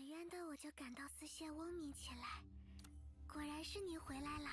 渊的我就感到丝线嗡鸣起来，果然是你回来了。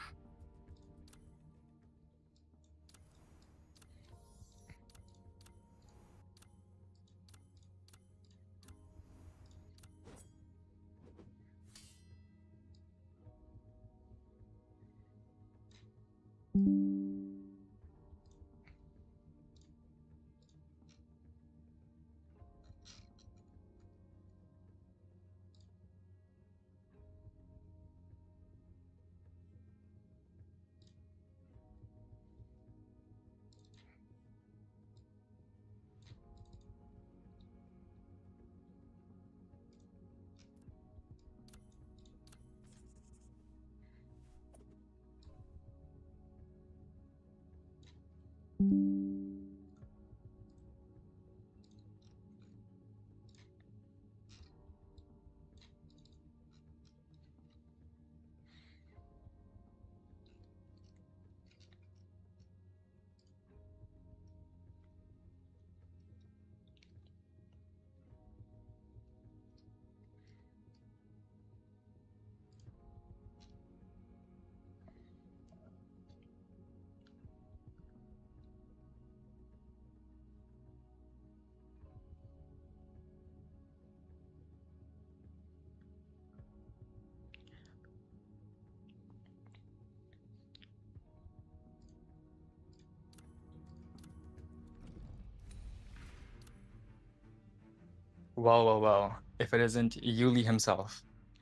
Well. If it isn't Yuli himself.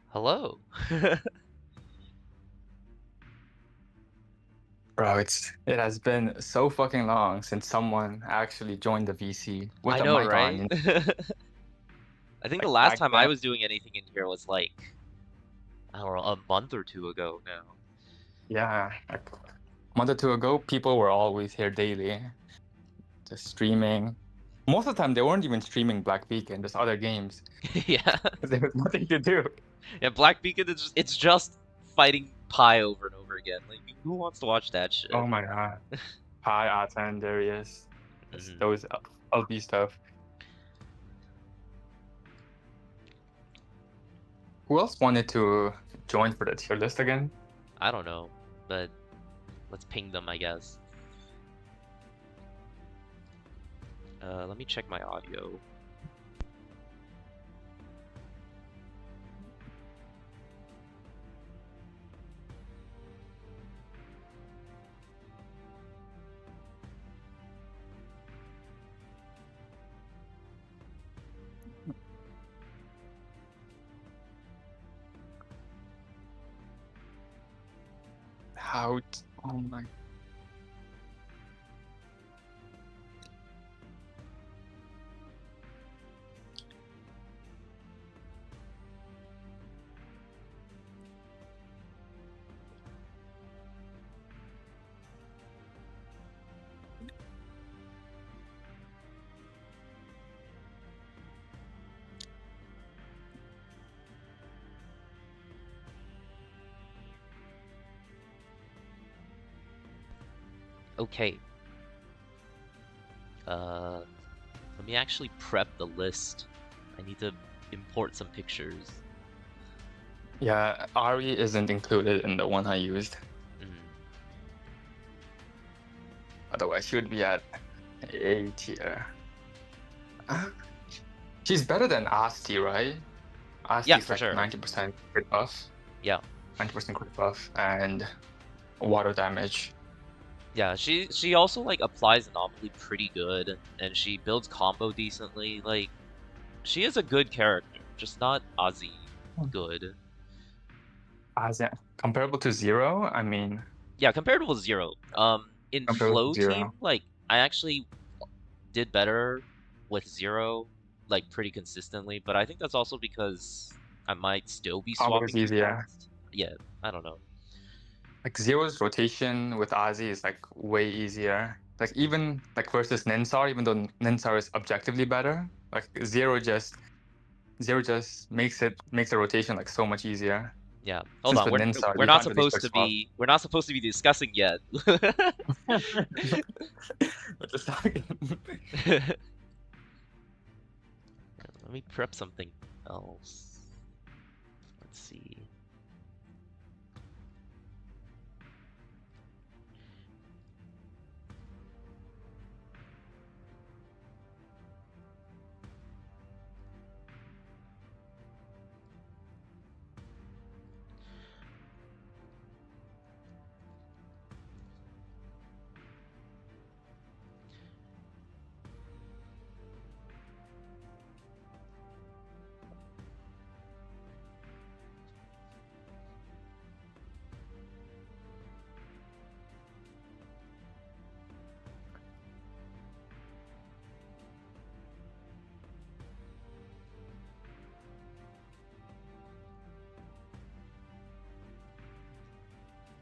Hello. Bro, it has been so fucking long since someone actually joined the VC with I a know, mic right? on. I think the Like last back time I then. was doing anything in here was like, I don't know, a month or two ago now. Yeah, like a month or two ago, people were always here daily, just streaming. Most of the time, they weren't even streaming Black Beacon, just other games, Yeah. because there was nothing to do. Yeah, Black Beacon it's just fighting Pi over and over again. Like who wants to watch that shit? Oh my god. Hi, Atan, Darius. Those LB stuff. Who else wanted to join for the tier list again? I don't know, but let's ping them, I guess. Let me check my audio. Oh my. Okay. Let me actually prep the list. I need to import some pictures. Yeah, Ari isn't included in the one I used. Otherwise, she would be at A tier. She's better than Asti, right? Asti's Yeah, for like sure. 90% crit buff. Yeah. 90% crit buff and water damage. Yeah, she also like applies Anomaly pretty good, and she builds combo decently. Like, she is a good character, just not Ozzy good. As comparable to Zero, I mean. Yeah, comparable with Zero. In Comparable Flow to Zero. Team, like I actually did better with Zero, like pretty consistently, but I think that's also because I might still be Combo is swapping too easier. fast. Yeah, I don't know. Like Zero's rotation with Ozzy is like way easier. Like even like versus Ninsar, even though Ninsar is objectively better, like Zero just makes the rotation like so much easier. Yeah, hold Since on. with Ninsar, We're you not can't really supposed switch to swap. be discussing yet. Just talking. Let me prep something else. Let's see.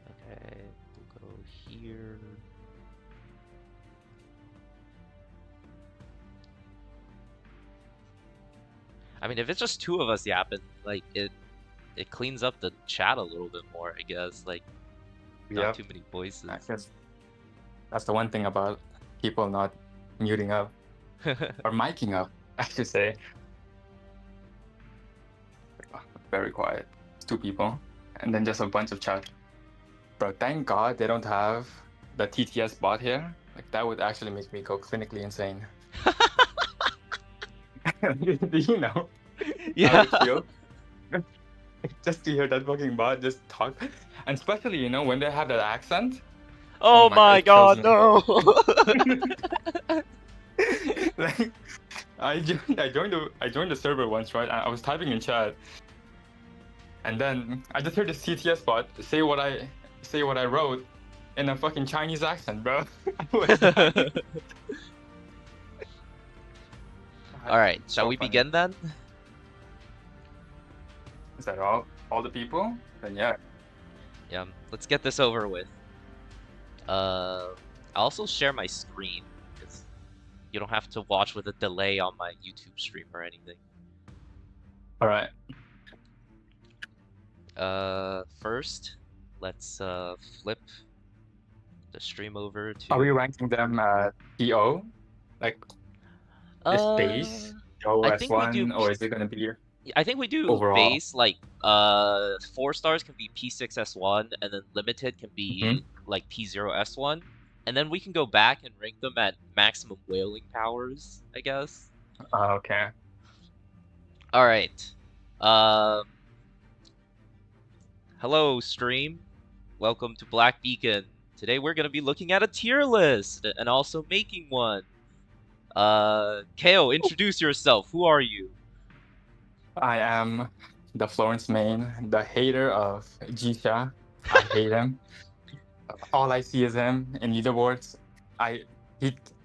Okay, we'll go here. I mean, if it's just two of us yapping, like it cleans up the chat a little bit more, I guess. Like, not Yep. too many voices. I guess that's the one thing about people not muting up or miking up, I should say. Very quiet. It's two people, and then just a bunch of chat. Bro, thank God they don't have the TTS bot here. Like that would actually make me go clinically insane. Do you know Yeah. how it feels? Just to hear that fucking bot just talk, and especially when they have that accent. Oh, my my God, god, it no! Like I joined the server once, right? I was typing in chat, and then I just heard the CTS bot say what I wrote in a fucking Chinese accent, bro. I was dying. Alright, So shall we funny. begin then? Is that all? All the people? Then yeah. Yeah, let's get this over with. I'll also share my screen, because you don't have to watch with a delay on my YouTube stream or anything. All right. First, let's flip the stream over to... Are we ranking them PO? Like is base PO I think we do S1, or is it gonna be I think we do overall? base, like 4 stars can be P6S1, and then limited can be like P0S1, and then we can go back and rank them at maximum whaling powers, I guess. Okay. All right. Hello, stream. Welcome to Black Beacon. Today we're gonna be looking at a tier list and also making one. Kale, introduce yourself. Who are you? I am the Florence main, the hater of Jisha. I hate him. All I see is him in leaderboards.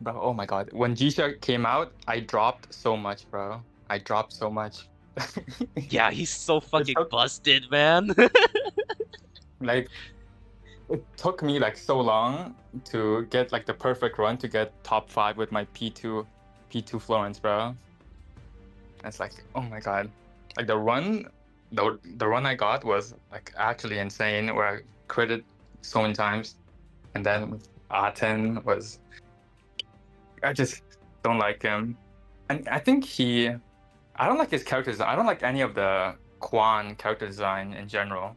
Bro, oh my god. When Jisha came out, I dropped so much, bro. I dropped so much. Yeah, he's so fucking so- busted, man. Like, it took me like so long to get like the perfect run to get top 5 with my P2 Florence, bro. It's like, oh my god. Like the run I got was like actually insane, where I critted so many times. And then Aten was, I just don't like him. And I think I don't like his character design. I don't like any of the Quan character design in general.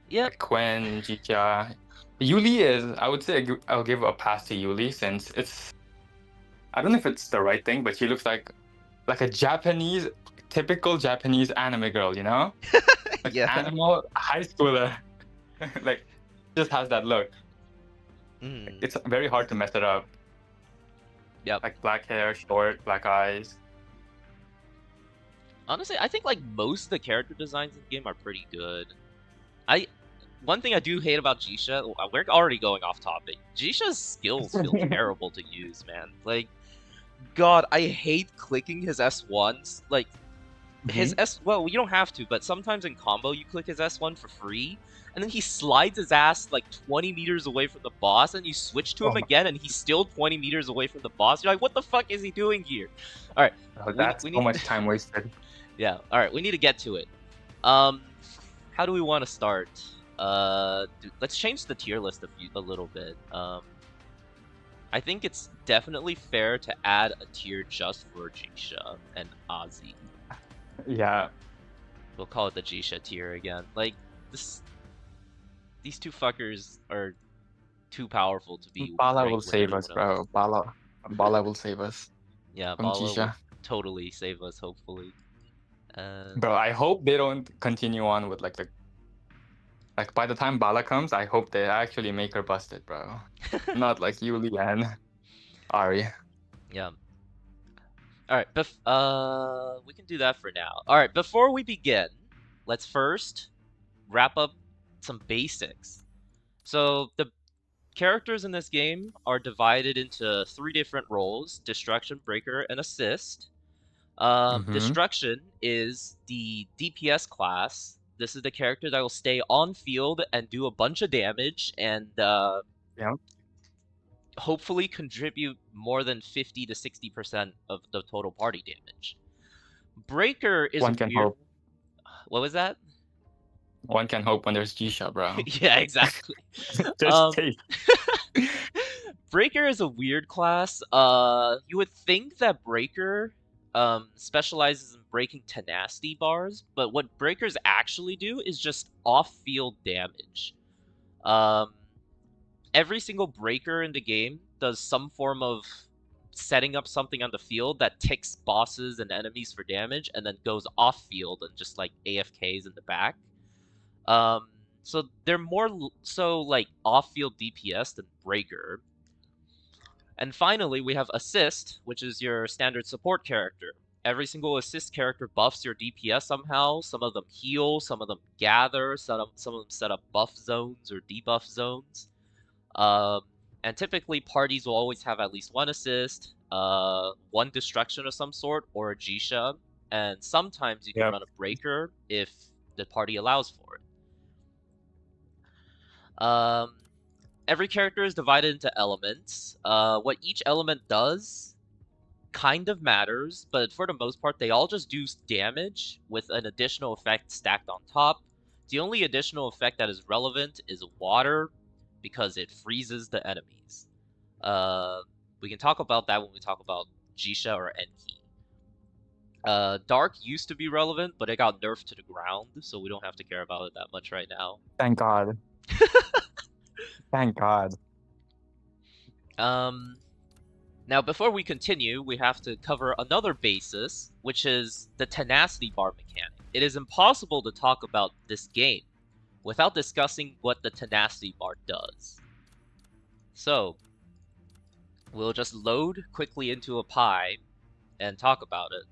Yep. Like Quinn, Jikya. Yuli is, I would say I'll give a pass to Yuli, since I don't know if it's the right thing, but she looks like a typical Japanese anime girl, you know? Like Yeah. animal high schooler. Like, just has that look. Mm. It's very hard to mess it up. Yep. Like black hair, short, black eyes. Honestly, I think like most of the character designs in the game are pretty good. One thing I do hate about Jisha, we're already going off topic. Jisha's skills feel terrible to use, man. Like, God, I hate clicking his S1s. Like, his well, you don't have to, but sometimes in combo you click his S1 for free, and then he slides his ass like 20 meters away from the boss, and you switch to him again, and he's still 20 meters away from the boss. You're like, what the fuck is he doing here? All right, That's so much time wasted. yeah. All right, we need to get to it. How do we want to start? Let's change the tier list a little bit. I think it's definitely fair to add a tier just for Jisha and Ozzy. Yeah. We'll call it the Jisha tier again. Like these two fuckers are too powerful to be Bala ranked will with save us, anyone else. bro. Bala will save us Yeah, from Bala will Jisha. totally save us, hopefully. Bro, I hope they don't continue on with like by the time Bala comes, I hope they actually make her busted, bro. Not like Yuli and Ari. Yeah. Alright, we can do that for now. Alright, before we begin, let's first wrap up some basics. So, the characters in this game are divided into 3 different roles: Destruction, Breaker, and Assist. Destruction is the DPS class. This is the character that will stay on field and do a bunch of damage and Yeah. hopefully contribute more than 50 to 60% of the total party damage. Breaker is One can hope. What was that? One can hope when there's Jisha, bro. Yeah, exactly. Just take. Breaker is a weird class. You would think that Breaker specializes in breaking tenacity bars, but what Breakers actually do is just off-field damage. Every single Breaker in the game does some form of setting up something on the field that ticks bosses and enemies for damage, and then goes off-field and just like AFKs in the back. So they're more so like off-field DPS than Breaker. And finally, we have Assist, which is your standard support character. Every single Assist character buffs your DPS somehow. Some of them heal, some of them gather, some of them set up buff zones or debuff zones. And typically, parties will always have at least one Assist, one Destruction of some sort, or a Jisha. And sometimes you can run a Breaker if the party allows for it. Every character is divided into elements. What each element does kind of matters, but for the most part, they all just do damage with an additional effect stacked on top. The only additional effect that is relevant is water, because it freezes the enemies. We can talk about that when we talk about Jisha or Enki. Dark used to be relevant, but it got nerfed to the ground, so we don't have to care about it that much right now. Thank God. Thank God. Now, before we continue, we have to cover another basis, which is the tenacity bar mechanic. It is impossible to talk about this game without discussing what the tenacity bar does. So, we'll just load quickly into a pie and talk about it.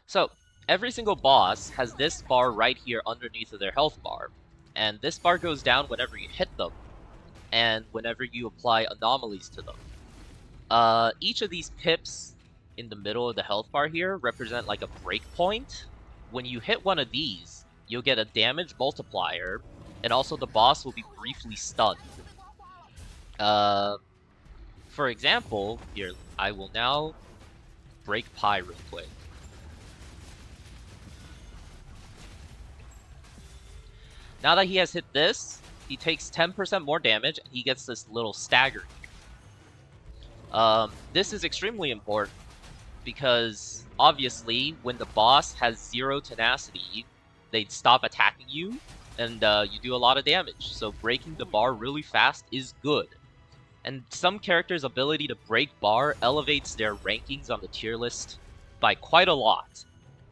So, every single boss has this bar right here underneath of their health bar, and this bar goes down whenever you hit them, and whenever you apply anomalies to them. Each of these pips in the middle of the health bar here represent like a breakpoint. When you hit one of these, you'll get a damage multiplier, and also the boss will be briefly stunned. For example, here, I will now break Pi real quick. Now that he has hit this, he takes 10% more damage, and he gets this little stagger. This is extremely important, because obviously, when the boss has 0 tenacity, they'd stop attacking you, and you do a lot of damage. So breaking the bar really fast is good. And some characters' ability to break bar elevates their rankings on the tier list by quite a lot.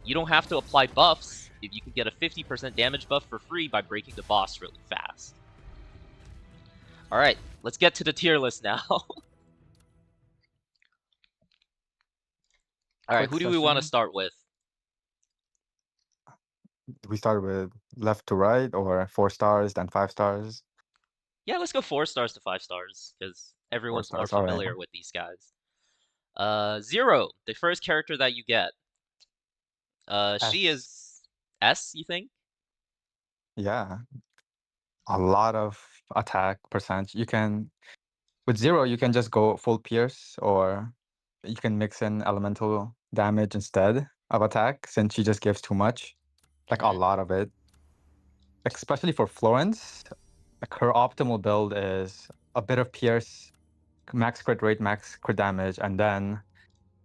You don't have to apply buffs if you can get a 50% damage buff for free by breaking the boss really fast. Alright, let's get to the tier list now. Alright, who do we want to start with? Do we start with left to right, or 4 stars, then 5 stars? Yeah, let's go 4 stars to 5 stars, because everyone's more stars, familiar alright. with these guys. Zero, the first character that you get. She is S, you think? Yeah. A lot of attack percentage. You can, with 0, you can just go full pierce, or you can mix in elemental damage instead of attack, since she just gives too much. Like a lot of it. especially for Florence, like her optimal build is a bit of Pierce, max crit rate, max crit damage, and then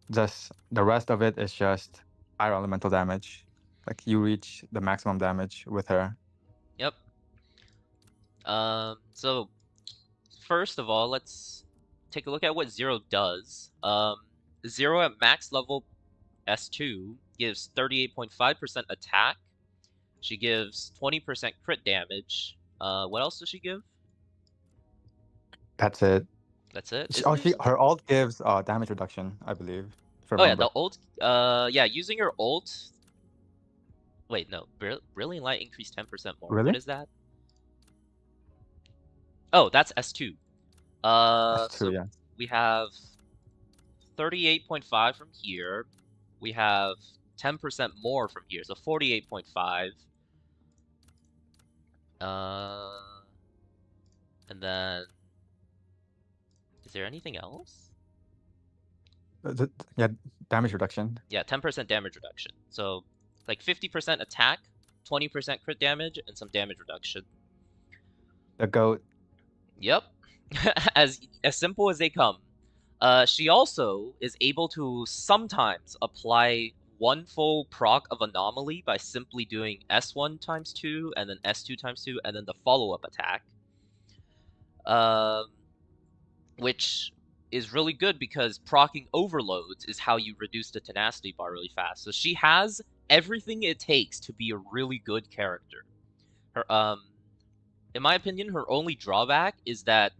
just the rest of it is just fire elemental damage. Like you reach the maximum damage with her. Yep. So first of all, let's take a look at what Zero does. Zero at max level S2 gives 38.5% attack. She gives 20% crit damage. What else does she give? That's it. That's it? Her ult gives damage reduction, I believe. If I Oh yeah, remember. the ult. Yeah, using her ult. Wait, no. Brilliant Light increased 10% more. Really? What is that? Oh, that's S2. That's true, So yeah. we have 38.5 from here. We have 10% more from here, so 48.5. And then, is there anything else? Yeah, damage reduction. Yeah, 10% damage reduction. So, like 50% attack, 20% crit damage, and some damage reduction. The goat. Yep, as simple as they come. She also is able to sometimes apply one full proc of Anomaly by simply doing S1 times 2 and then S2 times 2 and then the follow-up attack. Which is really good because proccing overloads is how you reduce the tenacity bar really fast. So she has everything it takes to be a really good character. Her in my opinion, her only drawback is that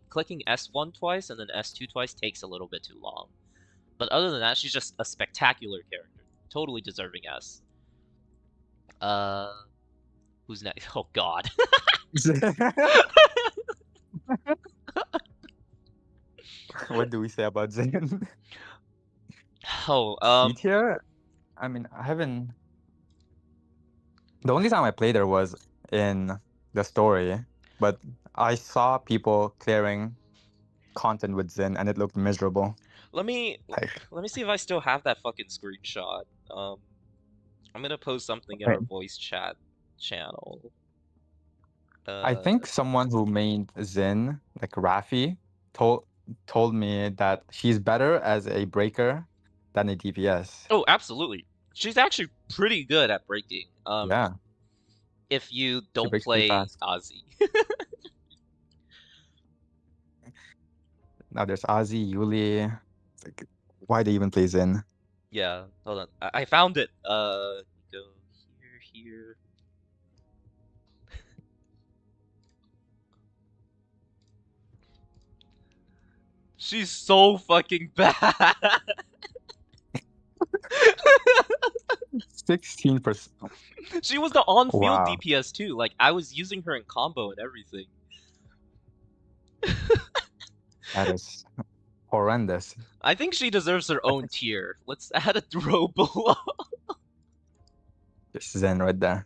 clicking S1 twice and then S2 twice takes a little bit too long. But other than that, she's just a spectacular character. Totally deserving S. Who's next? Oh god. What do we say about Zin? Oh, C tier? I mean, I haven't. The only time I played her was in the story, but I saw people clearing content with Zin, and it looked miserable. let me see if I still have that fucking screenshot. I'm gonna post something in our voice chat channel. I think someone who made Zin, like Rafi, told me that she's better as a breaker than a DPS. Oh, absolutely. She's actually pretty good at breaking. Yeah. If you don't breaks pretty play fast. Ozzy. Now there's Ozzy, Yuli. It's like, why do you even play Zin? Yeah, hold on. I found it. Go here. She's so fucking bad. 16%. She was the on-field Wow. DPS too. Like I was using her in combo and everything. That is horrendous. I think she deserves her own tier. Let's add a throw below. Just Zen right there.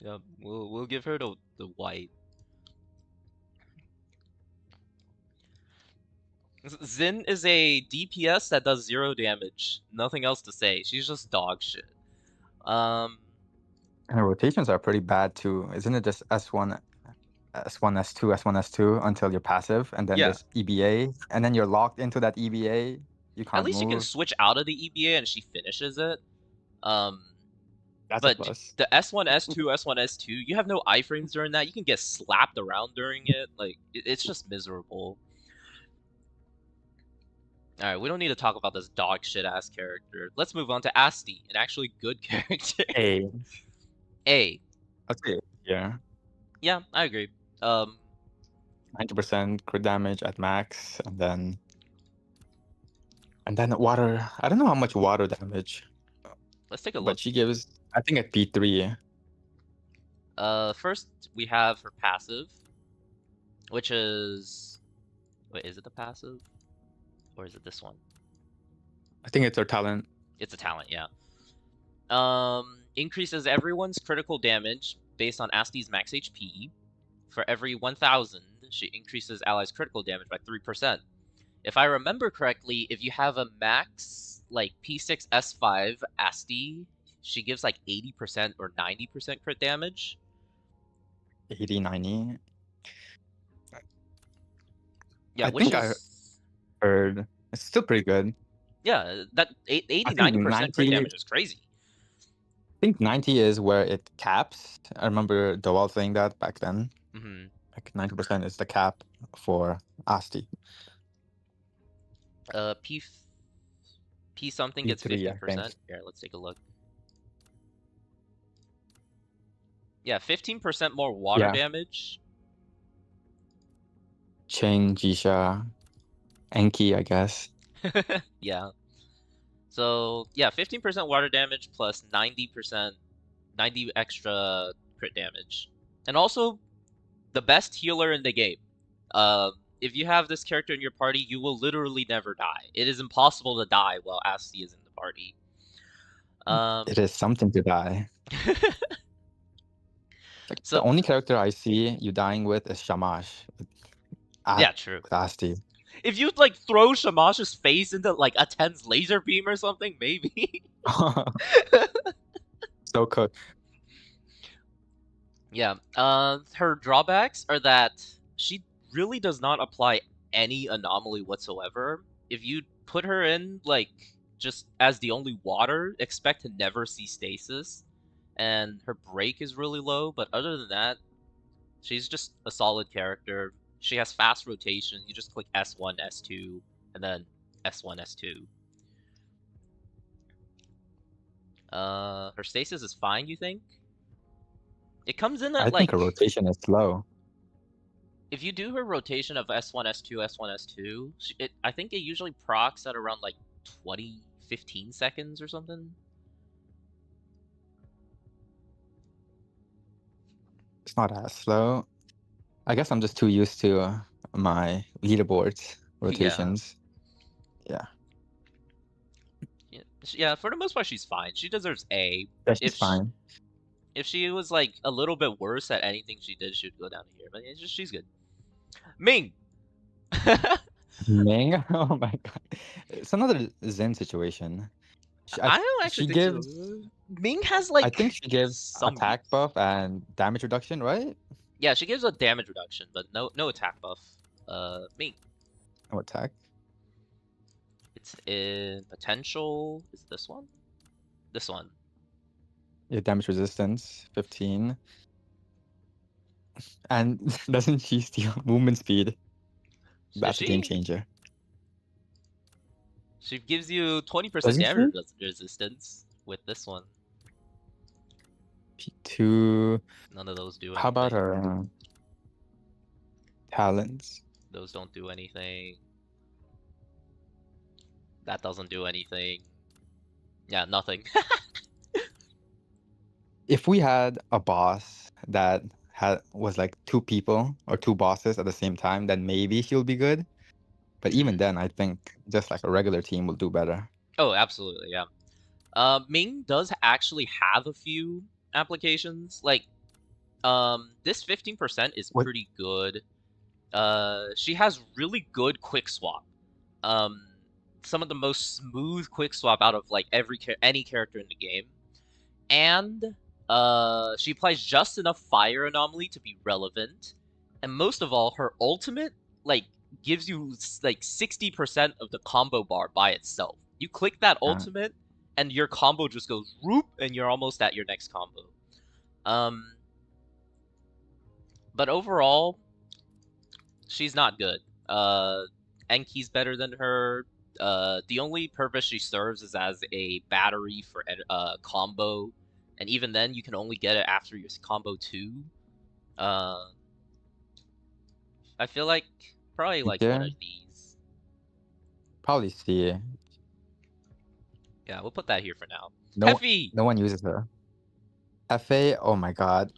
Yeah, we'll give her the white. Zin is a DPS that does 0 damage. Nothing else to say. She's just dog shit. And her rotations are pretty bad too. Isn't it just S1, S1, S2, S1, S2 until you're passive, and then there's EBA, and then you're locked into that EBA. You can't At least move. you can switch out of the EBA and she finishes it. That's but a plus. the S1, S2, S1, S2, you have no iframes during that. You can get slapped around during it. Like it's just miserable. Alright, we don't need to talk about this dog shit ass character. Let's move on to Asti, an actually good character. A. Okay, yeah. Yeah, I agree. 90% crit damage at max, and then water. I don't know how much water damage. Let's take a look. But she gives, I think, at P3. First we have her passive, which is... Wait, is it the passive? Or is it this one? I think it's her talent. It's a talent, yeah. Increases everyone's critical damage based on Asti's max HP. For every 1,000, she increases allies' critical damage by 3%. If I remember correctly, if you have a max, like, P6 S5 Asti, she gives, like, 80% or 90% crit damage. 80, 90. Yeah, I which think I is heard it's still pretty good. yeah, that 80, I think 90% crit 90. damage is crazy. I think 90 is where it caps. I remember Doel saying that back then. Hmm. Like 90% is the cap for Asti. P something gets P3, I 15%. think. Here, let's take a look. Yeah, 15% more water Yeah. damage. Ching, Jisha, Enki, I guess. Yeah. So yeah, 15% water damage plus 90%, 90 extra crit damage, and also the best healer in the game. If you have this character in your party, you will literally never die. It is impossible to die while Asti is in the party. It is something to die. Like, So the only character I see you dying with is Shamash. yeah, true. With Asti. If you like throw Shamash's face into like a 10's laser beam or something, maybe. So cooked. Yeah. Her drawbacks are that she really does not apply any anomaly whatsoever. If you put her in like just as the only water, expect to never see stasis. And her break is really low, but other than that, she's just a solid character. She has fast rotation. You just click S1, S2, and then S1, S2. Her stasis is fine, you think? It comes in at I like think her rotation is slow. if you do her rotation of S1, S2, S1, S2, I think it usually procs at around like 20, 15 seconds or something. It's not as slow. I guess I'm just too used to my leaderboards rotations. Yeah. Yeah, for the most part, she's fine. She deserves A. Yeah, she's fine. If she was like a little bit worse at anything she did, she'd go down to here. But she's good. Ming. Ming? Oh my god. It's another Zen situation. I don't actually think gives, so. Ming has like I think she gives some attack buff and damage reduction, right? Yeah, she gives a damage reduction, but no attack buff. Ming. No attack. It's in potential. Is it this one? This one. Yeah, damage resistance, 15. And doesn't she steal movement speed? That's a game changer. She gives you 20% damage resistance with this one. P2. None of those do anything. How about her talents? Those don't do anything. That doesn't do anything. Yeah, nothing. If we had a boss that was like two people or two bosses at the same time, then maybe she'll be good. But even then, I think just like a regular team will do better. Oh, absolutely, yeah. Ming does actually have a few applications. Like, this 15% is pretty good. She has really good quick swap. Some of the most smooth quick swap out of like any character in the game. And she applies just enough fire anomaly to be relevant. And most of all, her ultimate like gives you like 60% of the combo bar by itself. You click that ultimate and your combo just goes whoop and you're almost at your next combo. But overall, she's not good. Enki's better than her. The only purpose she serves is as a battery for combo, and even then you can only get it after your combo 2. I feel like probably like one of these. Probably C. Yeah, we'll put that here for now. No one uses her. Hefe, oh my god.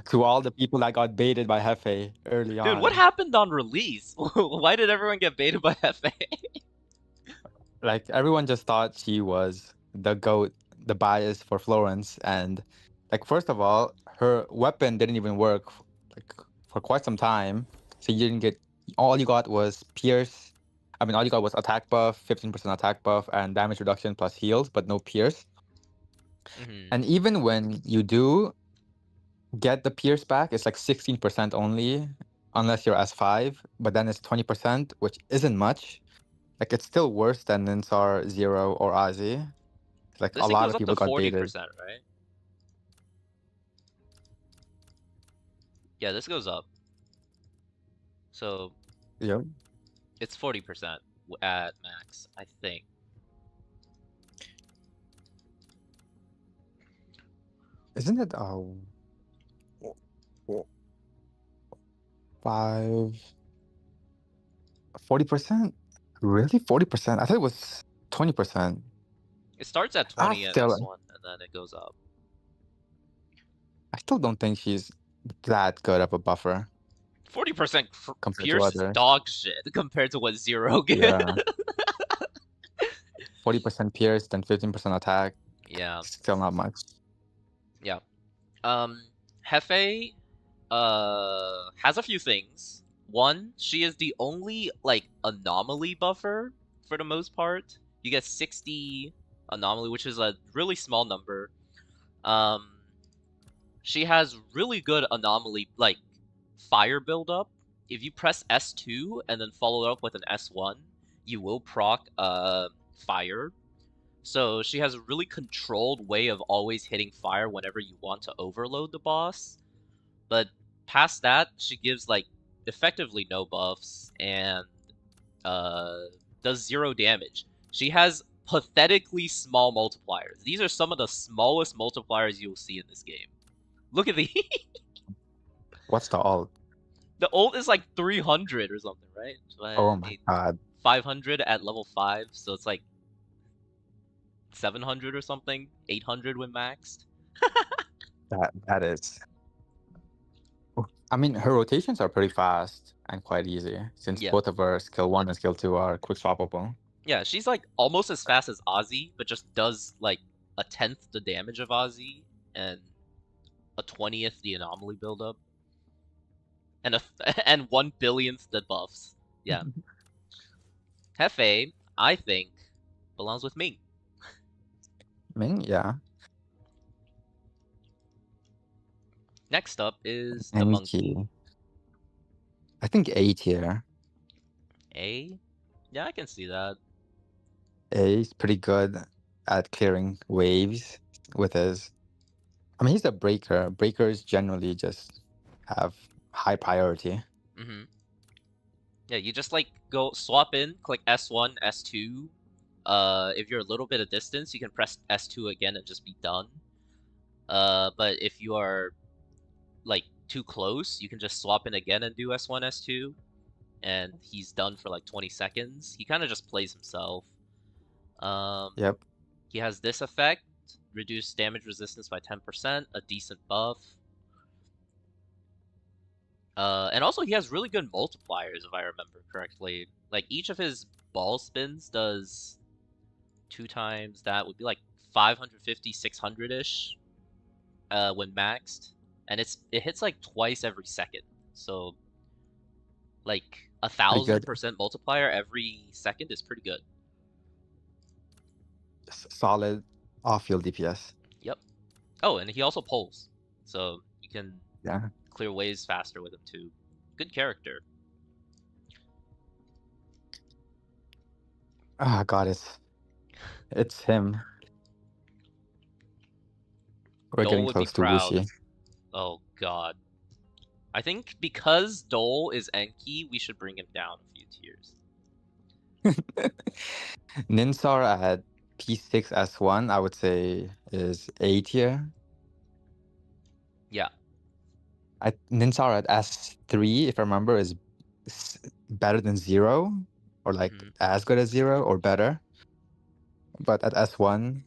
To all the people that got baited by Hefe early on. Dude, what happened on release? Why did everyone get baited by Hefe? Like, everyone just thought she was the GOAT, the bias for Florence. And, like, first of all, her weapon didn't even work like, for quite some time. So you didn't get, all you got was pierce. I mean, all you got was attack buff, 15% attack buff, and damage reduction plus heals, but no pierce. And even when you do, get the Pierce back, it's like 16% only, unless you're S5, but then it's 20%, which isn't much. Like, it's still worse than Ninsar, Zero, or Ozzy. Like, This a thing lot goes of up to people got 40%, baited. right? Yeah, this goes up. So Yep. it's 40% at max, I think. Isn't it 40%? Really? 40%? I thought it was 20%. It starts at I 20 at still S1 and then it goes up. I still don't think she's that good of a buffer 40% compared to Pierce is others. dog shit compared to what Zero gets. Yeah. 40% Pierce, then 15% attack. Yeah. Still not much. Yeah. Hefe has a few things. One, she is the only like anomaly buffer for the most part. You get 60 anomaly, which is a really small number. She has really good anomaly like fire buildup. If you press S2 and then follow it up with an S1, you will proc fire. So she has a really controlled way of always hitting fire whenever you want to overload the boss. But past that, she gives like effectively no buffs and does 0 damage. She has pathetically small multipliers. These are some of the smallest multipliers you will see in this game. Look at the What's the alt? the ult is like 300 or something, right? Oh my god. 500 at level 5, so it's like 700 or something, 800 when maxed. That is. I mean, her rotations are pretty fast and quite easy, since Yeah. both of her skill 1 and skill 2 are quick swappable. Yeah, she's like almost as fast as Ozzy, but just does like a 10th the damage of Ozzy and a 20th the anomaly buildup. And and 1 billionth the buffs. Yeah. Hefe, I think, belongs with Ming. Ming, yeah. Next up is the Any monkey. key. I think A tier. A? Yeah, I can see that. A is pretty good at clearing waves with his. I mean, he's a breaker. Breakers generally just have high priority. Mm-hmm. Yeah, you just like go swap in, click S1, S2. If you're a little bit of distance, you can press S2 again and just be done. But if you are like too close, you can just swap in again and do S1, S2, and he's done for like 20 seconds. He kind of just plays himself. Yep. He has this effect, reduce damage resistance by 10%, a decent buff. And also he has really good multipliers, if I remember correctly. Like, each of his ball spins does 2 times that, would be like 550, 600-ish when maxed. And it hits like twice every second. So, like, 1,000% multiplier every second is pretty good. Solid off-field DPS. Yep. Oh, and he also pulls. So, you can Yeah. clear waves faster with him too. Good character. Ah, God, it's him. We're Dole getting would be close to proud. Wuxi. Oh god. I think because Dole is Enki, we should bring him down a few tiers. Ninsar at P6 S1, I would say, is A tier. Yeah. Ninsar at S3, if I remember, is better than Zero, or like as good as Zero or better. But at S1,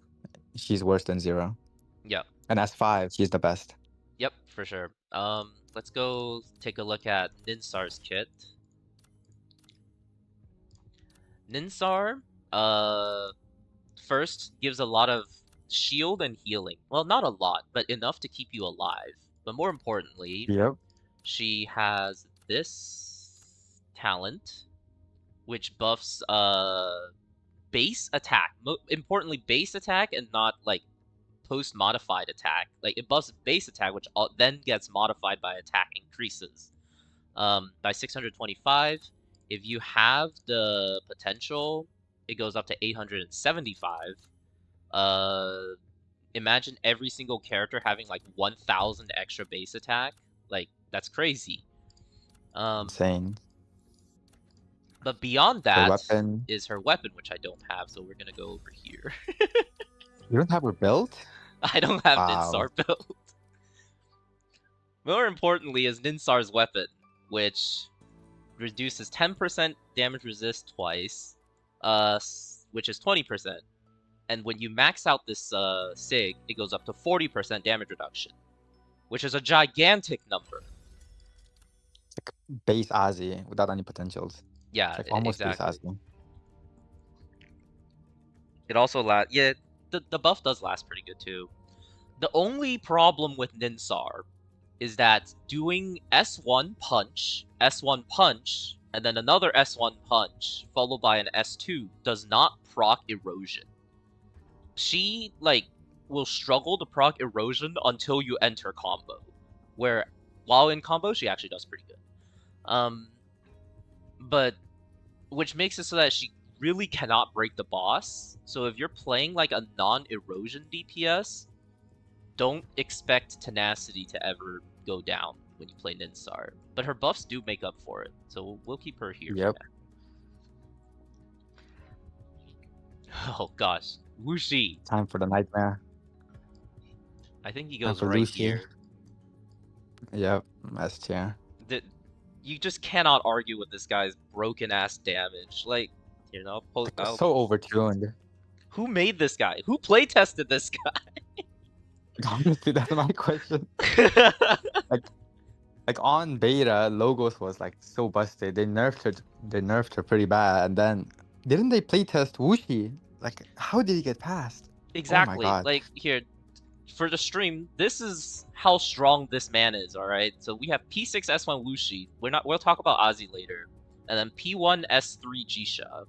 she's worse than Zero. Yeah. And S5, she's the best. Yep, for sure. Let's go take a look at Ninsar's kit. Ninsar, first gives a lot of shield and healing. Well, not a lot, but enough to keep you alive. But more importantly, Yep. she has this talent, which buffs base attack. Importantly, base attack and not like post-modified attack. Like, it buffs base attack, which then gets modified by attack increases by 625. If you have the potential, it goes up to 875. Imagine every single character having like 1,000 extra base attack. Like, that's crazy. Insane. But beyond Her that weapon. is her weapon, which I don't have, so we're gonna go over here. You don't have her built? I don't have Wow. Ninsar built. More importantly is Ninsar's weapon, which reduces 10% damage resist twice, which is 20%. And when you max out this SIG, it goes up to 40% damage reduction, which is a gigantic number. Base Ozzy without any potentials. Yeah, It's like almost exactly. base Ozzy. It also lasts. Yeah, the buff does last pretty good too. The only problem with Ninsar is that doing S1 punch, and then another S1 punch, followed by an S2, does not proc erosion. She, like, will struggle to proc erosion until you enter combo. Where, while in combo, she actually does pretty good. But, which makes it so that she really cannot break the boss. So if you're playing, like, a non-erosion DPS, don't expect Tenacity to ever go down when you play Ninsar. But her buffs do make up for it, so we'll keep her here. Yep. Oh gosh, Wuxi. Time for the nightmare. I think he Time goes for right Lucy. here. Yep, S tier. You just cannot argue with this guy's broken ass damage. Like, you know, So overtuned. who made this guy? Who play tested this guy? Honestly, that's my question. Like on beta, Logos was like so busted. They nerfed her pretty bad, and then didn't they playtest Wuxi? Like, how did he get past? Exactly. God. Like, here, for the stream, this is how strong this man is, alright? So we have P6 S1 Wuxi. We'll talk about Ozzy later. And then P1 S3 Jisha.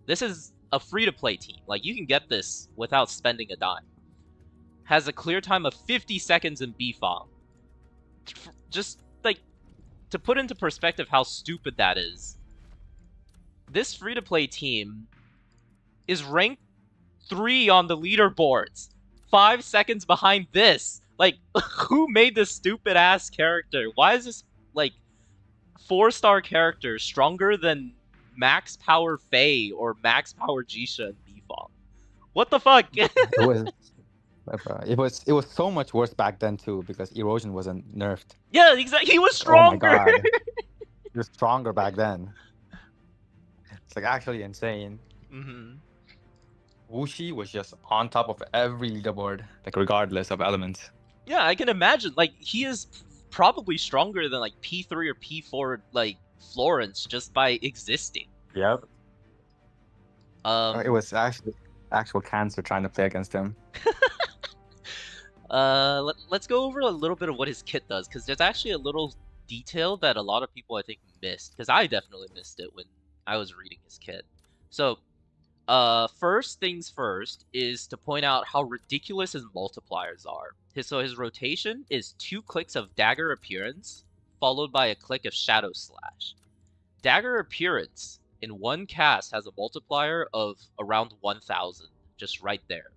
This is a free-to-play team. Like, you can get this without spending a dime. Has a clear time of 50 seconds in B-Fong. Just, like, to put into perspective how stupid that is, this free-to-play team is ranked 3 on the leaderboards. 5 seconds behind this. Like, who made this stupid-ass character? Why is this, like, 4-star character stronger than Max Power Faye or Max Power Jisha and B-Fong? What the fuck? It was so much worse back then too, because erosion wasn't nerfed. Yeah, exactly. He was Oh stronger. my god. He was stronger back then. It's like actually insane. Mm-hmm. Wuxi was just on top of every leaderboard, like regardless of elements. Yeah, I can imagine. Like, he is probably stronger than, like, P3 or P4, like, Florence just by existing. Yep. It was actually actual cancer trying to play against him. Let's go over a little bit of what his kit does, because there's actually a little detail that a lot of people, I think, missed, because I definitely missed it when I was reading his kit. So, first things first is to point out how ridiculous his multipliers are. His rotation is 2 clicks of Dagger Appearance, followed by a click of Shadow Slash. Dagger Appearance, in one cast, has a multiplier of around 1,000, just right there.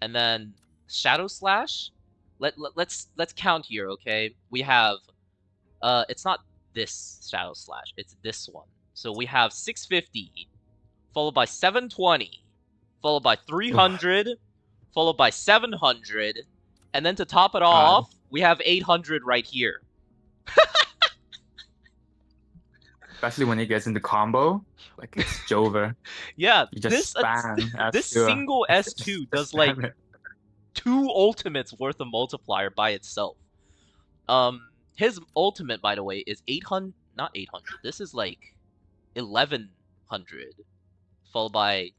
And then Shadow Slash, let's count here, okay? We have, it's not this Shadow Slash, it's this one. So we have 650, followed by 720, followed by 300, followed by 700, and then to top it all off, we have 800 right here. Especially when he gets into combo, like it's Jover. Yeah, You just spam this S2. single S2 does like Spam it. 2 ultimates worth of multiplier by itself. His ultimate, by the way, is 800, not 800. This is like 1100, followed by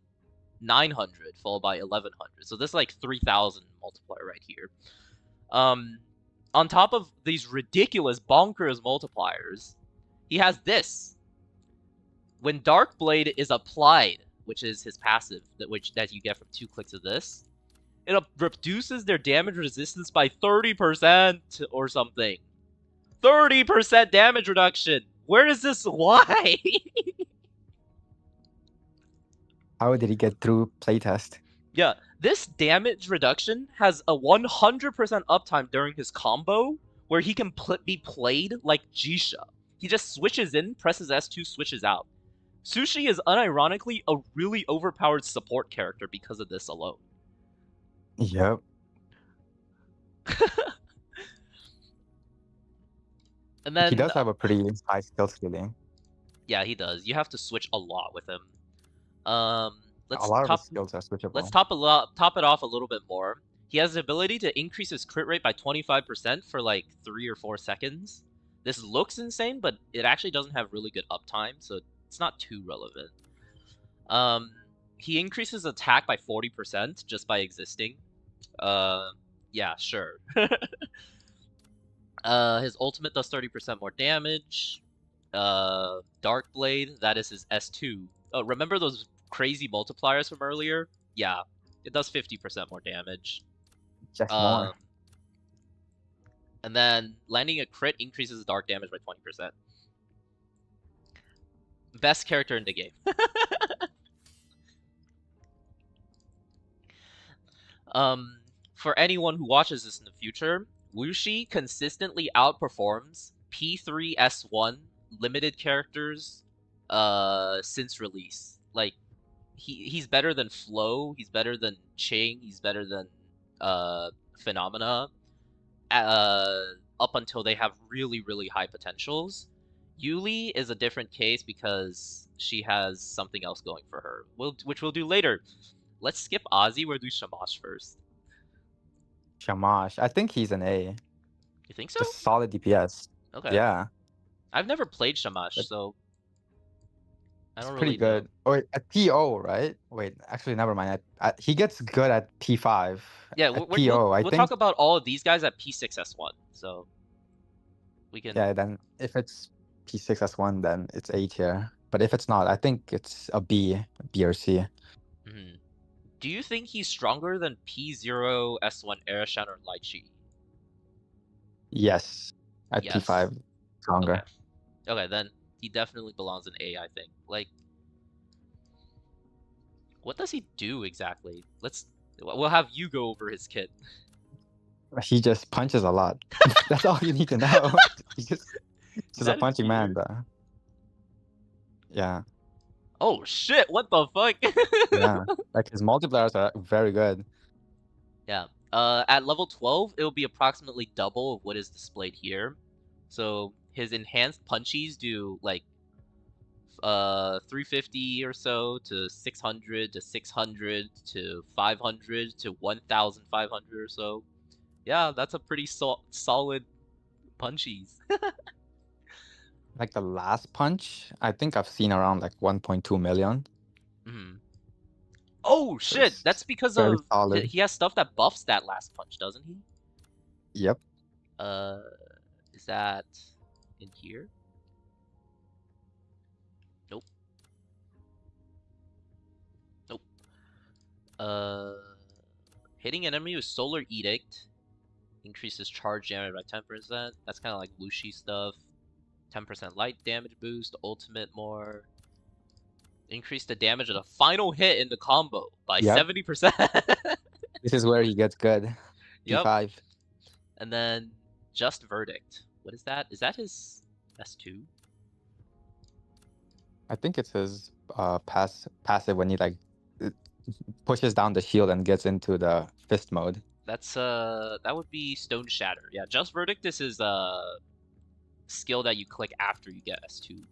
900, followed by 1100. So this is like 3000 multiplier right here. On top of these ridiculous bonkers multipliers, he has this. When Dark Blade is applied, which is his passive, that you get from 2 clicks of this, It reduces their damage resistance by 30% or something. 30% damage reduction. Where is this? Why? How did he get through playtest? Yeah, this damage reduction has a 100% uptime during his combo, where he can be played like Jisha. He just switches in, presses S2, switches out. Sushi is unironically a really overpowered support character because of this alone. Yep. And then He does have a pretty high skill ceiling. yeah, he does. You have to switch a lot with him. Let's A lot of top his skills are switchable. let's top it off a little bit more. He has the ability to increase his crit rate by 25% for like 3 or 4 seconds. This looks insane, but it actually doesn't have really good uptime, so it's not too relevant. He increases attack by 40% just by existing. Yeah, sure. His ultimate does 30% more damage. Dark Blade, that is his S2. Oh, remember those crazy multipliers from earlier? Yeah, it does 50% more damage. Just more. And then landing a crit increases dark damage by 20%. Best character in the game. For anyone who watches this in the future, Wuxi consistently outperforms P3S1 limited characters since release. Like he's better than Flo, he's better than Ching, he's better than Phenomena up until they have really, really high potentials. Yuli is a different case because she has something else going for her, which we'll do later. Let's skip Ozzy, we'll do Shamash first. Shamash. I think he's an A. You think so? Just solid DPS. Okay. Yeah. I've never played Shamash, so I It's don't pretty really know. good. Oh, wait, at PO, right? Wait, actually, never mind. He gets good at P5. Yeah, at we'll PO, I we'll think. talk about all of these guys at P6S1, so we can. Yeah, then if it's P6S1, then it's A tier. But if it's not, I think it's a B or C. Mhm. Do you think he's stronger than P0S1 Erashan or Lychee? Yes, at Yes. P5, stronger. Okay, then he definitely belongs in A, I think. Like, what does he do exactly? We'll have you go over his kit. He just punches a lot. That's all you need to know. He's just a That is punching man, weird. bro. Yeah, Oh shit! What the fuck? yeah. Like his multipliers are very good. Yeah. At level 12, it will be approximately double of what is displayed here. So his enhanced punchies do like 350 or so to 600 to 600 to 500 to 1,500 or so. Yeah, that's a pretty solid punchies. Like the last punch, I think I've seen around like 1.2 million. Mhm. Oh shit! It's That's because very of solid. he has stuff that buffs that last punch, doesn't he? Yep. Is that in here? Nope. Nope. Hitting an enemy with Solar Edict increases charge damage by 10%. That's kind of like Wuxi stuff. 10% light damage boost, ultimate more. Increase the damage of the final hit in the combo by Yep. 70%. This is where he gets good. Yep. P5. And then Just Verdict. What is that? Is that his S2? I think it's his passive when he like pushes down the shield and gets into the fist mode. That's that would be Stone Shatter. Yeah, Just Verdict is his skill that you click after you get S2.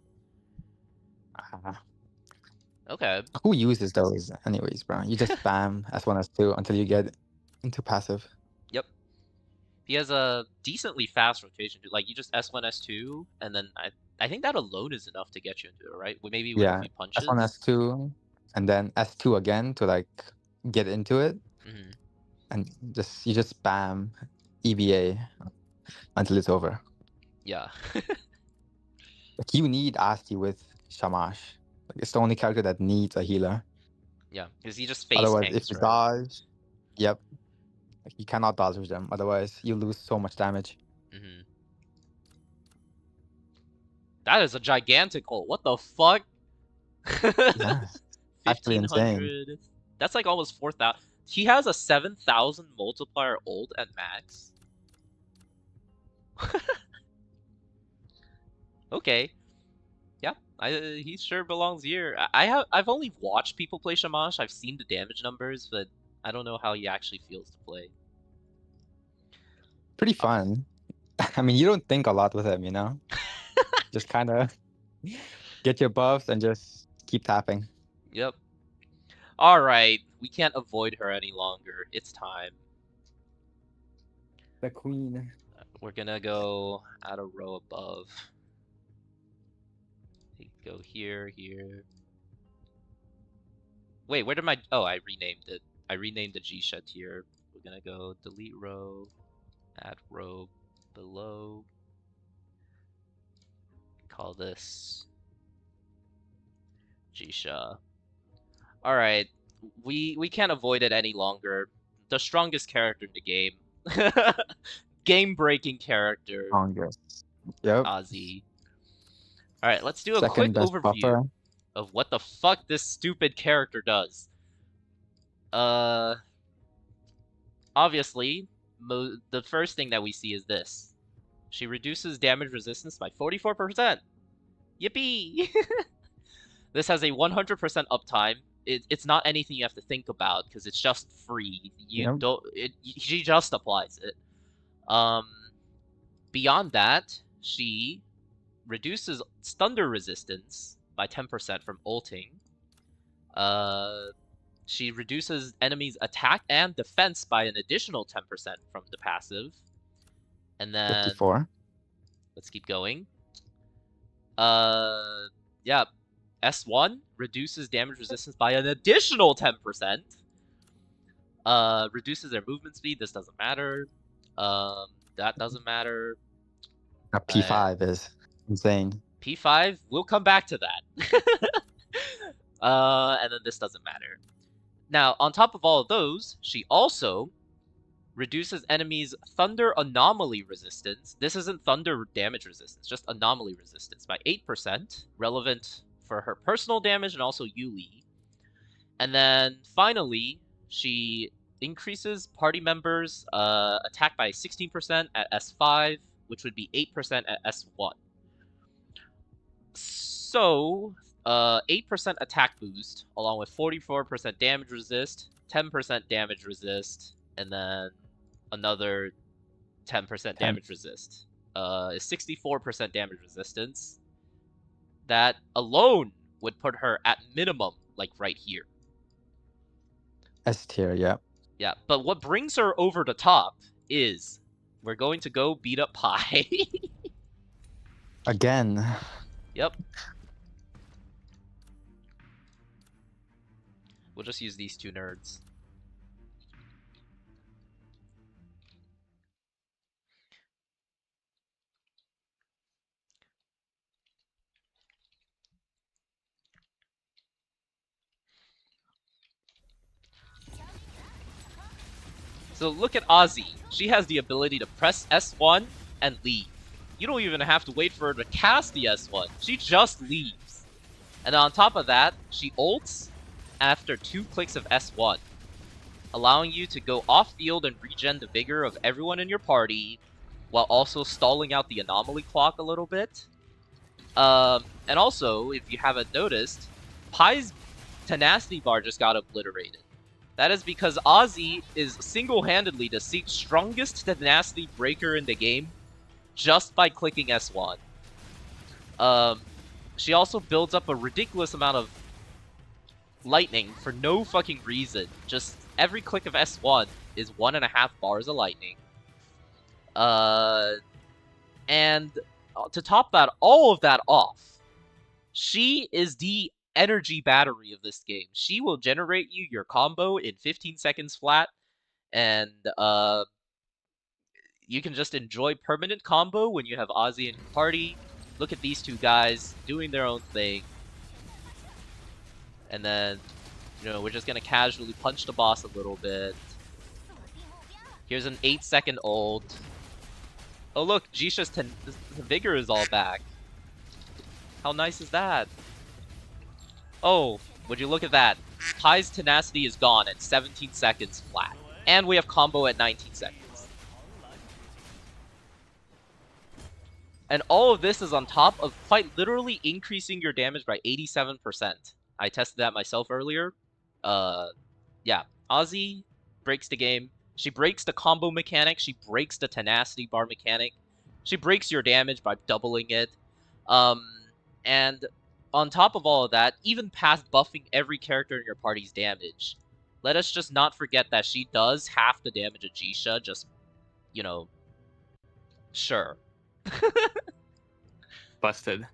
Okay. Who uses those anyways, bro? You just spam S1, S2 until you get into passive. Yep. He has a decently fast rotation too. Like you just S1, S2, and then I think that alone is enough to get you into it, right? Maybe with a few punches. S1, S2, and then S2 again to like get into it, and you just spam EVA until it's over. Yeah. Like you need Asti with Shamash. Like it's the only character that needs a healer. Yeah, because he just face Otherwise, tanks, if you right? dodge, yep. Like, you cannot dodge them, otherwise you lose so much damage. Mm-hmm. That is a gigantic ult. What the fuck? Yeah, actually insane. 1500. That's like almost 4,000. He has a 7,000 multiplier ult at max. Okay. Yeah, he sure belongs here. I've only watched people play Shamash. I've seen the damage numbers, but I don't know how he actually feels to play. Pretty fun. I mean, you don't think a lot with him, you know? Just kind of get your buffs and just keep tapping. Yep. Alright, we can't avoid her any longer. It's time. The queen. We're gonna go add a row above. Go here, here. Wait, where did my... Oh, I renamed it. I renamed the Jisha tier. We're gonna go delete row, add row below. Call this Jisha. Alright, we can't avoid it any longer. The strongest character in the game. Game-breaking character. Strongest. Yep. Ozzy. Alright, let's do a Second quick best overview buffer. of what the fuck this stupid character does. Obviously, the first thing that we see is this. She reduces damage resistance by 44%. Yippee! This has a 100% uptime. It's not anything you have to think about because it's just free. You don't. She just applies it. Beyond that, she reduces thunder resistance by 10% from ulting. She reduces enemies' attack and defense by an additional 10% from the passive. And then 54. Let's keep going. Yeah. S1 reduces damage resistance by an additional 10%. Reduces their movement speed. This doesn't matter. That doesn't matter. Now P5 is insane. P5, we'll come back to that. And then this doesn't matter. Now, on top of all of those, she also reduces enemies' thunder anomaly resistance. This isn't thunder damage resistance, just anomaly resistance by 8%, relevant for her personal damage and also Yuli. And then finally, she increases party members' attack by 16% at S5, which would be 8% at S1. So, 8% attack boost, along with 44% damage resist, 10% damage resist, and then another 10% damage resist. Is 64% damage resistance. That alone would put her at minimum, like right here. S tier, yeah. Yeah, but what brings her over the top is we're going to go beat up Pi. Again. Yep. We'll just use these two nerds. So look at Ozzy. She has the ability to press S1 and leave. You don't even have to wait for her to cast the S1. She just leaves. And on top of that, she ults after 2 clicks of S1, allowing you to go off-field and regen the vigor of everyone in your party, while also stalling out the anomaly clock a little bit. And also, if you haven't noticed, Pi's tenacity bar just got obliterated. That is because Ozzy is single-handedly the strongest tenacity breaker in the game just by clicking S1. She also builds up a ridiculous amount of lightning for no fucking reason. Just every click of S1 is 1.5 bars of lightning. And to top that, all of that off, she is the energy battery of this game. She will generate you your combo in 15 seconds flat, and you can just enjoy permanent combo when you have Ozzy in your party. Look at these two guys doing their own thing. And then, you know, we're just gonna casually punch the boss a little bit. Here's an 8-second ult. Oh look, Jisha's vigor is all back. How nice is that? Oh, would you look at that? Pai's tenacity is gone at 17 seconds flat. And we have combo at 19 seconds. And all of this is on top of quite literally increasing your damage by 87%. I tested that myself earlier. Yeah, Ozzy breaks the game. She breaks the combo mechanic. She breaks the tenacity bar mechanic. She breaks your damage by doubling it. And on top of all of that, even past buffing every character in your party's damage, let us just not forget that she does half the damage of Jisha, just, you know, sure. Busted.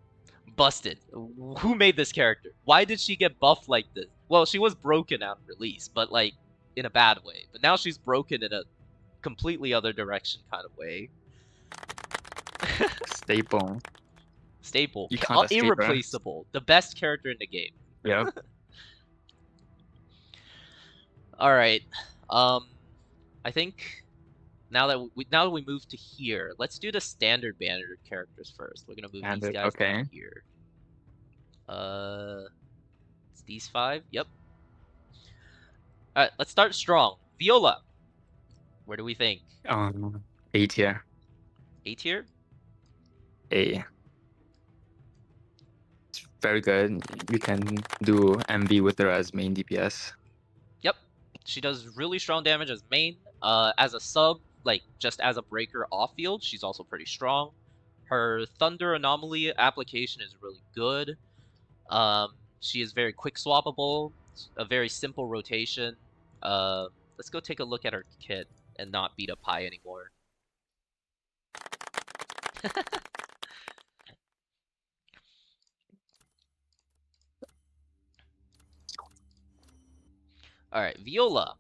Busted. Who made this character? Why did she get buffed like this? Well, she was broken on release, but like, in a bad way. But now she's broken in a completely other direction kind of way. Staple. Staple. You can't escape her. Irreplaceable. The best character in the game. Yep. Alright. I think now that we move to here, let's do the standard banner characters first. We're gonna move these guys down here. It's these 5? Yep. Alright, let's start strong. Viola. Where do we think? A tier. A tier? A. It's very good. You can do MV with her as main DPS. Yep. She does really strong damage as main. As a sub, like just as a breaker off field, she's also pretty strong. Her Thunder Anomaly application is really good. She is very quick swappable. A very simple rotation. Let's go take a look at her kit and not beat up Pai anymore. Alright, Viola.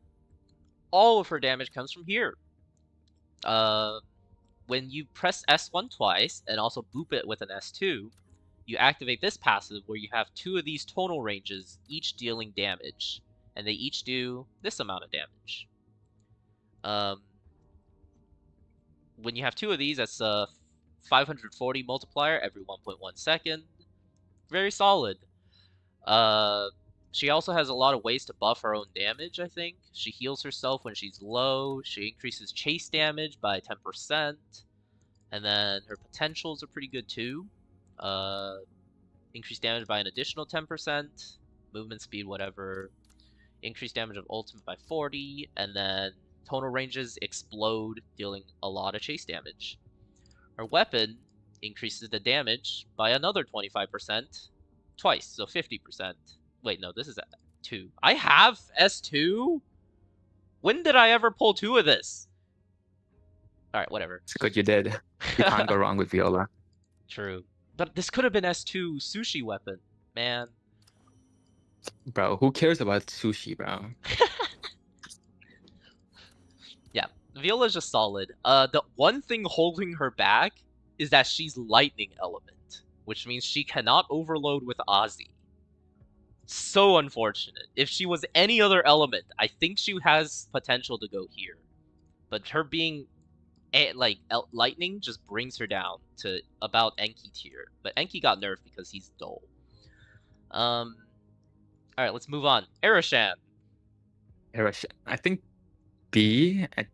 All of her damage comes from here. When you press S1 twice, and also boop it with an S2, you activate this passive where you have 2 of these tonal ranges, each dealing damage. And they each do this amount of damage. When you have 2 of these, that's a 540 multiplier every 1.1 second. Very solid. She also has a lot of ways to buff her own damage, I think. She heals herself when she's low. She increases chase damage by 10%. And then her potentials are pretty good too. Increased damage by an additional 10%. Movement speed, whatever. Increased damage of ultimate by 40. And then tonal ranges explode, dealing a lot of chase damage. Her weapon increases the damage by another 25%. Twice, so 50%. Wait, no, this is 2. I have S2? When did I ever pull 2 of this? Alright, whatever. It's good you did. You can't go wrong with Viola. True. But this could have been S2 sushi weapon, man. Bro, who cares about sushi, bro? Yeah, Viola's just solid. The one thing holding her back is that she's lightning element, which means she cannot overload with Ozzy. So unfortunate. If she was any other element, I think she has potential to go here. But her being lightning just brings her down to about Enki tier. But Enki got nerfed because he's dull. Alright, let's move on. Eroshan. Eroshan. I think B at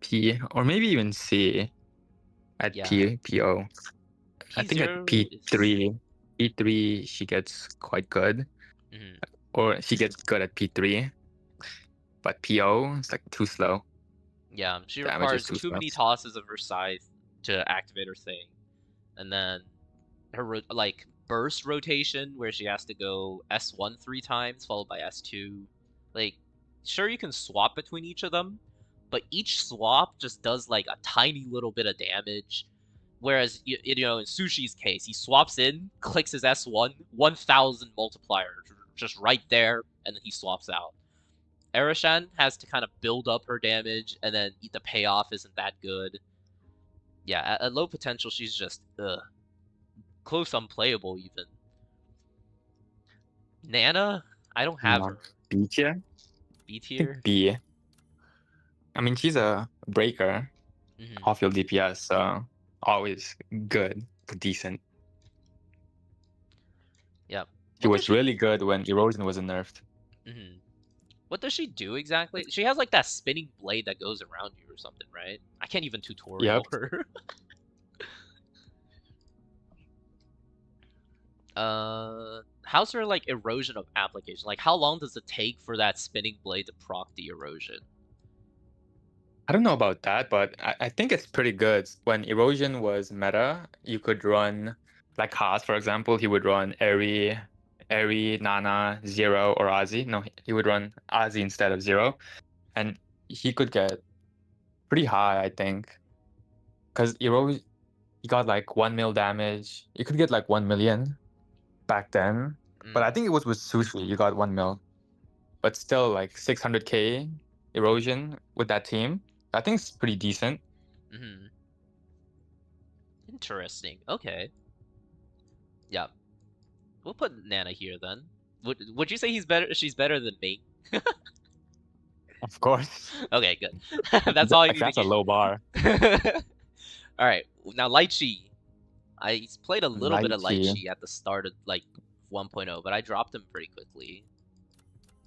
P, or maybe even C at PO. I think at P3. P3 she gets quite good. Or she gets good at P3. But PO is like too slow. Yeah, she Damage requires is too too many slow. tosses of her scythe to activate her thing. And then her burst rotation where she has to go S1 3 times followed by S2. Like, sure you can swap between each of them, but each swap just does like a tiny little bit of damage. Whereas, you know, in Sushi's case, he swaps in, clicks his S1, 1000 multiplier, just right there, and then he swaps out. Eroshan has to kind of build up her damage, and then the payoff isn't that good. Yeah, at low potential, she's just, close unplayable, even. Nana? I don't have her. B tier? B I tier? think B. I mean, she's a breaker, Mhm. off-field DPS, so always good, decent. Yep. She What does was really good when Erosion wasn't nerfed. Mhm. What does she do exactly? She has like that spinning blade that goes around you or something, right? I can't even tutorial Yep. her. How's her like erosion of application? Like, how long does it take for that spinning blade to proc the erosion? I don't know about that, but I think it's pretty good. When Erosion was meta, you could run, like Haas, for example, he would run Eri, Nana, Zero, or Ozzy. No, he would run Ozzy instead of Zero. And he could get pretty high, I think. Because Erosion, he got like 1 mil damage. You could get like 1 million back then. But I think it was with Sushi, you got 1 mil. But still, like 600k Erosion with that team. I think it's pretty decent. Mm-hmm. Interesting. Okay. Yeah. We'll put Nana here then. Would you say he's better? She's better than me? Of course. Okay, good. That's all I need to That's a hear. low bar. All right. Now Lychee. I played a little bit of Lychee. Lychee at the start of like 1.0, but I dropped him pretty quickly.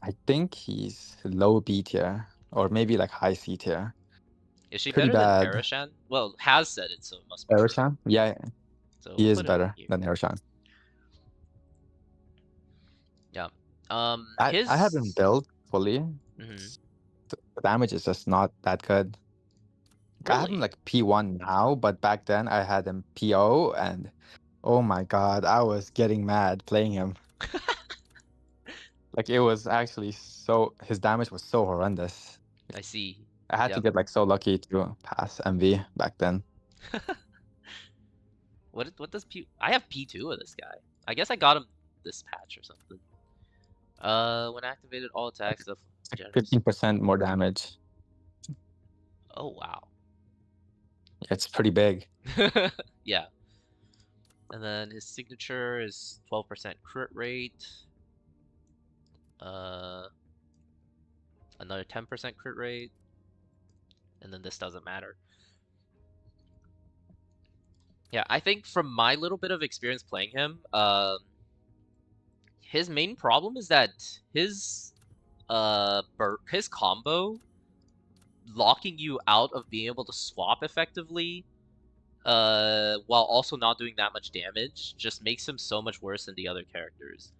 I think he's low B tier, or maybe like high C tier. Is she Pretty better bad. than Eroshan? Well, has said it, so it must be true. Eroshan? Yeah, So he we'll is put him better here. than Eroshan. Yeah. I have him built fully. Mhm. The damage is just not that good. I have him Really? like P1 now, but back then I had him PO, and oh my god, I was getting mad playing him. Like it was actually so, his damage was so horrendous. I see. I had to Yep. get like so lucky to pass MV back then. What does P? I have P2 of this guy. I guess I got him this patch or something. When activated, all attacks of Like 15% more damage. Oh wow. It's pretty big. Yeah. And then his signature is 12% crit rate. Another 10% crit rate. And then this doesn't matter. Yeah, I think from my little bit of experience playing him, his main problem is that his combo locking you out of being able to swap effectively while also not doing that much damage just makes him so much worse than the other characters.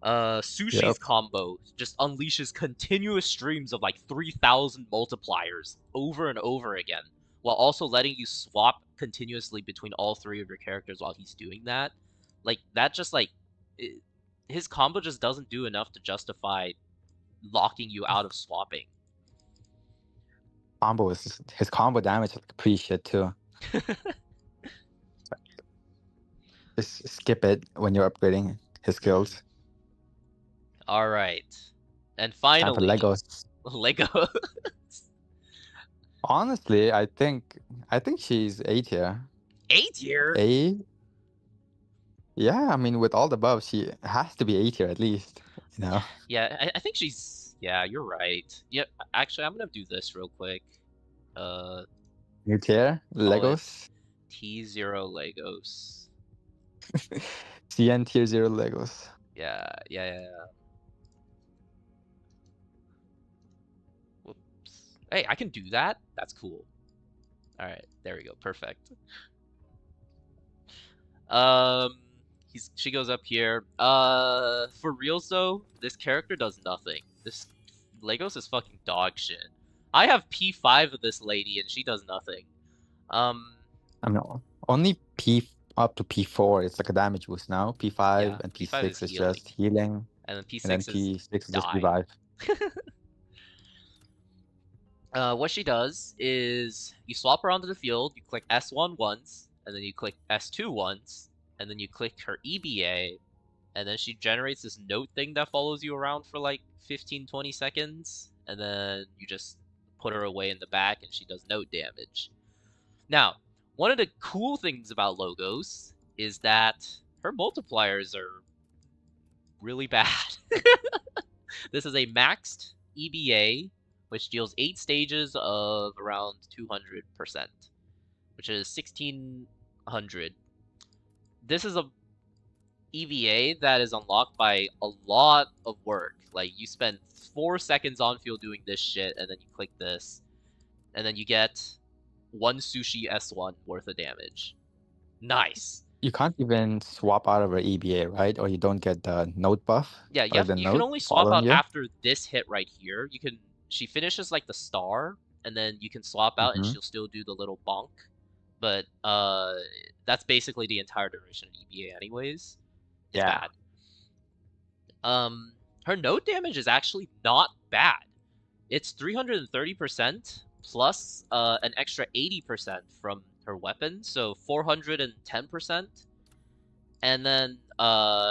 Sushi's Yep. combo just unleashes continuous streams of like 3,000 multipliers over and over again, while also letting you swap continuously between all three of your characters while he's doing that. Like, that just like... his combo just doesn't do enough to justify locking you out of swapping. His combo damage is like pretty shit too. Just skip it when you're upgrading his skills. All right, and Time for finally, Legos. Lego. Honestly, I think she's A tier. A tier. A. Yeah, I mean, with all the buffs, she has to be A tier at least. You know. Yeah, I think she's. Yeah, you're right. Yeah, actually, I'm gonna do this real quick. New tier Legos. T0 Legos. CN tier 0 Legos. Yeah. Whoops. Hey, I can do that? That's cool. Alright, there we go. Perfect. She goes up here. For reals though, this character does nothing. This Legos is fucking dog shit. I have P5 of this lady and she does nothing. I mean, only P up to P4 it's like a damage boost now. P5 Yeah, and P5 P6 is healing. just healing. And then P6 And then is P6 is just die. revive. What she does is you swap her onto the field, you click S1 once, and then you click S2 once, and then you click her EBA, and then she generates this note thing that follows you around for like 15-20 seconds, and then you just put her away in the back and she does note damage. Now, one of the cool things about Logos is that her multipliers are really bad. This is a maxed EBA which deals 8 stages of around 200%, which is 1600. This is a EVA that is unlocked by a lot of work. Like, you spend 4 seconds on field doing this shit, and then you click this, and then you get 1 sushi S1 worth of damage. Nice. You can't even swap out of an EBA, right? Or you don't get the note buff. Yeah, or the you note can only swap following out you? after this hit right here. She finishes like the star, and then you can swap out, and Mhm. she'll still do the little bonk. But that's basically the entire duration of EBA, anyways. It's Yeah. bad. Her note damage is actually not bad. It's 330% plus an extra 80% from her weapon, so 410%. And then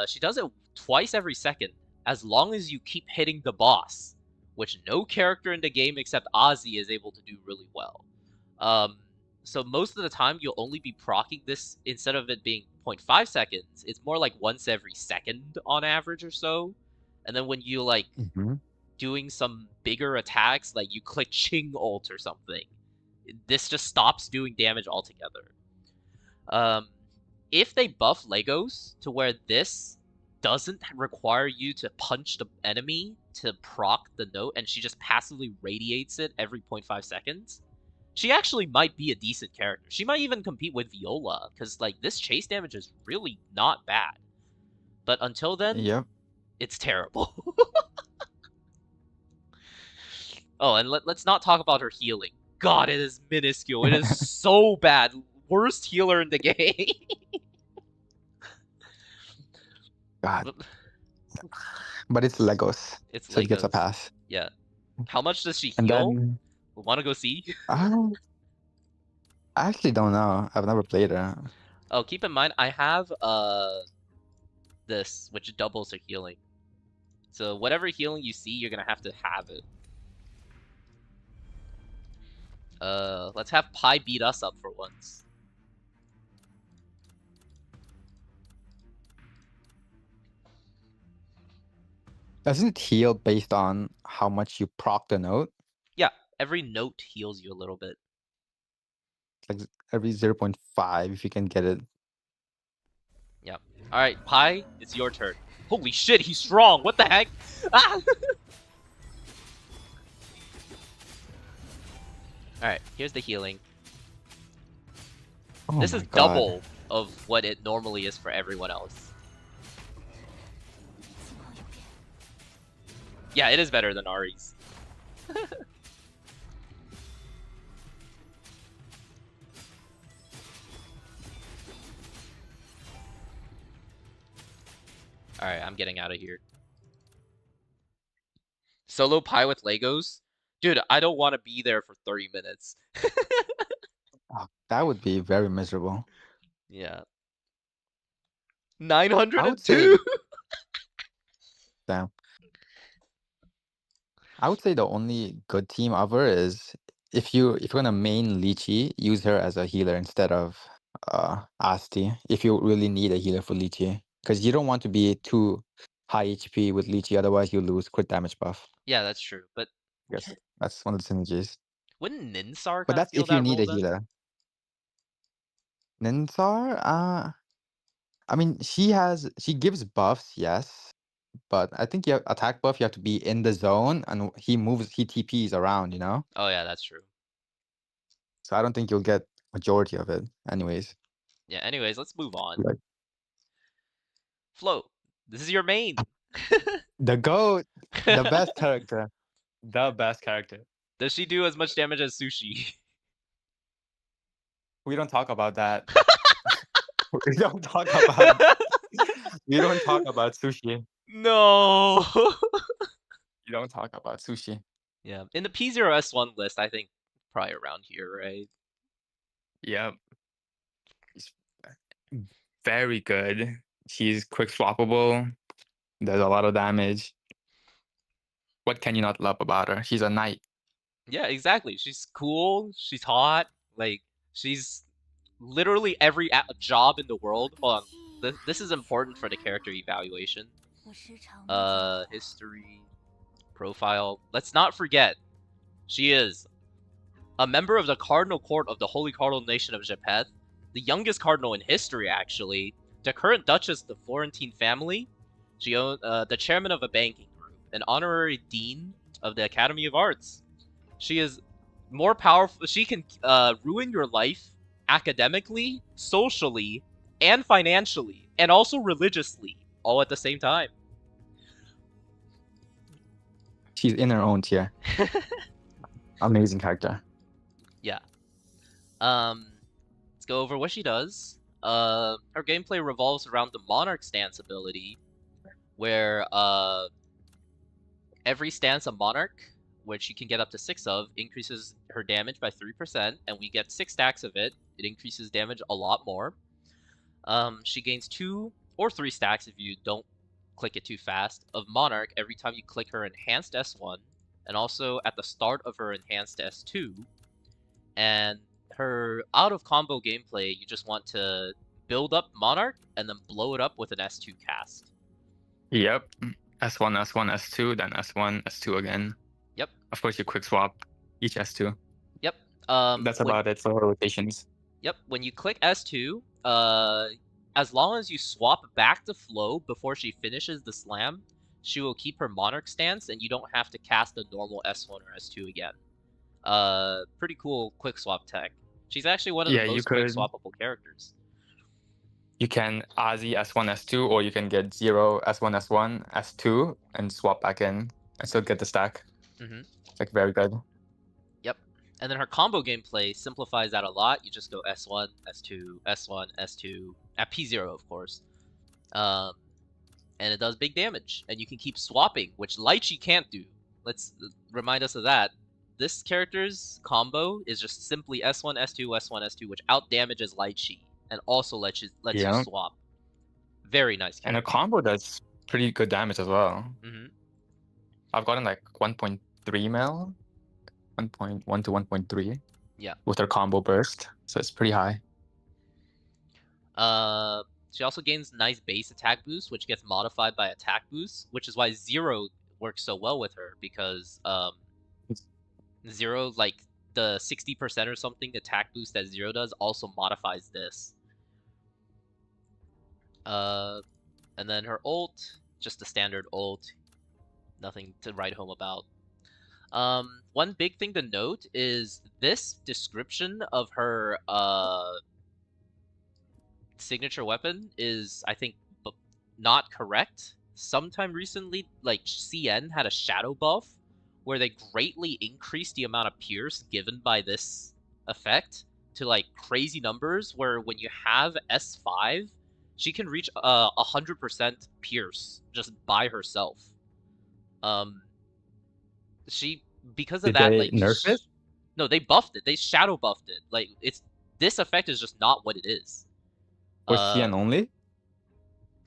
she does it twice every second, as long as you keep hitting the boss, which no character in the game except Ozzy is able to do really well. So most of the time you'll only be proccing this, instead of it being 0.5 seconds, it's more like once every second on average or so. And then when you like Mhm. doing some bigger attacks, like you click Ching ult or something, this just stops doing damage altogether. If they buff Legos to where this doesn't require you to punch the enemy to proc the note, and she just passively radiates it every 0.5 seconds, she actually might be a decent character. She might even compete with Viola, because like this chase damage is really not bad. But until then, Yep. it's terrible. Oh, and let's not talk about her healing. God, it is minuscule. It is so bad. Worst healer in the game. God. But it's Legos, It's so it gets a Legos. pass. Yeah. How much does she And heal? then Wanna go see? I actually don't know. I've never played her. Oh, keep in mind, I have this, which doubles her healing. So whatever healing you see, you're gonna have to have it. Let's have Pi beat us up for once. Doesn't it heal based on how much you proc the note? Yeah, every note heals you a little bit. Like every 0.5 if you can get it. Yep. Alright, Pi, it's your turn. Holy shit, he's strong! What the heck? Ah! Alright, here's the healing. Oh This my is God. double of what it normally is for everyone else. Yeah, it is better than Ari's. Alright, I'm getting out of here. Solo Pi with Legos? Dude, I don't want to be there for 30 minutes. Oh, that would be very miserable. Yeah. I would say 902? damn. I would say the only good team of her is if you're gonna main Lychee, use her as a healer instead of Asti. If you really need a healer for Lychee, because you don't want to be too high HP with Lychee, otherwise you lose crit damage buff. Yeah, that's true. But Yes, that's one of the synergies. wouldn't Ninsar But kind of that's feel if you that need role a then? healer. Ninsar, I mean, she gives buffs, yes, but I think you have attack buff. You have to be in the zone, and he TPs around, you know. Oh yeah, that's true. So I don't think you'll get majority of it, anyways. Yeah, anyways, let's move on. Like Flo, this is your main. the goat, the best character, the best character. Does she do as much damage as Sushi? We don't talk about that. We don't talk about. We don't talk about sushi. No. You don't talk about sushi. Yeah, in the P0S1 list, I think probably around here, right? Yep. She's very good. She's quick swappable. Does a lot of damage. What can you not love about her? She's a knight. Yeah, exactly. She's cool. She's hot. Like, she's literally every job in the world. Hold on. This is important for the character evaluation. History, profile. Let's not forget, She is a member of the Cardinal Court of the Holy Cardinal Nation of Japheth, the youngest cardinal in history, actually, the current Duchess of the Florentine family. She owned the chairman of a banking group, an honorary dean of the Academy of Arts. She is more powerful. She can ruin your life academically, socially, and financially, and also religiously, all at the same time. She's in her own tier. Amazing character. Yeah. Let's go over what she does. Her gameplay revolves around the Monarch stance ability, where every stance of Monarch, which you can get up to 6 of, increases her damage by 3%, and we get 6 stacks of it. It increases damage a lot more. She gains 2 or 3 stacks if you don't click it too fast of Monarch every time you click her enhanced S1, and also at the start of her enhanced S2. And her out of combo gameplay, you just want to build up Monarch and then blow it up with an S2 cast. Yep. S1, S1, S2, then S1, S2 again. Yep. Of course, you quick swap each S2. Yep. That's about it for her rotations. Yep. When you click S2, as long as you swap back to Flow before she finishes the slam, she will keep her Monarch stance, and you don't have to cast a normal S1 or S2 again. Pretty cool quick swap tech. She's actually one of the most quick swappable characters. You can Ozzy S1, S2, or you can get 0 S1, S1, S2, and swap back in and still get the stack. Mm-hmm. It's like very good. Yep. And then her combo gameplay simplifies that a lot. You just go S1, S2, S1, S2, at P0, of course. And it does big damage. And you can keep swapping, which Lychee can't do. Let's remind us of that. This character's combo is just simply S1, S2, S1, S2, which outdamages Lychee, and also lets you swap. Very nice character. And a combo does pretty good damage as well. Mm-hmm. I've gotten like 1.3 mil, 1.1 to 1.3. Yeah. With her combo burst, so it's pretty high. She also gains nice base attack boost, which gets modified by attack boost, which is why Zero works so well with her, because Zero, like the 60% or something attack boost that Zero does also modifies this. And then her ult, just a standard ult, nothing to write home about. One big thing to note is this description of her signature weapon is, I think, not correct. Sometime recently, like, CN had a shadow buff where they greatly increased the amount of pierce given by this effect to like crazy numbers, where when you have S5, she can reach 100% pierce just by herself. Because of that, like, nerf it? No, they buffed it. They shadow buffed it. Like, this effect is just not what it is. For CN only?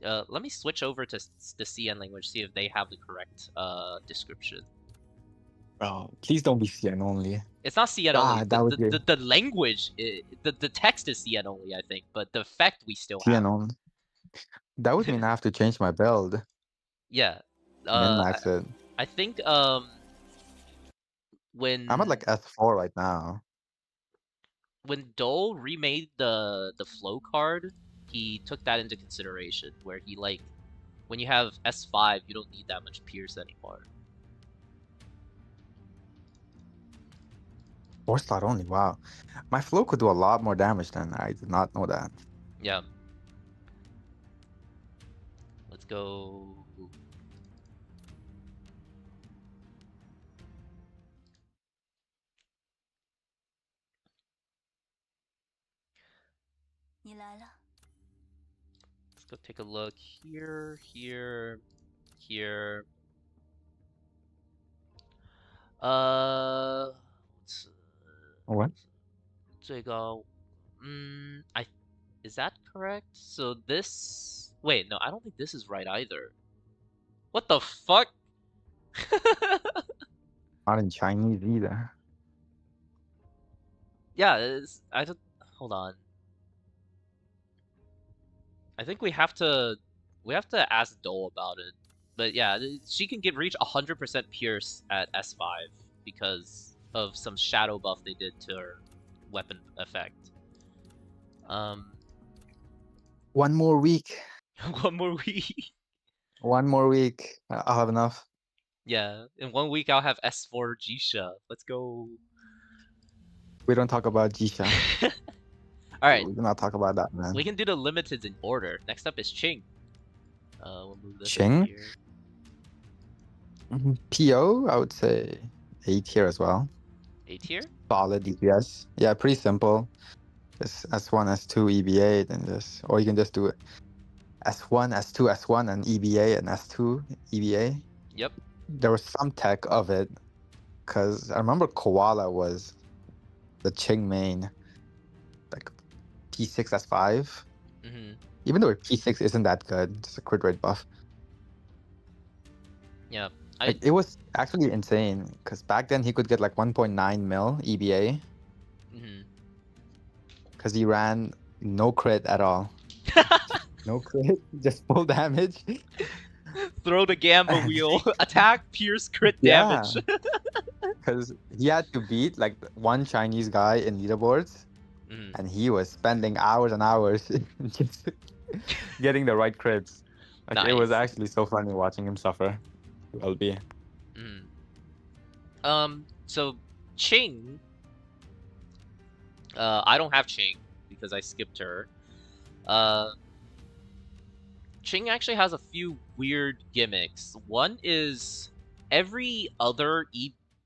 Let me switch over to the CN language, see if they have the correct description. Bro, please don't be CN only. It's not CN only. The language, the text is CN only, I think, but the effect we still have. CN only. That would mean I have to change my build. Yeah. Min-max it. I think when I'm at like S4 right now. When Dole remade the flow card, he took that into consideration, where he, like, when you have S5, you don't need that much pierce anymore. 4 slot only, wow. My flow could do a lot more damage than I did not know that. Yeah. Let's go. Let's go take a look here, here, here. What? 这个, is that correct? So this, wait, no, I don't think this is right either. What the fuck? Not in Chinese either. Yeah, hold on. I think we have to ask Dole about it. But yeah, she can reach 100% pierce at S5 because of some shadow buff they did to her weapon effect. One more week. One more week. One more week. I'll have enough. Yeah, in 1 week I'll have S4 Jisha. Let's go. We don't talk about Jisha. All right, We do not talk about that, man. we can do the limiteds in order. Next up is Ching. We'll move this Ching? over here. PO, I would say A tier as well. A tier? Solid DPS. Yeah, pretty simple. Just S1, S2, EBA, then just, or you can just do it S1, S2, S1, and EBA, and S2, EBA. Yep. There was some tech of it, because I remember Koala was the Ching main, like P6, S5. Mm-hmm. Even though P6 isn't that good, it's a crit rate buff. Yeah. Like, it was actually insane, because back then he could get like 1.9 mil EBA, Mm-hmm. because he ran no crit at all. No crit, just full damage. Throw the Gamba wheel. Attack, pierce, crit Yeah. damage. Because he had to beat like one Chinese guy in leaderboards, Mhm. and he was spending hours and hours just getting the right crits. Like, it was Nice. actually so funny watching him suffer. LB. So Ching. I don't have Ching because I skipped her. Ching actually has a few weird gimmicks. One is every other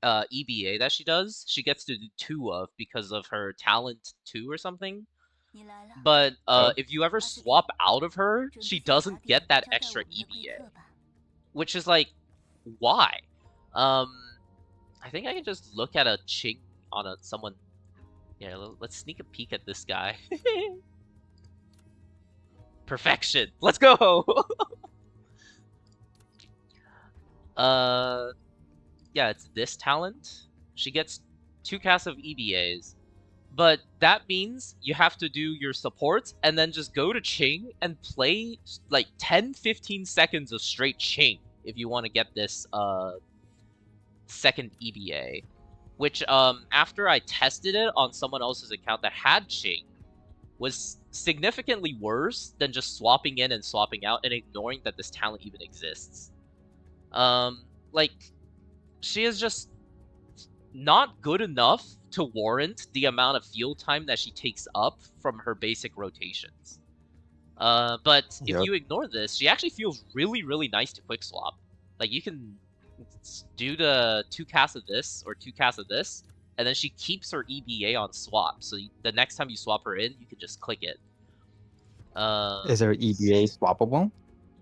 EBA that she does, she gets to do 2 of because of her talent 2 or something. But if you ever swap out of her, she doesn't get that extra EBA, which is like, why? I think I can just look at a Ching on someone. Yeah, let's sneak a peek at this guy. Perfection. Let's go. Yeah, it's this talent. She gets 2 casts of EBAs. But that means you have to do your supports and then just go to Ching and play like 10-15 seconds of straight Ching if you want to get this second EBA. Which after I tested it on someone else's account that had Ching, was significantly worse than just swapping in and swapping out and ignoring that this talent even exists. Like, she is just not good enough to warrant the amount of field time that she takes up from her basic rotations. But if Yep. you ignore this, she actually feels really, really nice to quick swap. Like, you can do the 2 casts of this or 2 casts of this, and then she keeps her EBA on swap. So the next time you swap her in, you can just click it. Is there EBA swappable?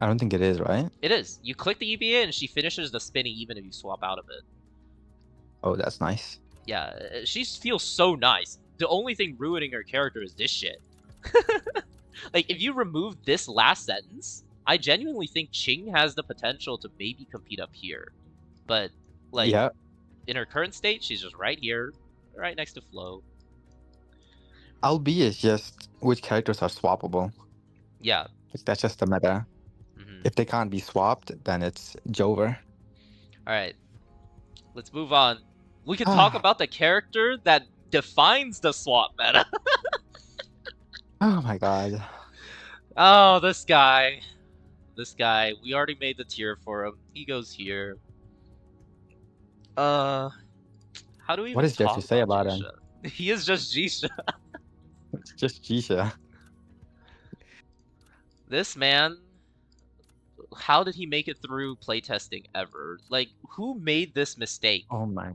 I don't think it is, right? It is. You click the EBA and she finishes the spinning even if you swap out of it. Oh, that's nice. Yeah, she feels so nice. The only thing ruining her character is this shit. Like, if you remove this last sentence, I genuinely think Ching has the potential to maybe compete up here. But, like, yeah. in her current state, she's just right here, right next to Flo. LB is just which characters are swappable. Yeah. That's just the meta. Mhm. If they can't be swapped, then it's Jover. Alright. Let's move on. We can talk about the character that defines the swap meta. Oh my god. Oh, this guy. This guy. We already made the tier for him. He goes here. How do we even What is there to talk say about him? Jisha? He is just Jisha. It's just Jisha. This man, how did he make it through playtesting ever? Like, who made this mistake? Oh my.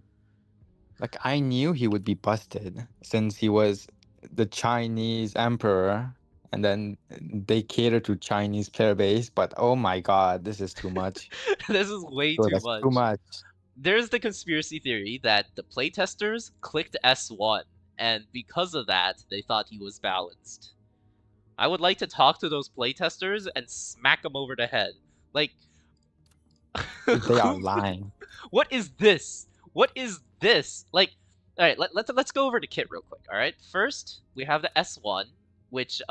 Like, I knew he would be busted since he was the Chinese emperor, and then they cater to Chinese player base, but oh my god, this is too much. This is way Bro, too that's much. too much. There's the conspiracy theory that the playtesters clicked S1, and because of that, they thought he was balanced. I would like to talk to those playtesters and smack them over the head. Like, They are lying. What is this? What is this? Like, all right, let's go over to Kit real quick. All right, first we have the S1, which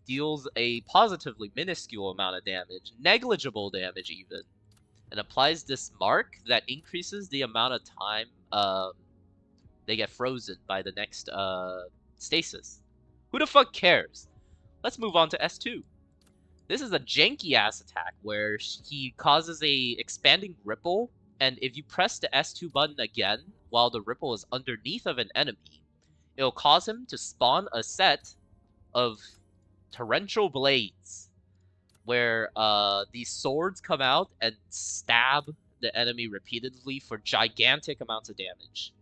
deals a positively minuscule amount of damage, negligible damage even, and applies this mark that increases the amount of time they get frozen by the next stasis. Who the fuck cares? Let's move on to S2. This is a janky-ass attack where he causes a expanding ripple, and if you press the S2 button again while the ripple is underneath of an enemy, it'll cause him to spawn a set of torrential blades, where these swords come out and stab the enemy repeatedly for gigantic amounts of damage.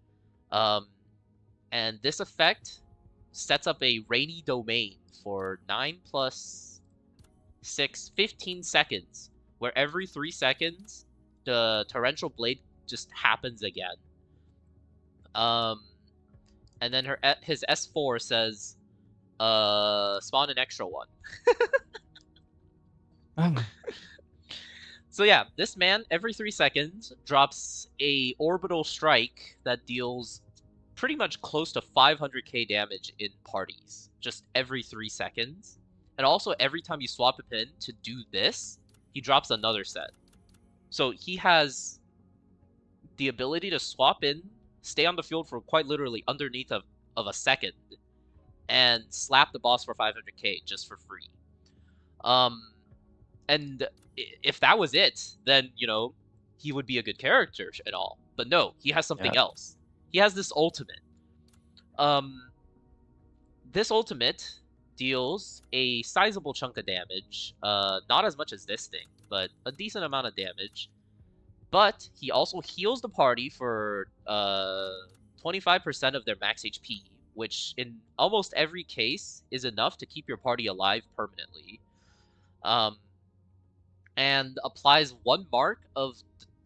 And this effect sets up a rainy domain for 9 plus 6, 15 seconds, where every 3 seconds the torrential blade just happens again. And then his S4 says, spawn an extra one. So yeah, this man every 3 seconds drops a orbital strike that deals pretty much close to 500k damage in parties, just every 3 seconds. And also every time you swap a pin to do this, he drops another set. So he has the ability to swap in, stay on the field for quite literally underneath of a second, and slap the boss for 500k just for free. And if that was it, then, you know, he would be a good character and all. But no, he has something else. He has this ultimate. This ultimate deals a sizable chunk of damage. Not as much as this thing, but a decent amount of damage. But he also heals the party for 25% of their max HP, which in almost every case is enough to keep your party alive permanently. And applies 1 mark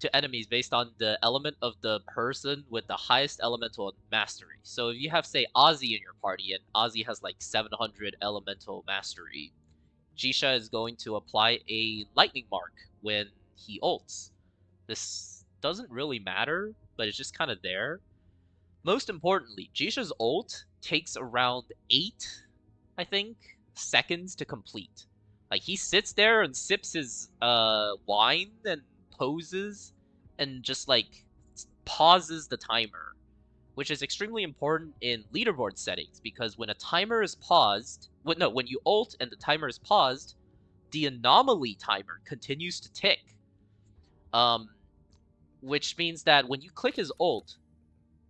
to enemies based on the element of the person with the highest elemental mastery. So if you have, say, Ozzy in your party, and Ozzy has like 700 elemental mastery, Jisha is going to apply a lightning mark when he ults. This doesn't really matter, but it's just kind of there. Most importantly, Jisha's ult takes around 8, I think, seconds to complete. Like, he sits there and sips his wine and poses and just, like, pauses the timer, which is extremely important in leaderboard settings, because when a timer is paused, when you ult and the timer is paused, the anomaly timer continues to tick. Which means that when you click his ult,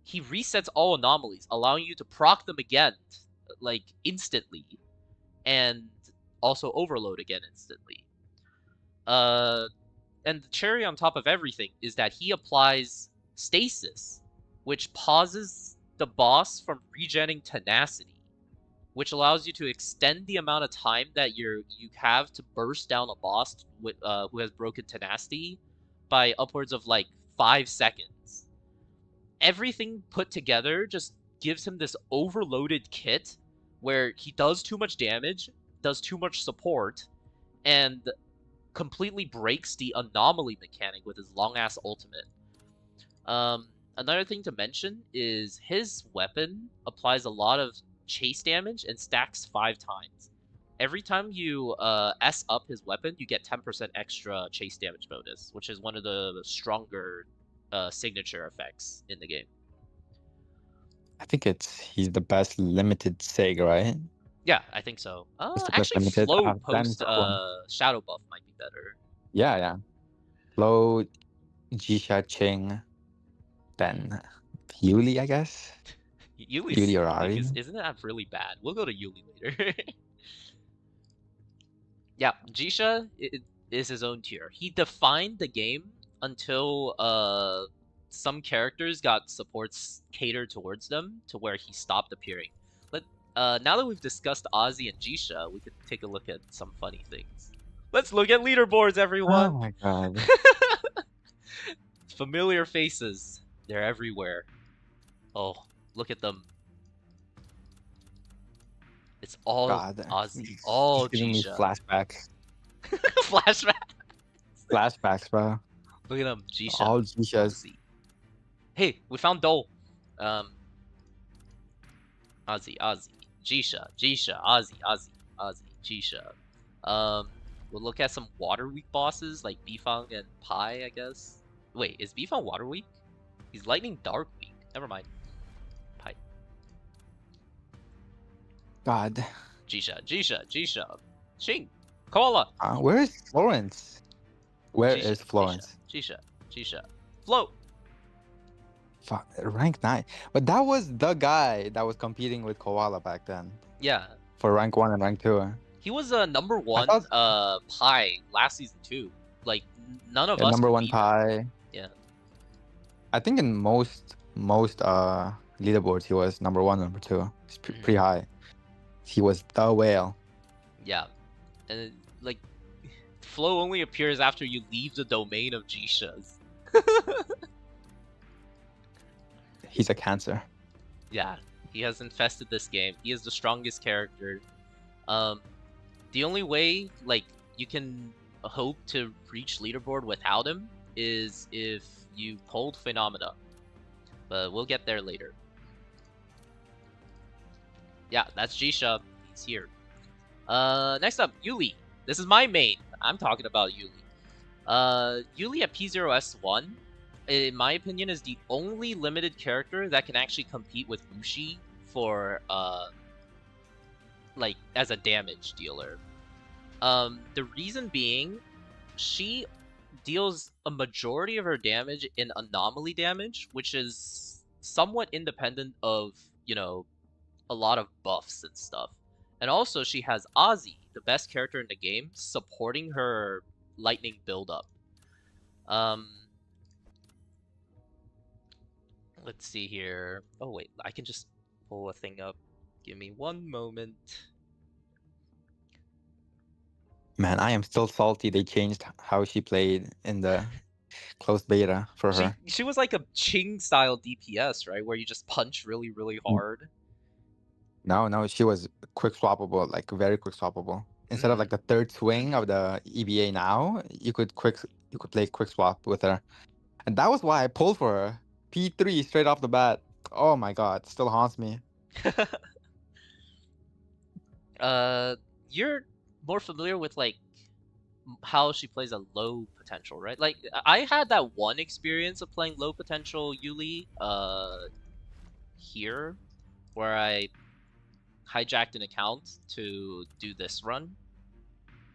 he resets all anomalies, allowing you to proc them again, like, instantly, and also overload again instantly. And the cherry on top of everything is that he applies stasis, which pauses the boss from regenerating tenacity, which allows you to extend the amount of time that you have to burst down a boss with who has broken tenacity by upwards of like 5 seconds. Everything put together just gives him this overloaded kit where he does too much damage, does too much support, and completely breaks the anomaly mechanic with his long-ass ultimate. Another thing to mention is his weapon applies a lot of chase damage and stacks 5 times. Every time you S up his weapon, you get 10% extra chase damage bonus, which is one of the stronger signature effects in the game. I think he's the best limited Sig, right? Yeah, I think so. It's the best Actually, limited. Flow Then post Flow. Shadow Buff might be better. Yeah. Flow, Jisha, Ching, then Yuli, I guess. Yuli or Ari. Isn't that really bad? We'll go to Yuli later. Yeah, Jisha is his own tier. He defined the game until some characters got supports catered towards them to where he stopped appearing. Now that we've discussed Ozzy and Jisha, we could take a look at some funny things. Let's look at leaderboards, everyone! Oh my god. Familiar faces. They're everywhere. Oh, look at them. It's all Ozzy. All giving me Jisha. flashbacks. Flashbacks, bro. Look at them, Jisha. All Jishas. Ozzy. Hey, we found Dole. Ozzy, Jisha, Ozzy, Jisha. We'll look at some Water Week bosses like Bifang and Pai, I guess. Wait, is Bifang Water Week? He's Lightning Dark Week. Never mind. God. Jisha. Shing. Koala. Where is Florence? Where Jisha, is Florence? Jisha. Float. Rank 9. But that was the guy that was competing with Koala back then Yeah. for rank 1 and rank 2. He was a number one Pi last season too. Like none of us Number could 1 beat him. Pi. Yeah. I think in most leaderboards he was number 1, number 2. It's pretty high. He was the whale. Yeah. And like Flow only appears after you leave the domain of Jishas. He's a cancer. Yeah, he has infested this game. He is the strongest character. The only way like you can hope to reach leaderboard without him is if you pulled Phenomena. But we'll get there later. Yeah, that's Jisha. He's here. Next up, Yuli. This is my main. I'm talking about Yuli. Yuli at P0S1, in my opinion, is the only limited character that can actually compete with Wuxi for, like, as a damage dealer. The reason being, she deals a majority of her damage in anomaly damage, which is somewhat independent of, you know, a lot of buffs and stuff. And also, she has Ozzy, the best character in the game, supporting her lightning buildup. Let's see here. Oh wait, I can just pull a thing up. Give me one moment. Man, I am still salty they changed how she played in the closed beta for her. She was like a Ching style DPS, right? Where you just punch really, really hard. No, she was quick swappable, like very quick swappable. Instead of like the third swing of the EBA now, you could play quick swap with her. And that was why I pulled for her. P3 straight off the bat. Oh my god, still haunts me. You're more familiar with like how she plays a low potential, right? Like I had that one experience of playing low potential Yuli here, where I hijacked an account to do this run.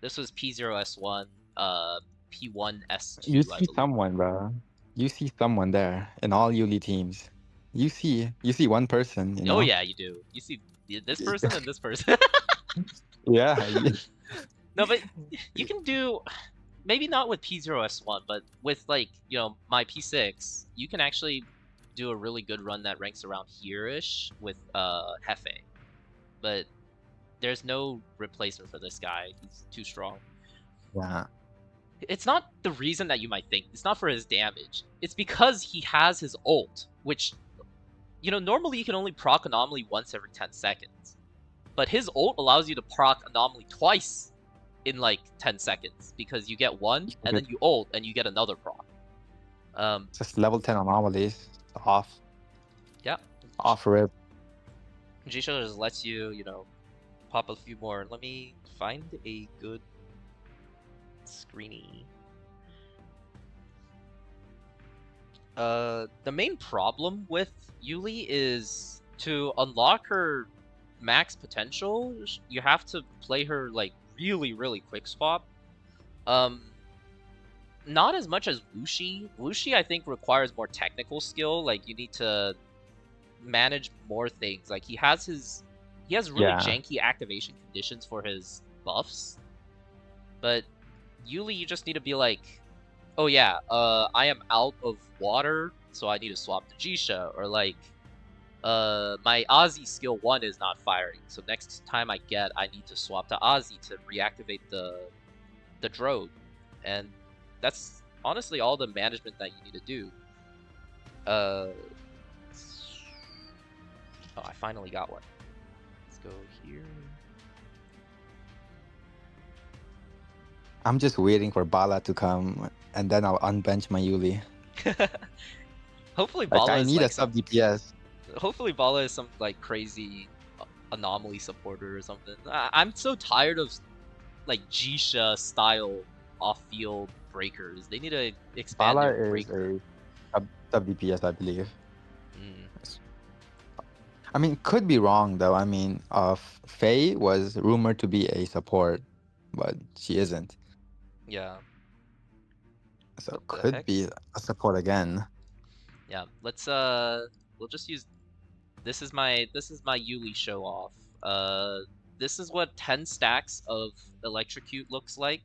This was P0S1, P1S2. You see someone, bro. You see someone there in all Yuli teams. You see one person. You know? Oh yeah, you do. You see this person and this person. Yeah. No, but you can do, maybe not with P0S1, but with like, you know, my P6, you can actually do a really good run that ranks around here-ish with Hefe. But there's no replacement for this guy. He's too strong. Yeah. It's not the reason that you might think. It's not for his damage. It's because he has his ult, which, you know, normally you can only proc Anomaly once every 10 seconds. But his ult allows you to proc Anomaly twice in like 10 seconds, because you get one, and then you ult, and you get another proc. Just level 10 anomalies. Off. Yeah. Off rip. Jisho just lets you, you know, pop a few more. Let me find a good screeny. The main problem with Yuli is to unlock her max potential, you have to play her like really, really quick swap. Not as much as Wuxi. Wuxi, I think, requires more technical skill. Like, you need to manage more things. Like, he has really janky activation conditions for his buffs. But Yuli, you just need to be like, oh yeah, I am out of water, so I need to swap to Jisha. Or like, my Ozzy skill 1 is not firing, so next time I need to swap to Ozzy to reactivate the drone. And that's honestly all the management that you need to do. Oh, I finally got one. Let's go here. I'm just waiting for Bala to come, and then I'll unbench my Yuli. Hopefully Bala I need like a sub DPS. Hopefully Bala is some like crazy anomaly supporter or something. I'm so tired of like Jisha style off-field breakers. They need to expand Bala their is breaker. a sub DPS, I believe. I mean, could be wrong though. I mean, Faye was rumored to be a support, but she isn't. Yeah. So What the could heck? be a support again. Yeah. Let's we'll just use this is my Yuli show off. This is what 10 stacks of Electrocute looks like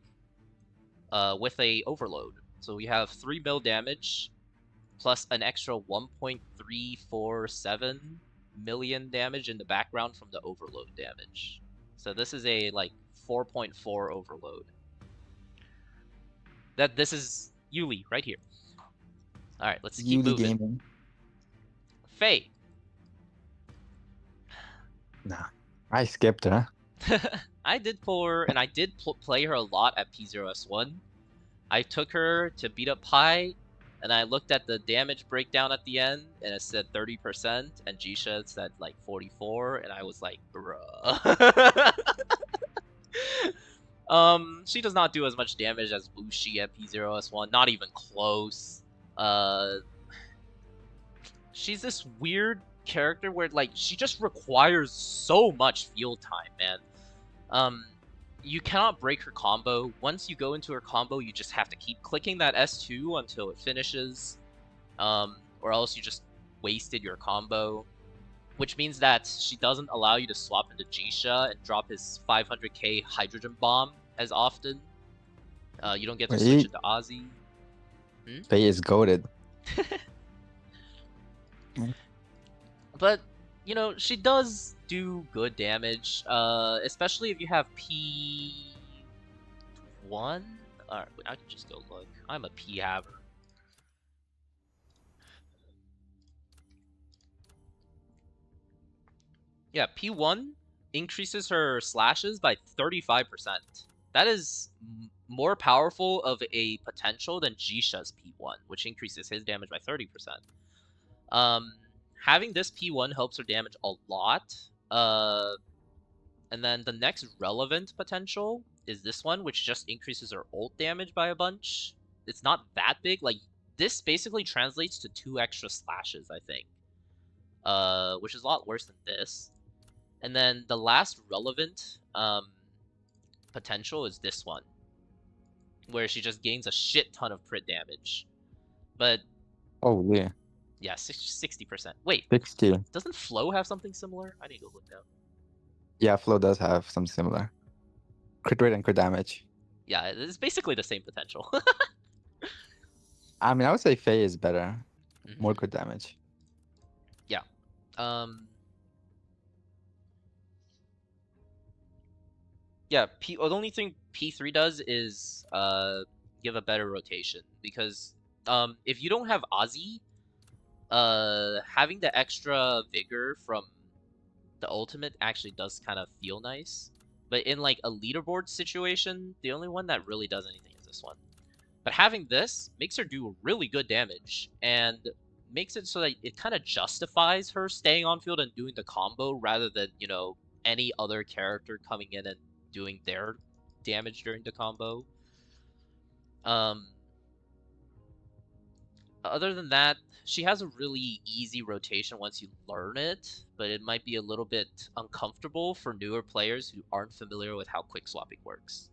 with a overload. So we have 3 mil damage plus an extra 1.347 million damage in the background from the overload damage. So this is a like 4.4 overload. This is Yuli right here. All right, let's keep Yuli moving. gaming. Faye. Nah, I skipped her. I did pull her, and I did play her a lot at P0S1. I took her to beat up Pi, and I looked at the damage breakdown at the end, and it said 30%, and Jisha said like 44, and I was like, bruh. She does not do as much damage as Wuxi at P0S1, not even close. She's this weird character where like she just requires so much field time, man. You cannot break her combo. Once you go into her combo, you just have to keep clicking that S2 until it finishes, or else you just wasted your combo. Which means that she doesn't allow you to swap into Jisha and drop his 500k hydrogen bomb as often. You don't get to switch into Ozzy. Faye is goated. But, you know, she does do good damage, especially if you have P1. Alright, I can just go look. I'm a P-haver. Yeah, P1 increases her slashes by 35%. That is more powerful of a potential than Jisha's P1, which increases his damage by 30%. Having this P1 helps her damage a lot. And then the next relevant potential is this one, which just increases her ult damage by a bunch. It's not that big. Like, this basically translates to 2 extra slashes, I think. Which is a lot worse than this. And then the last relevant potential is this one, where she just gains a shit ton of crit damage. But oh yeah, yeah, 60%. Wait, 60. Doesn't Flow have something similar? I need to look now. Yeah, Flow does have some similar crit rate and crit damage. Yeah, it's basically the same potential. I mean, I would say Faye is better, more crit damage. Yeah. Yeah, the only thing P3 does is give a better rotation, because if you don't have Ozzy, having the extra vigor from the ultimate actually does kind of feel nice. But in like a leaderboard situation, the only one that really does anything is this one. But having this makes her do really good damage, and makes it so that it kind of justifies her staying on field and doing the combo rather than, you know, any other character coming in and doing their damage during the combo. Other than that, she has a really easy rotation once you learn it, but it might be a little bit uncomfortable for newer players who aren't familiar with how quick swapping works.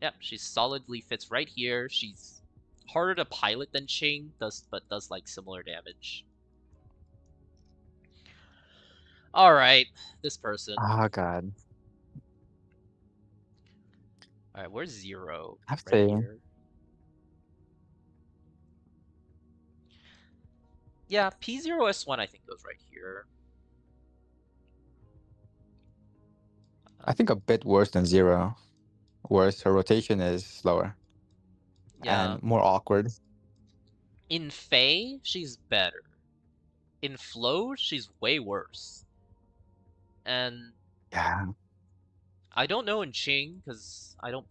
Yep, she solidly fits right here. She's harder to pilot than Ching, but does like similar damage. Alright, this person. Oh god. Alright, where's Zero? I have to Right say, here. Yeah, P0S1 I think goes right here. I think a bit worse than Zero. Worse, her rotation is slower. Yeah. And more awkward. In Faye, she's better. In Flow, she's way worse. And Yeah. I don't know in Ching, because I don't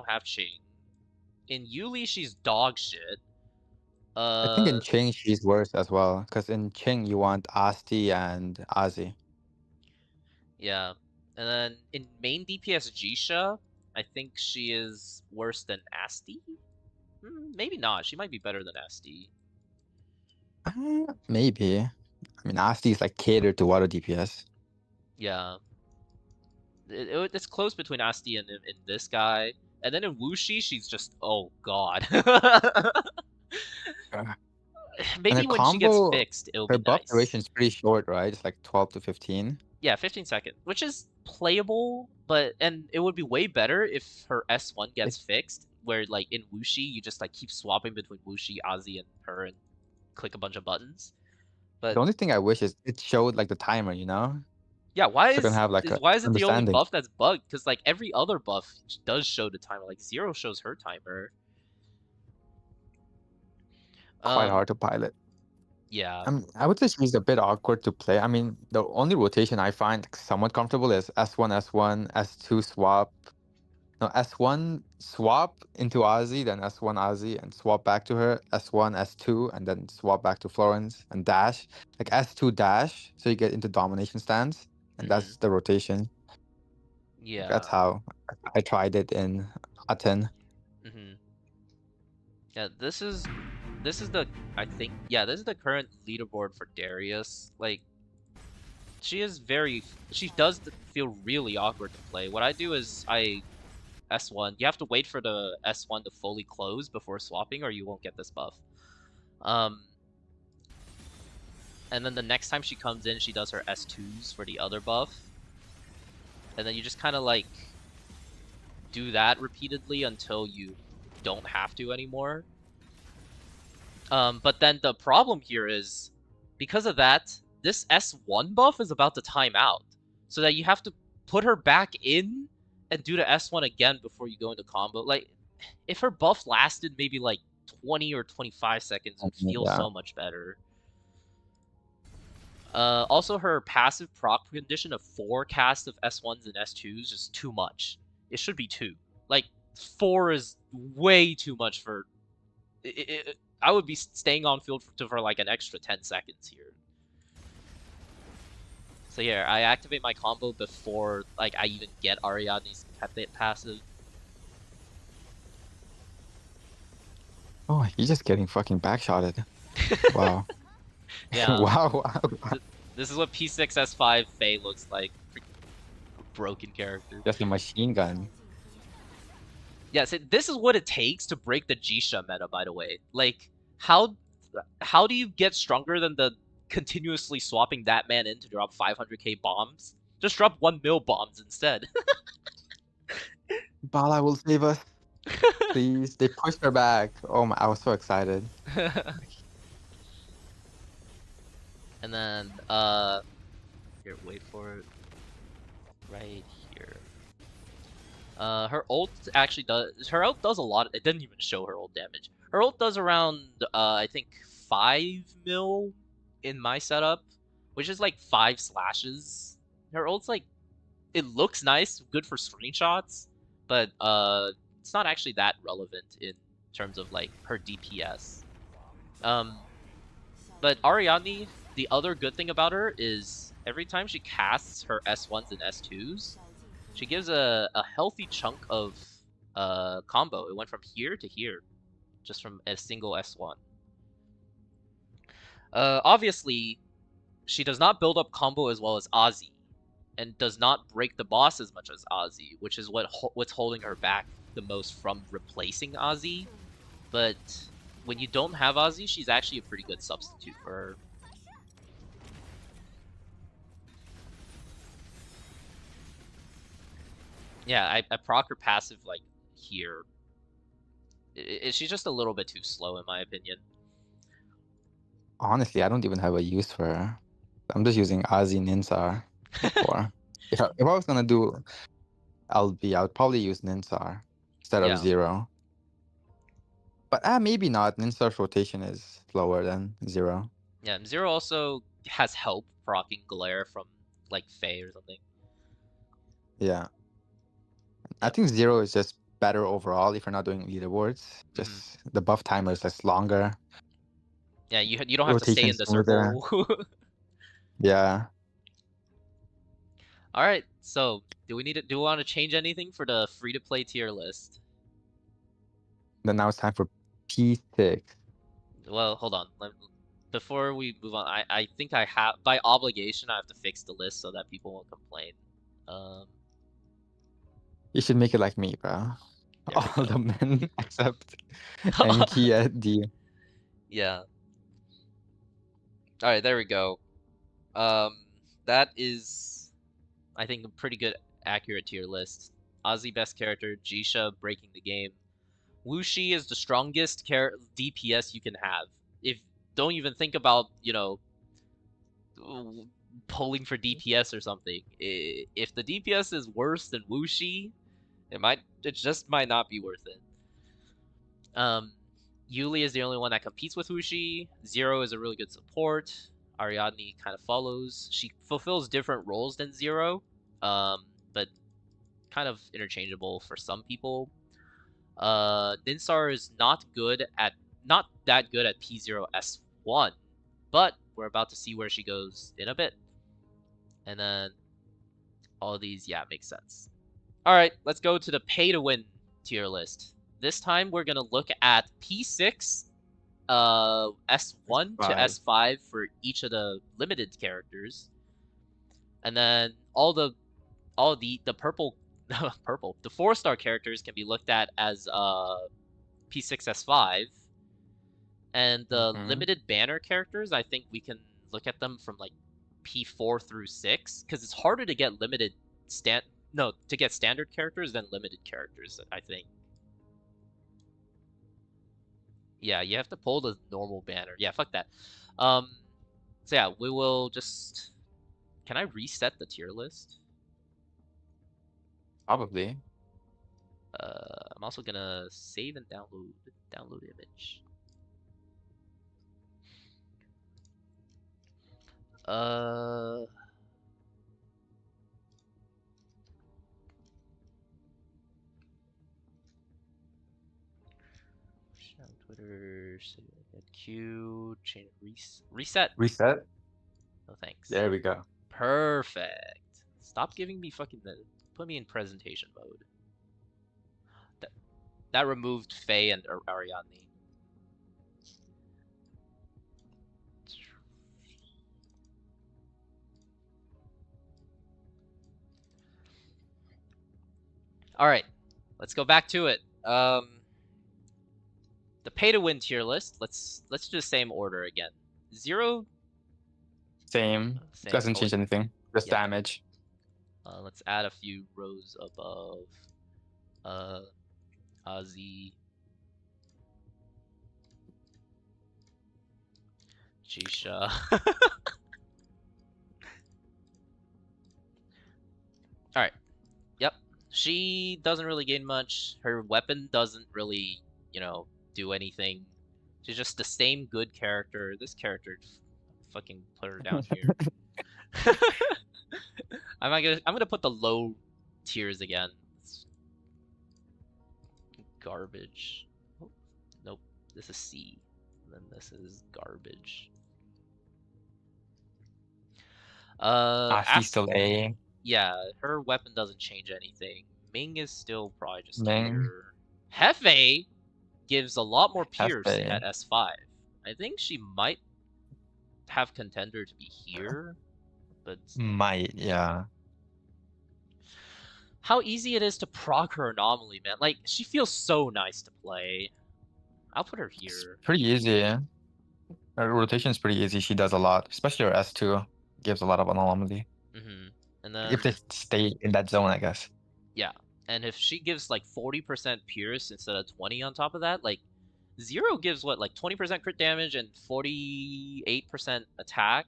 have Ching. In Yuli, she's dog shit. I think in Ching she's worse as well, because in Ching you want Asti and Ozzy. Yeah. And then in main DPS Jisha, I think she is worse than Asti? Maybe not. She might be better than Asti. Maybe. I mean, Asti is like catered to water DPS. Yeah. It's close between Asti and this guy. And then in Wuxi, she's just, oh god. Maybe her when she gets combo, fixed, it'll her be buff nice. duration is pretty short, right? It's like 12 to 15. Yeah, 15 seconds, which is playable, and it would be way better if her S1 gets fixed, where like in Wuxi, you just like keep swapping between Wuxi, Ozzy, and her and click a bunch of buttons. But The only thing I wish is it showed like the timer, you know? yeah, why So I can is have like a why is it the only understanding. buff that's bugged? Because like every other buff does show the timer. Like Zero shows her timer. Quite hard to pilot. Yeah. I would say she's a bit awkward to play. I mean, the only rotation I find somewhat comfortable is S1, S1, S2 swap. No, S1 swap into Ozzy, then S1 Ozzy, and swap back to her. S1, S2, and then swap back to Florence and dash. Like S2 dash, so you get into domination stance, and that's the rotation. Yeah. That's how I tried it in Aten. Yeah, this is the this is the current leaderboard for Darius. Like, she does feel really awkward to play. What I do is I S1. You have to wait for the S1 to fully close before swapping, or you won't get this buff. And then the next time she comes in, she does her S2s for the other buff. And then you just kind of like do that repeatedly until you don't have to anymore. But then the problem here is, because of that, this S1 buff is about to time out. So that you have to put her back in and do the S1 again before you go into combo. Like, if her buff lasted maybe like 20 or 25 seconds, it would feel so much better. Also, her passive proc condition of 4 casts of S1s and S2s is too much. It should be 2. Like, 4 is way too much for... I would be staying on field for like an extra 10 seconds here. So yeah, I activate my combo before like I even get Ariadne's passive. Oh, you're just getting fucking backshotted. Wow. Yeah. Wow. This is what P6S5 Faye looks like. Broken character. Just a machine gun. Yeah, so this is what it takes to break the Jisha meta, by the way. Like, how do you get stronger than the continuously swapping that man in to drop 500k bombs? Just drop 1 mil bombs instead. Bala will save us. Please. They pushed her back. Oh my, I was so excited. And then, here, wait for it. Right here. Her ult actually does, her ult does a lot, it didn't even show her ult damage. Her ult does around, I think 5 mil in my setup, which is like 5 slashes. Her ult's like, it looks nice, good for screenshots, but it's not actually that relevant in terms of like her DPS. But Ariadne, the other good thing about her is every time she casts her S1s and S2s, she gives a healthy chunk of combo. It went from here to here, just from a single S1. Obviously, she does not build up combo as well as Ozzy, and does not break the boss as much as Ozzy, which is what's holding her back the most from replacing Ozzy. But when you don't have Ozzy, she's actually a pretty good substitute for her. Yeah, I proc her passive like here. She's just a little bit too slow in my opinion. Honestly, I don't even have a use for her. I'm just using Ozzy Ninsar for. If I was gonna do LB, I would probably use Ninsar instead of Zero. But maybe not. Ninsar's rotation is lower than Zero. Yeah, Zero also has help proccing Glare from like Faye or something. Yeah. I think Zero is just better overall if you're not doing leaderboards. Just the buff timer is just longer. Yeah, you don't have to stay in the circle. Yeah. All right, so do we want to change anything for the free-to-play tier list? Then now it's time for P6. Well, hold on. before we move on, I think I have, by obligation, I have to fix the list so that people won't complain. You should make it like me, bro. There we All go. the men except Enki at D. Yeah. All right, there we go. That is, I think, a pretty good, accurate tier list. Ozzy best character, Jisha breaking the game. Wuxi is the strongest DPS you can have. If don't even think about, you know, pulling for DPS or something. If the DPS is worse than Wuxi, it just might not be worth it. Yuli is the only one that competes with Wuxi. Zero is a really good support. Ariadne kind of follows. She fulfills different roles than Zero, but kind of interchangeable for some people. Ninsar is not that good at P0S1, but we're about to see where she goes in a bit. And then all of these, yeah, makes sense. All right, let's go to the pay to win tier list. This time we're gonna look at P6, S1 to S5 for each of the limited characters, and then all the purple the 4-star characters can be looked at as P6, S5, and the limited banner characters, I think we can look at them from like P4 through 6, because it's harder to get to get standard characters than limited characters, I think. Yeah, you have to pull the normal banner. Yeah, fuck that. So yeah, we will just... Can I reset the tier list? Probably. I'm also gonna save and download image. Twitter, Q, change, reset. Reset? No thanks. There we go. Perfect. Stop giving me fucking put me in presentation mode. That removed Faye and Ariadne. All right, let's go back to it. The pay to win tier list. Let's do the same order again. Zero. Same. Doesn't change anything. Just damage. Let's add a few rows above. Ozzy. Jisha. Alright. Yep. She doesn't really gain much. Her weapon doesn't really, you know, do anything. She's just the same good character. This character, fucking put her down here. I'm gonna put the low tiers again. It's garbage. Oh, nope. This is C. And then this is garbage. She's still A. Yeah, her weapon doesn't change anything. Ming is still probably just Ming. here. Hefe gives a lot more pierce at S5. I think she might have contender to be here, but might, yeah. How easy it is to proc her anomaly, man. Like, she feels so nice to play. I'll put her here. It's pretty easy. Her rotation is pretty easy. She does a lot, especially her S2 gives a lot of anomaly. And then if they stay in that zone, I guess. Yeah, and if she gives like 40% pierce instead of 20 on top of that, like Zero gives what, like 20% crit damage and 48% attack.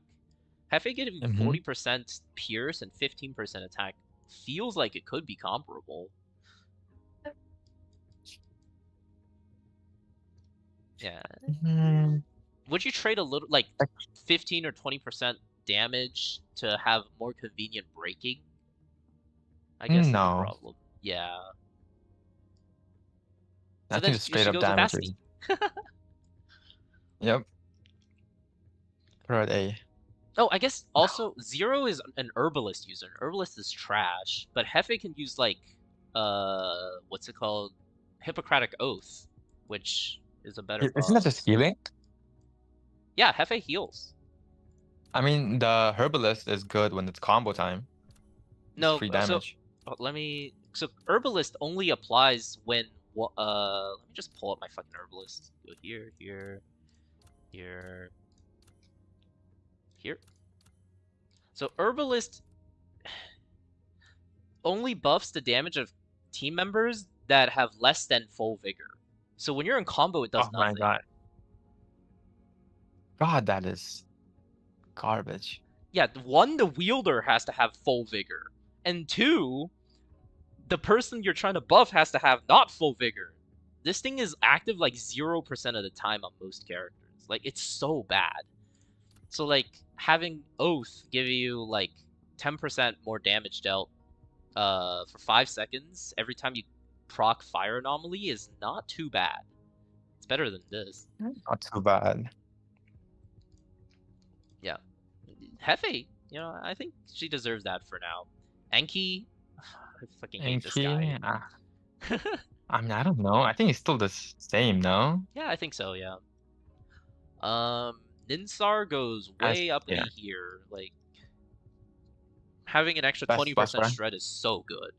Hefe giving 40% pierce and 15% attack feels like it could be comparable. Yeah. Would you trade a little, like 15 or 20% damage to have more convenient breaking? I guess no. That's the problem. Yeah. I think it's straight up damage. Yep. Right, A. Oh, I guess also Zero is an Herbalist user. Herbalist is trash, but Hefe can use like what's it called? Hippocratic Oath, which is a better. Isn't that just healing? Yeah, Hefe heals. I mean, the Herbalist is good when it's combo time. It's No, free so damage. let me. So Herbalist only applies when. Let me just pull up my fucking Herbalist. Go here, here, here, here. So Herbalist only buffs the damage of team members that have less than full vigor. So when you're in combo, it does Oh my nothing. god. God, that is garbage. Yeah, one, the wielder has to have full vigor, and two, the person you're trying to buff has to have not full vigor. This thing is active like 0% of the time on most characters. Like, it's so bad. So, like, having Oath give you, like, 10% more damage dealt for 5 seconds every time you proc Fire Anomaly is not too bad. It's better than this. Not too bad. Yeah. Hefe, you know, I think she deserves that for now. Enki, I fucking hate this guy. I mean, I don't know. I think it's still the same, no? Yeah, I think so, yeah. Ninsar goes way up yeah. in here. Like, having an extra Best 20% buffer. shred is so good.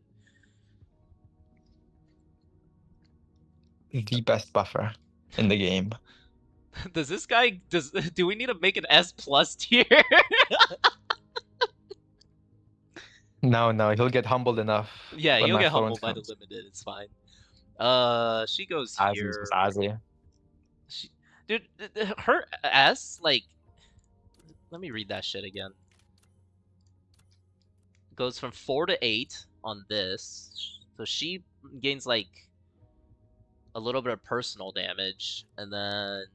The best buffer in the game. Does this guy do we need to make an S plus tier? No, he'll get humbled enough. Yeah, when he'll my get Florence humbled by the comes. limited. It's fine. She goes Ozzy's here. just Ozzy. Dude, her S, like, let me read that shit again. Goes from 4 to 8 on this. So she gains, like, a little bit of personal damage. And then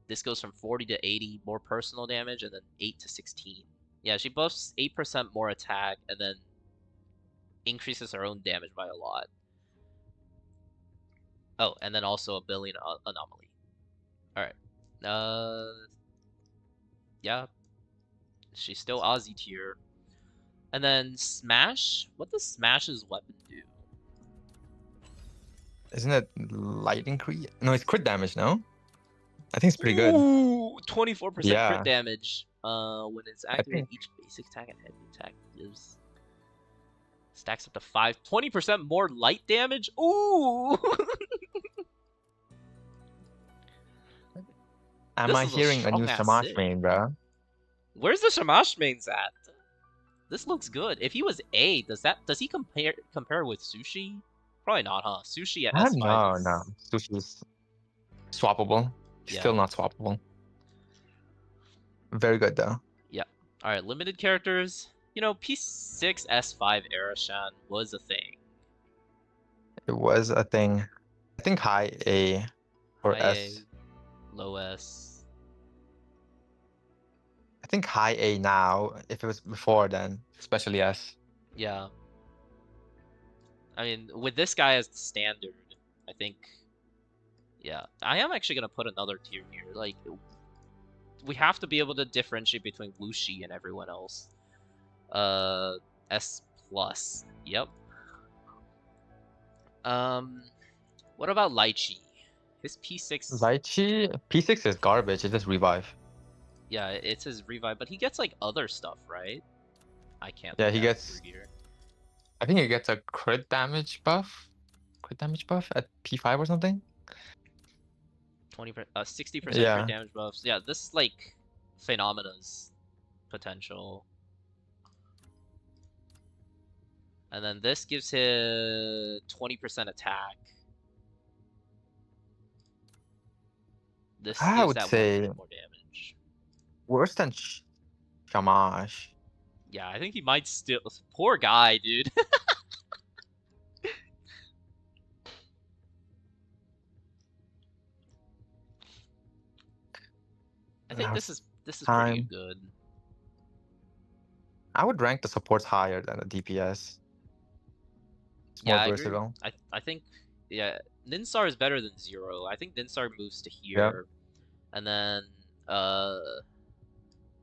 this goes from 40 to 80 more personal damage. And then 8 to 16. Yeah, she buffs 8% more attack. And then increases her own damage by a lot. Oh, and then also a billion anomaly. Alright. Yeah. She's still Ozzy tier. And then Smash? What does Smash's weapon do? Isn't it lightning crit? No, it's crit damage, no? I think it's pretty good. Ooh, 24% Yeah. crit damage. When it's activated, think- each basic attack and heavy attack gives stacks up to 20% more light damage. Ooh. Am This I is a hearing a new strong-ass Samash sit. main, bro? Where's the Shamash mains at? This looks good. If he was A, does he compare with Sushi? Probably not, huh? Sushi at S5 is... No. Sushi's swappable. Yeah. Still not swappable. Very good though. Alright, limited characters. You know, P6 S5 Erashan was a thing. It was a thing. I think high A or High A, S. low S. I think high A now. If it was before then, especially S. Yeah. I mean, with this guy as the standard, I think... Yeah. I am actually going to put another tier here. Like, we have to be able to differentiate between Wuxi and everyone else. S+. Yep. What about Lychee? His P6... Lychee, P6 is garbage. It's just revive. Yeah, it's his revive, but he gets, like, other stuff, right? I can't Yeah, look he at it gets- through here. I think he gets a crit damage buff. Crit damage buff at P5 or something. 60% Yeah. crit damage buffs. Yeah, this is like Phenomena's potential. And then this gives him 20% attack. This I gives would that say- 1 more damage. Worse than Shamash. Yeah, I think he might still... Poor guy, dude. I think this is pretty Time. good. I would rank the supports higher than the DPS. It's more Yeah, I agree. versatile. I think, yeah, Ninsar is better than Zero. I think Ninsar moves to here. And then,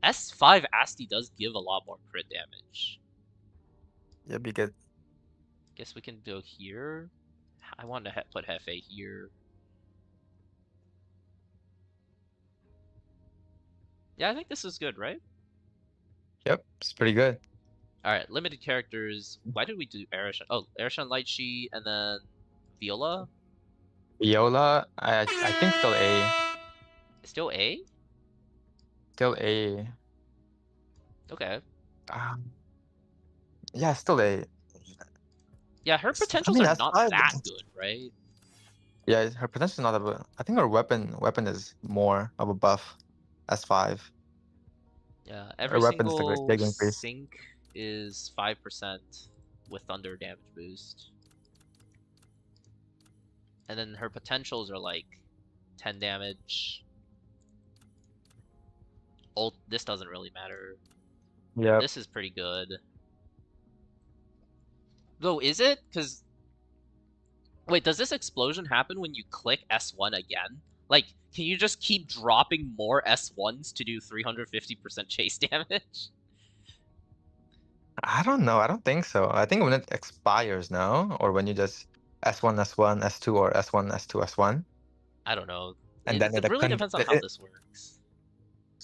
S5 Asti does give a lot more crit damage. Yeah, because Guess we can go here. I want to put Hefe here. Yeah, I think this is good, right? Yep, it's pretty good. All right, limited characters. Why did we do Arishan? Oh, Arishan, Lychee, and then Viola. Viola, I think still A. Still A. Still A. Okay. Yeah, still A. Yeah, her I potentials mean, are that's not fine. that good, right? Yeah, her potential is not a bu- I think her weapon is more of a buff. S5. Yeah, Her every weapon is like a single big increase. sync is 5% with thunder damage boost. And then her potentials are like 10 damage. Ult, this doesn't really matter. Yeah. This is pretty good. Though, is it? Because... Wait, does this explosion happen when you click S1 again? Like, can you just keep dropping more S1s to do 350% chase damage? I don't know. I don't think so. I think when it expires now, or when you just S1, S1, S2, or S1, S2, S1. I don't know. And then It it really depends on how this works.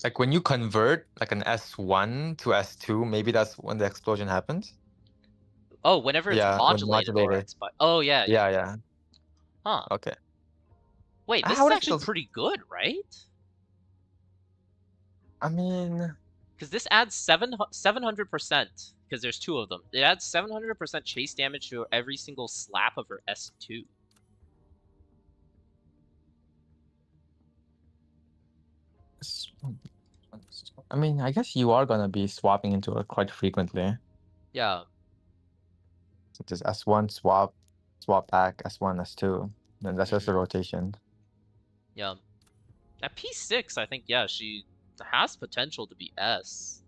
like when you convert like an S1 to S2, maybe that's when the explosion happens. Oh, whenever it's Yeah, when modulated or modulated. expired. Oh, yeah. Yeah. Huh. Okay. Wait, this I is would actually still- pretty good, right? I mean, Because this adds 700%, because there's two of them. It adds 700% chase damage to every single slap of her S2. I mean, I guess you are gonna be swapping into it quite frequently. Yeah. Just S1 swap back, S1, S2. Then that's just a rotation. Yeah. At P6, I think, yeah, she has potential to be S.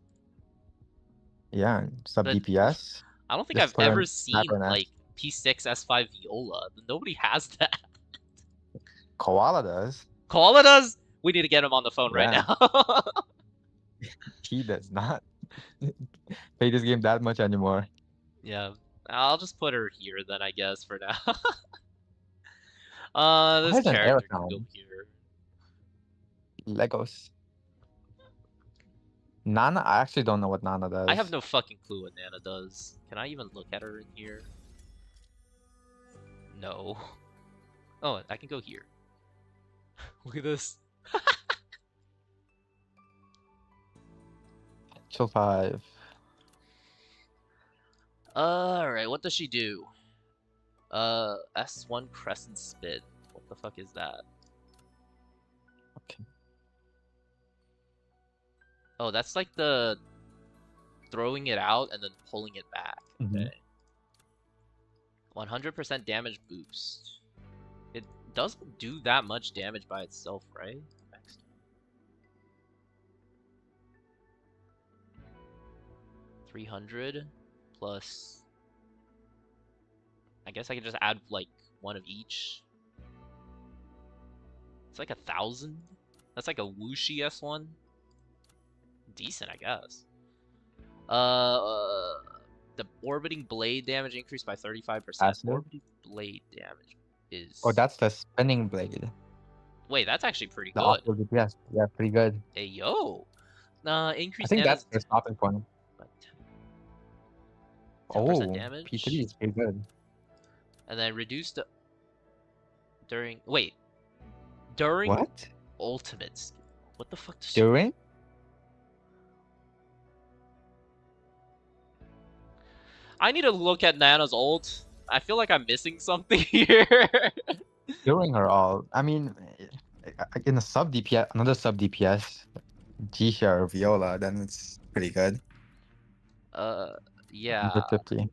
Yeah, sub But- DPS. I don't think Just I've put ever an seen, sniper in S. like, P6 S5 Viola. Nobody has that. Koala does. Koala does? We need to get him on the phone right Yeah. now. He does not play this game that much anymore. Yeah. I'll just put her here then, I guess, for now. This Where's an character can go Aircon? here. Legos. Nana, I actually don't know what Nana does. I have no fucking clue what Nana does. Can I even look at her in here? No. Oh, I can go here. Look at this. Chill 5. Alright, what does she do? S1 Crescent Spin. What the fuck is that? Okay. Oh, that's like the throwing it out and then pulling it back. Mhm. Okay. 100% damage boost. It doesn't do that much damage by itself, right? Next. $300 plus. I guess I can just add like one of each. It's like 1,000. That's like a Wuxi S1. Decent, I guess. The orbiting blade damage increased by 35%. Passive? Orbiting blade damage is. Oh, that's the spinning blade. Wait, that's actually pretty The good. awkward DPS. Yeah, pretty good. Hey yo. I Increased think damage that's the stopping point. by 10% Oh, damage. P3 is pretty good. And then reduced during. Wait. During What? ultimate skill. What the fuck does During? I need to look at Nana's ult. I feel like I'm missing something here. During her all. I mean, in a sub DPS, another sub DPS, Jisha or Viola, then it's pretty good. Yeah. 150.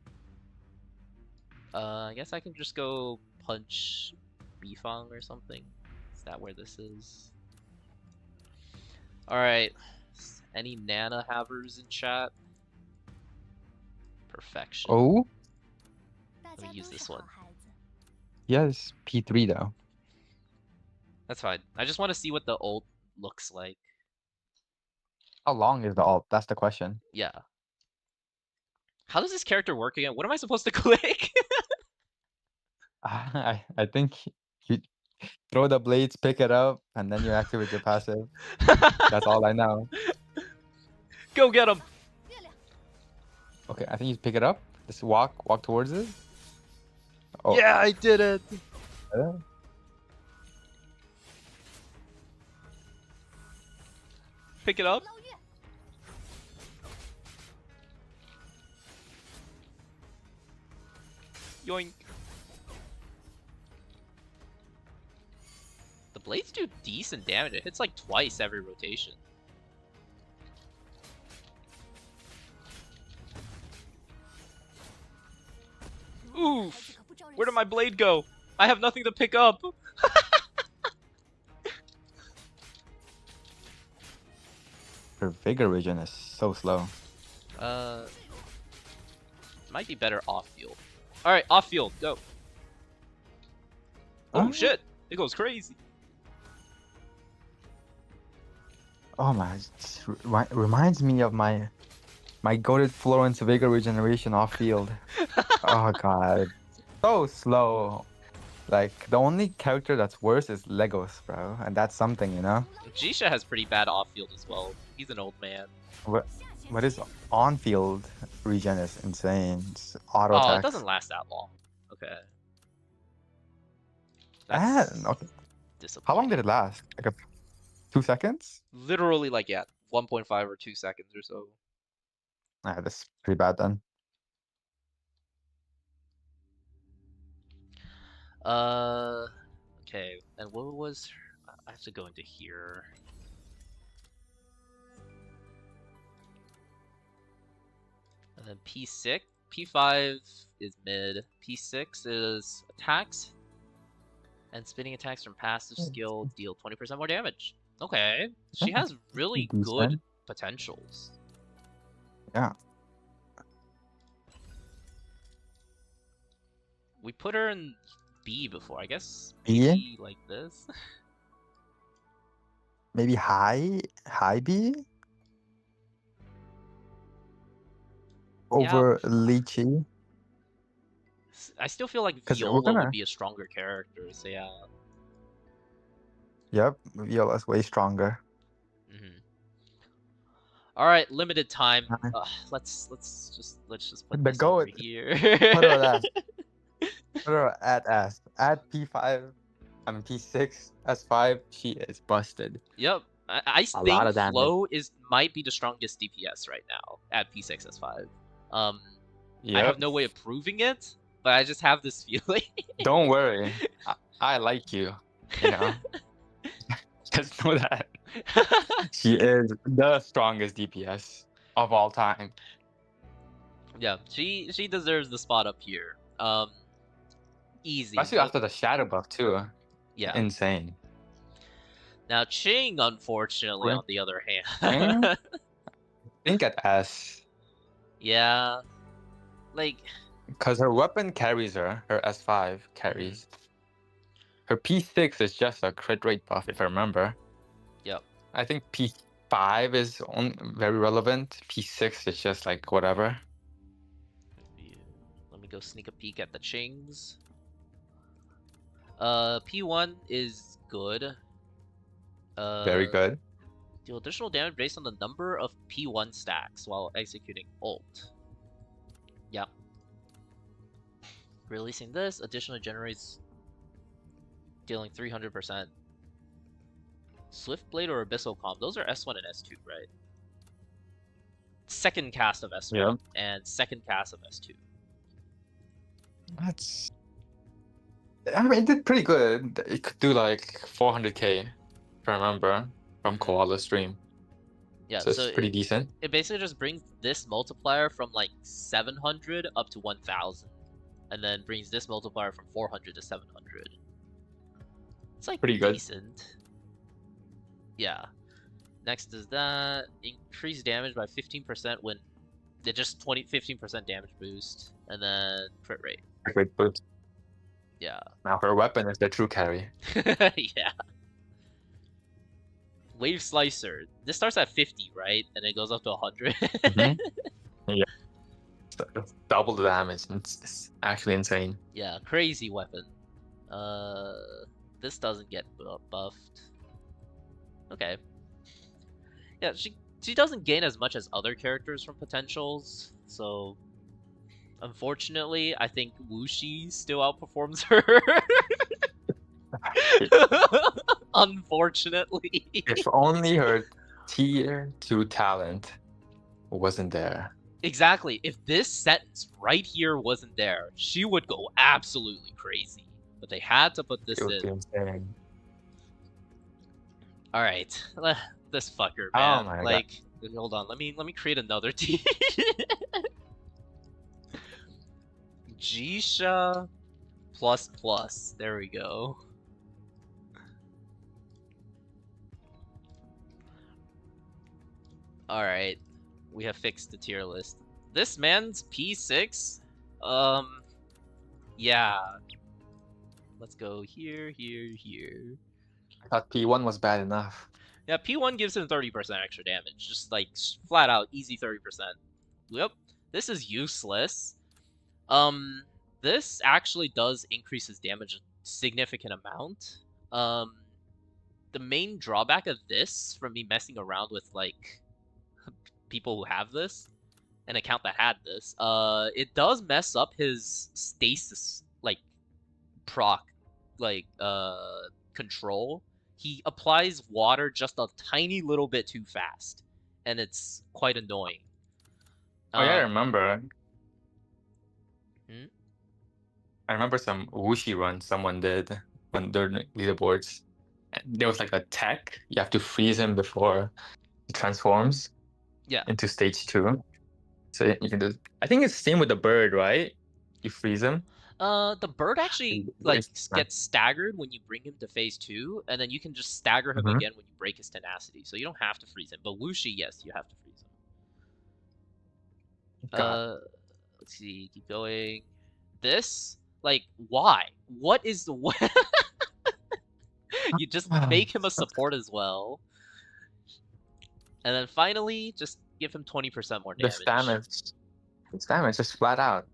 I guess I can just go punch Bifang or something. Is that where this is? Alright. Any Nana havers in chat? Perfection. Oh, 大 Let 家 me use 都 this 是好 one. 孩子。 yes, P3 though. That's fine. I just want to see what the ult looks like. How long is the alt? That's the question. Yeah. How does this character work again? What am I supposed to click? I think you throw the blades, pick it up, and then you activate your passive. That's all I know. Go get him! Okay, I think you pick it up. Just walk towards it. Oh, Yeah, I did it! yeah. Pick it up. Yoink. The blades do decent damage. It hits like twice every rotation. Oof! Where did my blade go? I have nothing to pick up. Her vigor regen is so slow. Might be better off field. All right, off field, go. Oh Oh. shit! It goes crazy. Oh my, reminds me of my goated Florence vigor regeneration off field. Oh god, so slow. Like the only character that's worse is Legos, bro, and that's something, you know. Jisha has pretty bad off field as well. He's an old man. What is on field regen is insane. It's auto Oh, attacks. it doesn't last that long. Okay. Ah, That's okay. disappointing. How long did it last? Like 2 seconds? Literally, like, yeah, 1.5 or 2 seconds or so. Ah, that's pretty bad then. Okay, and what was... I have to go into here. And then P6, P5 is mid, P6 is attacks, and spinning attacks from passive skill deal 20% more damage. Okay, she Yeah, has really decent. good potentials. Yeah. We put her in B before, I guess. B? Maybe like this. Maybe high B? Over Lychee? I still feel like 'Cause we're Viola gonna- would be a stronger character, so yeah. Yep, Viola's way stronger. All right, limited time. Uh-huh. Let's just put The this over goat. here. Put her at Put her at S. At P5, I mean P6, S5, she is busted. Yep, I A lot think of damage. Flo might be the strongest DPS right now at P6 S5. I Yep. have no way of proving it, but I just have this feeling. Don't worry. I like you. You know? Just know that. She is the strongest DPS of all time. Yeah, she deserves the spot up here. Easy. Especially after the shadow buff too. Yeah. Insane. Now Ching, unfortunately, Right. on the other hand. I think at S. Yeah. Like, Because her weapon carries her. Her S5 carries. Her P6 is just a crit rate buff, if I remember. yep. I think P5 is very relevant. P6 is just like whatever. Let me go sneak a peek at the Chings. P1 is good. Very good. Deal additional damage based on the number of P1 stacks while executing ult. Yep. Releasing this additionally generates dealing 300%. Swift Blade or Abyssal Calm, those are S1 and S2, right? Second cast of S1 Yeah. and second cast of S2. That's. I mean, it did pretty good. It could do like 400k, if I remember, from Koala stream. Yeah, So it's pretty decent. it basically just brings this multiplier from like 700 up to 1000, and then brings this multiplier from 400 to 700. It's like Pretty good. decent. Yeah. Next is that increase damage by 15% when they just 15% damage boost, and then crit rate. Great boost. Yeah. Now her weapon is the true carry. Yeah. Wave Slicer. This starts at 50, right? And it goes up to 100. Mhm. Yeah. It's double the damage. It's actually insane. Yeah, crazy weapon. this doesn't get buffed. Okay. Yeah, she doesn't gain as much as other characters from potentials, so unfortunately, I think Wuxi still outperforms her. Unfortunately. If only her tier 2 talent wasn't there. Exactly. If this sentence right here wasn't there, she would go absolutely crazy. But they had to put this It would be in. insane. All right, this fucker, Oh man. my God. Like, hold on. Let me create another team. Jisha ++. There we go. All right, we have fixed the tier list. This man's P6. Yeah. Let's go here, here, here. I thought P1 was bad enough. Yeah, P1 gives him 30% extra damage. Just like flat out easy 30%. Yep. This is useless. This actually does increase his damage a significant amount. The main drawback of this from me messing around with like people who have this, an account that had this, it does mess up his stasis like proc like control. He applies water just a tiny little bit too fast, and it's quite annoying. Oh yeah, I remember. Hmm? I remember some Wuxi run someone did on their leaderboards. And there was like a tech. You have to freeze him before he transforms Yeah. into stage 2. So you can do. I think it's the same with the bird, right? You freeze him. The bird actually And like it's- gets staggered when you bring him to phase 2, and then you can just stagger him Mhm. again when you break his tenacity. So you don't have to freeze him. But Wuxi, yes, you have to freeze him. God. Let's see, keep going. This, like, why? What is the You just make him a support as well. And then finally, just give him 20% more damage. This damage just flat out.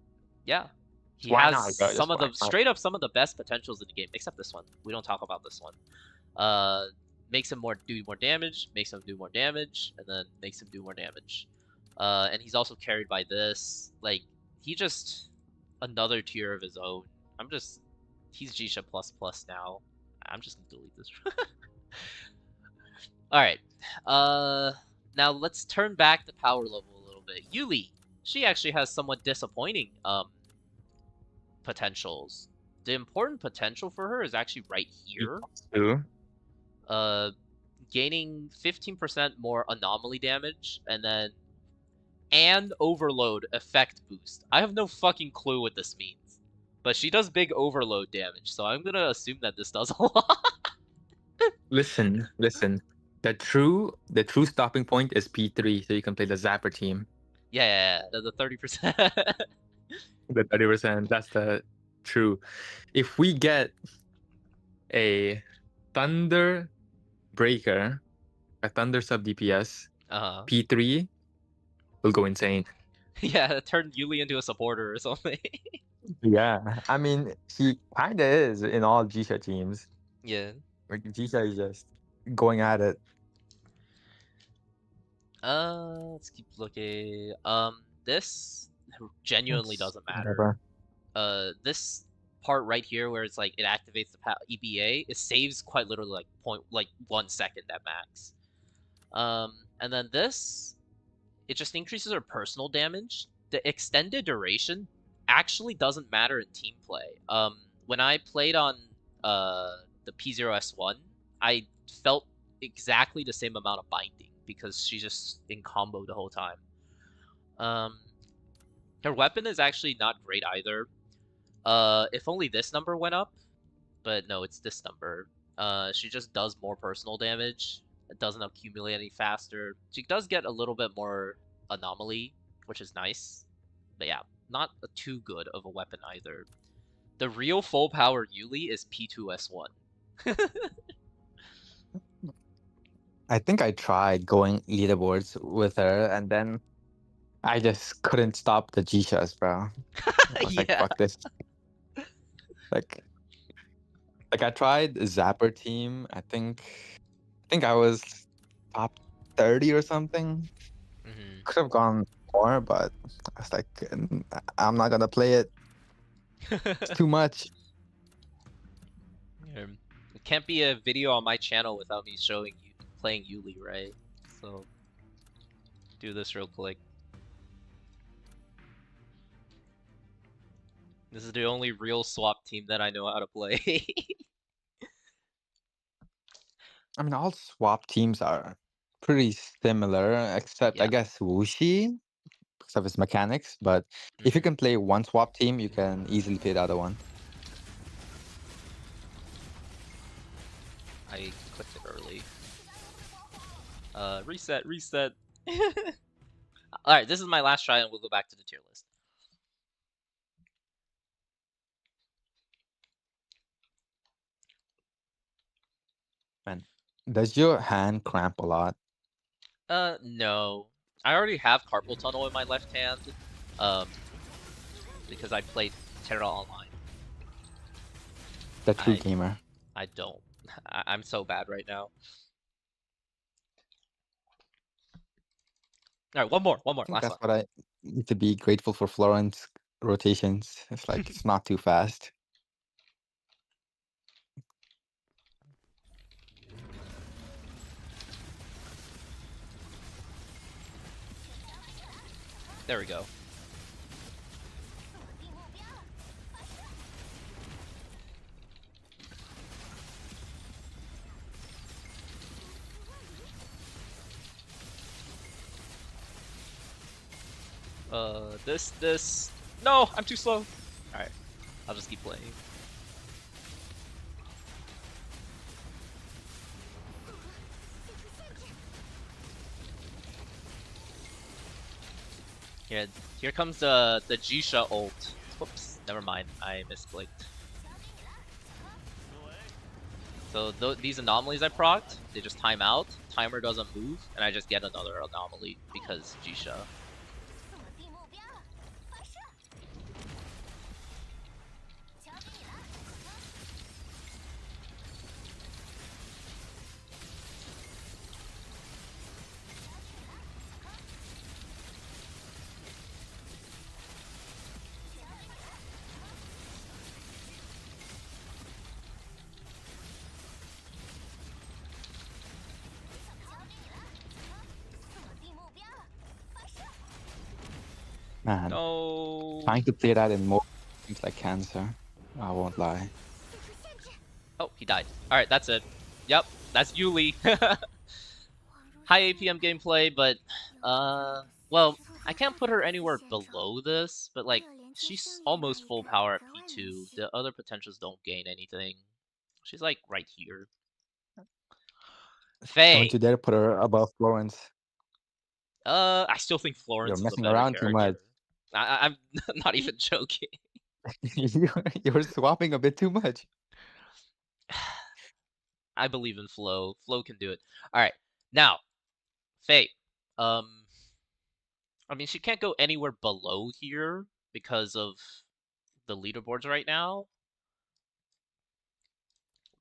Yeah. He Why has not, bro? Just some of why the not? straight up some of the best potentials in the game, except this one. We don't talk about this one. Makes him do more damage, makes him do more damage, and then makes him do more damage. And he's also carried by this. Like, he just another tier of his own. He's Jisha ++ now. I'm just gonna delete this. Alright. Now let's turn back the power level a little bit. Yuli, she actually has somewhat disappointing potentials. The important potential for her is actually right here. Two. Gaining 15% more anomaly damage, and overload effect boost. I have no fucking clue what this means, but she does big overload damage, so I'm gonna assume that this does a lot. Listen. The true stopping point is P3, so you can play the Zapper team. Yeah, the 30%. The 30%. That's the true. If we get a Thunder Breaker, a Thunder sub DPS, P3 will go insane. Yeah, turn Yuli into a supporter or something. Yeah, I mean, she kinda is in all Jisha teams. Yeah. Like, Jisha is just going at it. Let's keep looking. This genuinely doesn't matter. Whatever. This part right here where it's like it activates the EBA, it saves quite literally like 1 second at max. And then this, it just increases her personal damage. The extended duration actually doesn't matter in team play. When I played on the P0S1, I felt exactly the same amount of binding because she's just in combo the whole time. Her weapon is actually not great either. If only this number went up, but no, it's this number. She just does more personal damage. It doesn't accumulate any faster. She does get a little bit more anomaly, which is nice. But yeah, not too good of a weapon either. The real full power Yuli is P2S1. I think I tried going leaderboards with her, and then I just couldn't stop the Jishas, bro. I was like, Yeah. fuck this. Like, Like I tried Zapper team. I think I was top 30 or something. Mhm. Could have gone more, but I was like, I'm not gonna play it. It's too much. Yeah. It can't be a video on my channel without me showing you playing Yuli, right? So do this real quick. This is the only real swap team that I know how to play. I mean, all swap teams are pretty similar, except I Yeah. guess Wuxi because of its mechanics. But if you Mhm. can play one swap team, you can easily play the other one. I clicked it early. Reset, reset. Alright, this is my last try and we'll go back to the tier list. Man, does your hand cramp a lot? No. I already have Carpal Tunnel in my left hand. Because I played Terra Online. The true gamer. I don't. I'm so bad right now. Alright, one more, I think last that's one. what I need to be grateful for Florence rotations. It's like it's not too fast. There we go. This. No, I'm too slow. Alright, I'll just keep playing. Here comes the Jisha ult. Whoops, never mind. I misclicked. So these anomalies I procced, they just time out. Timer doesn't move, and I just get another anomaly because Jisha. Man, No. trying to play that in more seems like cancer. I won't lie. Oh, he died. Alright, that's it. Yep, that's Yuli. High APM gameplay, but, well, I can't put her anywhere below this, but, like, she's almost full power at P2. The other potentials don't gain anything. She's, like, right here. Faye! Don't you dare put her above Florence. I still think Florence You're is a messing better around too character. much. I'm not even joking. You're swapping a bit too much. I believe in Flo. Flo can do it. Alright, now, Faye. I mean, she can't go anywhere below here because of the leaderboards right now.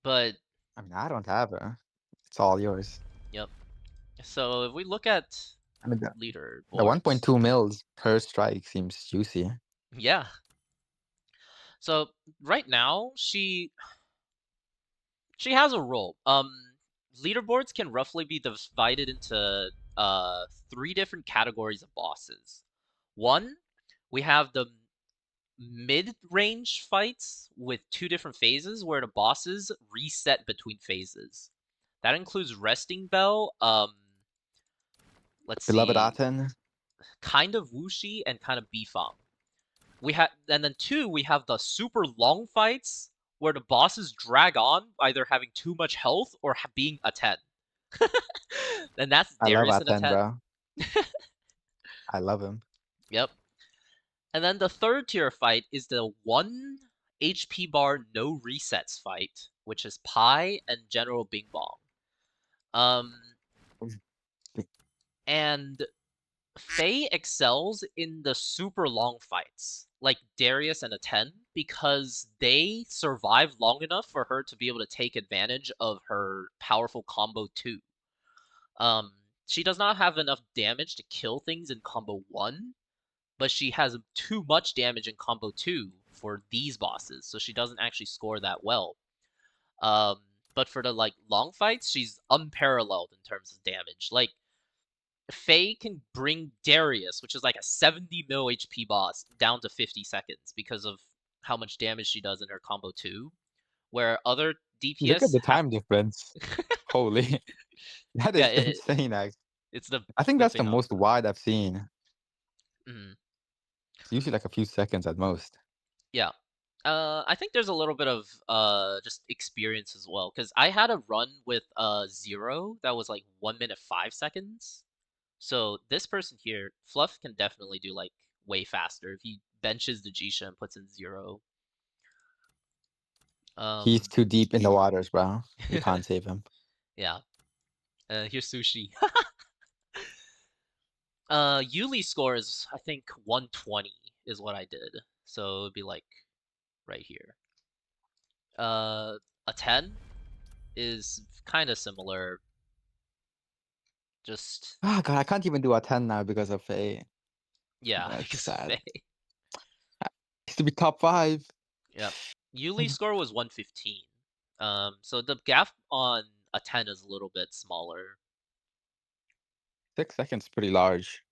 But, I mean, I don't have her. It's all yours. yep. So if we look at I mean, the leaderboards, 1.2 mils per strike seems juicy. yeah. So right now she has a role. Leaderboards can roughly be divided into 3 different categories of bosses. One, we have the mid-range fights with 2 different phases where the bosses reset between phases. That includes Resting Bell, let's Beloved see, Aten. kind of Wuxi and kind of Bifang. And then 2, we have the super long fights where the bosses drag on, either having too much health or being a 10. And that's I love Darius and a Aten, 10. bro. I love him. Yep. And then the third tier fight is the 1 HP bar no resets fight, which is Pi and General Bing Bong. And Faye excels in the super long fights, like Darius and a 10, because they survive long enough for her to be able to take advantage of her powerful combo 2. She does not have enough damage to kill things in combo 1, but she has too much damage in combo 2 for these bosses, so she doesn't actually score that well. But for the like long fights, she's unparalleled in terms of damage. Like Faye can bring Darius, which is like a 70 mil HP boss, down to 50 seconds because of how much damage she does in her combo 2, where other DPS Look at the have- time difference. Holy. That is Yeah, insane, actually. it's the I think that's the flipping most wide I've seen. Mhm. It's usually like a few seconds at most. Yeah. I think there's a little bit of just experience as well, because I had a run with Zero that was like 1 minute 5 seconds. So this person here, Fluff, can definitely do like way faster if he benches the Jisha and puts in Zero. He's too deep in the waters, bro. You can't save him. Yeah. Here's Sushi. Yuli score is, I think, 120 is what I did. So it'd be like right here. A 10 is kind of similar. Just, Oh god, I can't even do a 10 now because of Faye. yeah. That's because sad. they- Used to be top 5. Yep. Yuli score was 115. So the gap on a 10 is a little bit smaller. 6 seconds pretty large.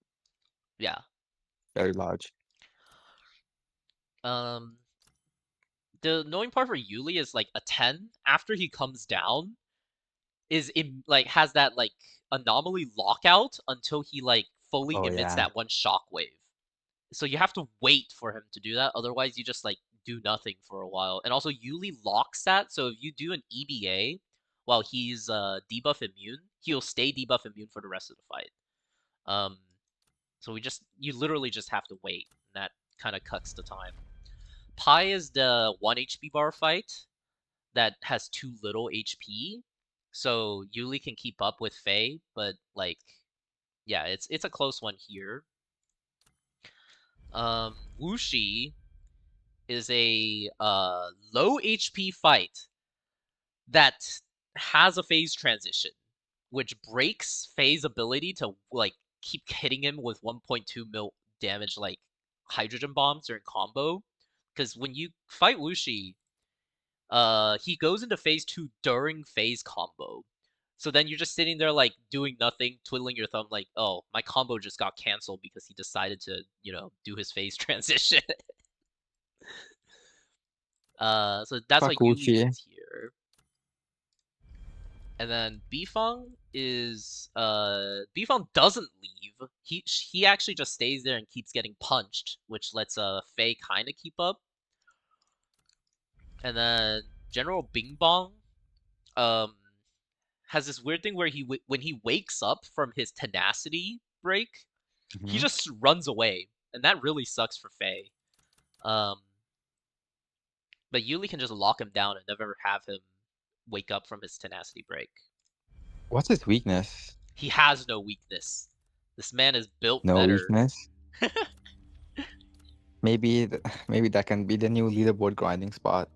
Yeah. Very large. The annoying part for Yuli is like a 10 after he comes down is in like has that like anomaly lockout until he like fully Oh, emits yeah. that one shockwave. So you have to wait for him to do that, otherwise you just like do nothing for a while. And also Yuli locks that, so if you do an EBA while he's debuff immune, he'll stay debuff immune for the rest of the fight. So you literally just have to wait, and that kind of cuts the time. Pi is the 1 HP bar fight that has too little HP, so Yuli can keep up with Faye, but like, yeah, it's a close one here. Wuxi is a low HP fight that has a phase transition, which breaks Faye's ability to like keep hitting him with 1.2 mil damage like hydrogen bombs during combo. Because when you fight Wuxi, he goes into phase 2 during phase combo. So then you're just sitting there like doing nothing, twiddling your thumb like, oh, my combo just got canceled because he decided to, do his phase transition. So that's why Fuck Yuli Wuxi. is here. And then Bifeng is Bifeng doesn't leave. He actually just stays there and keeps getting punched, which lets Faye kind of keep up. And then General Bing Bong has this weird thing where when he wakes up from his tenacity break, he Mhm. just runs away, and that really sucks for Faye. But Yuli can just lock him down and never have him wake up from his tenacity break. What's his weakness? He has no weakness. This man is built No better. weakness? Maybe maybe that can be the new leaderboard grinding spot.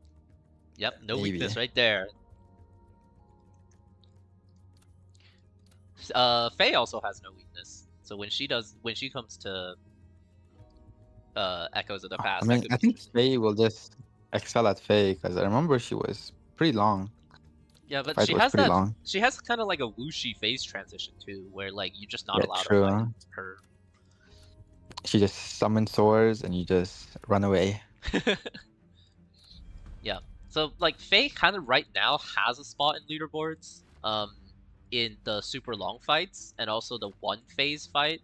Yep, no Maybe. weakness right there. Faye also has no weakness. So when she comes to Echoes of the Past, I mean, that could I be think interesting. Faye will just excel at Faye because I remember she was pretty long. Yeah, but Fight she was has pretty that. long. She has kind of like a Wuxi phase transition too, where like you're just not Yeah, allowed true. to fight her. She just summons swords and you just run away. Yeah. So like Faye kind of right now has a spot in leaderboards. In the super long fights and also the one phase fight,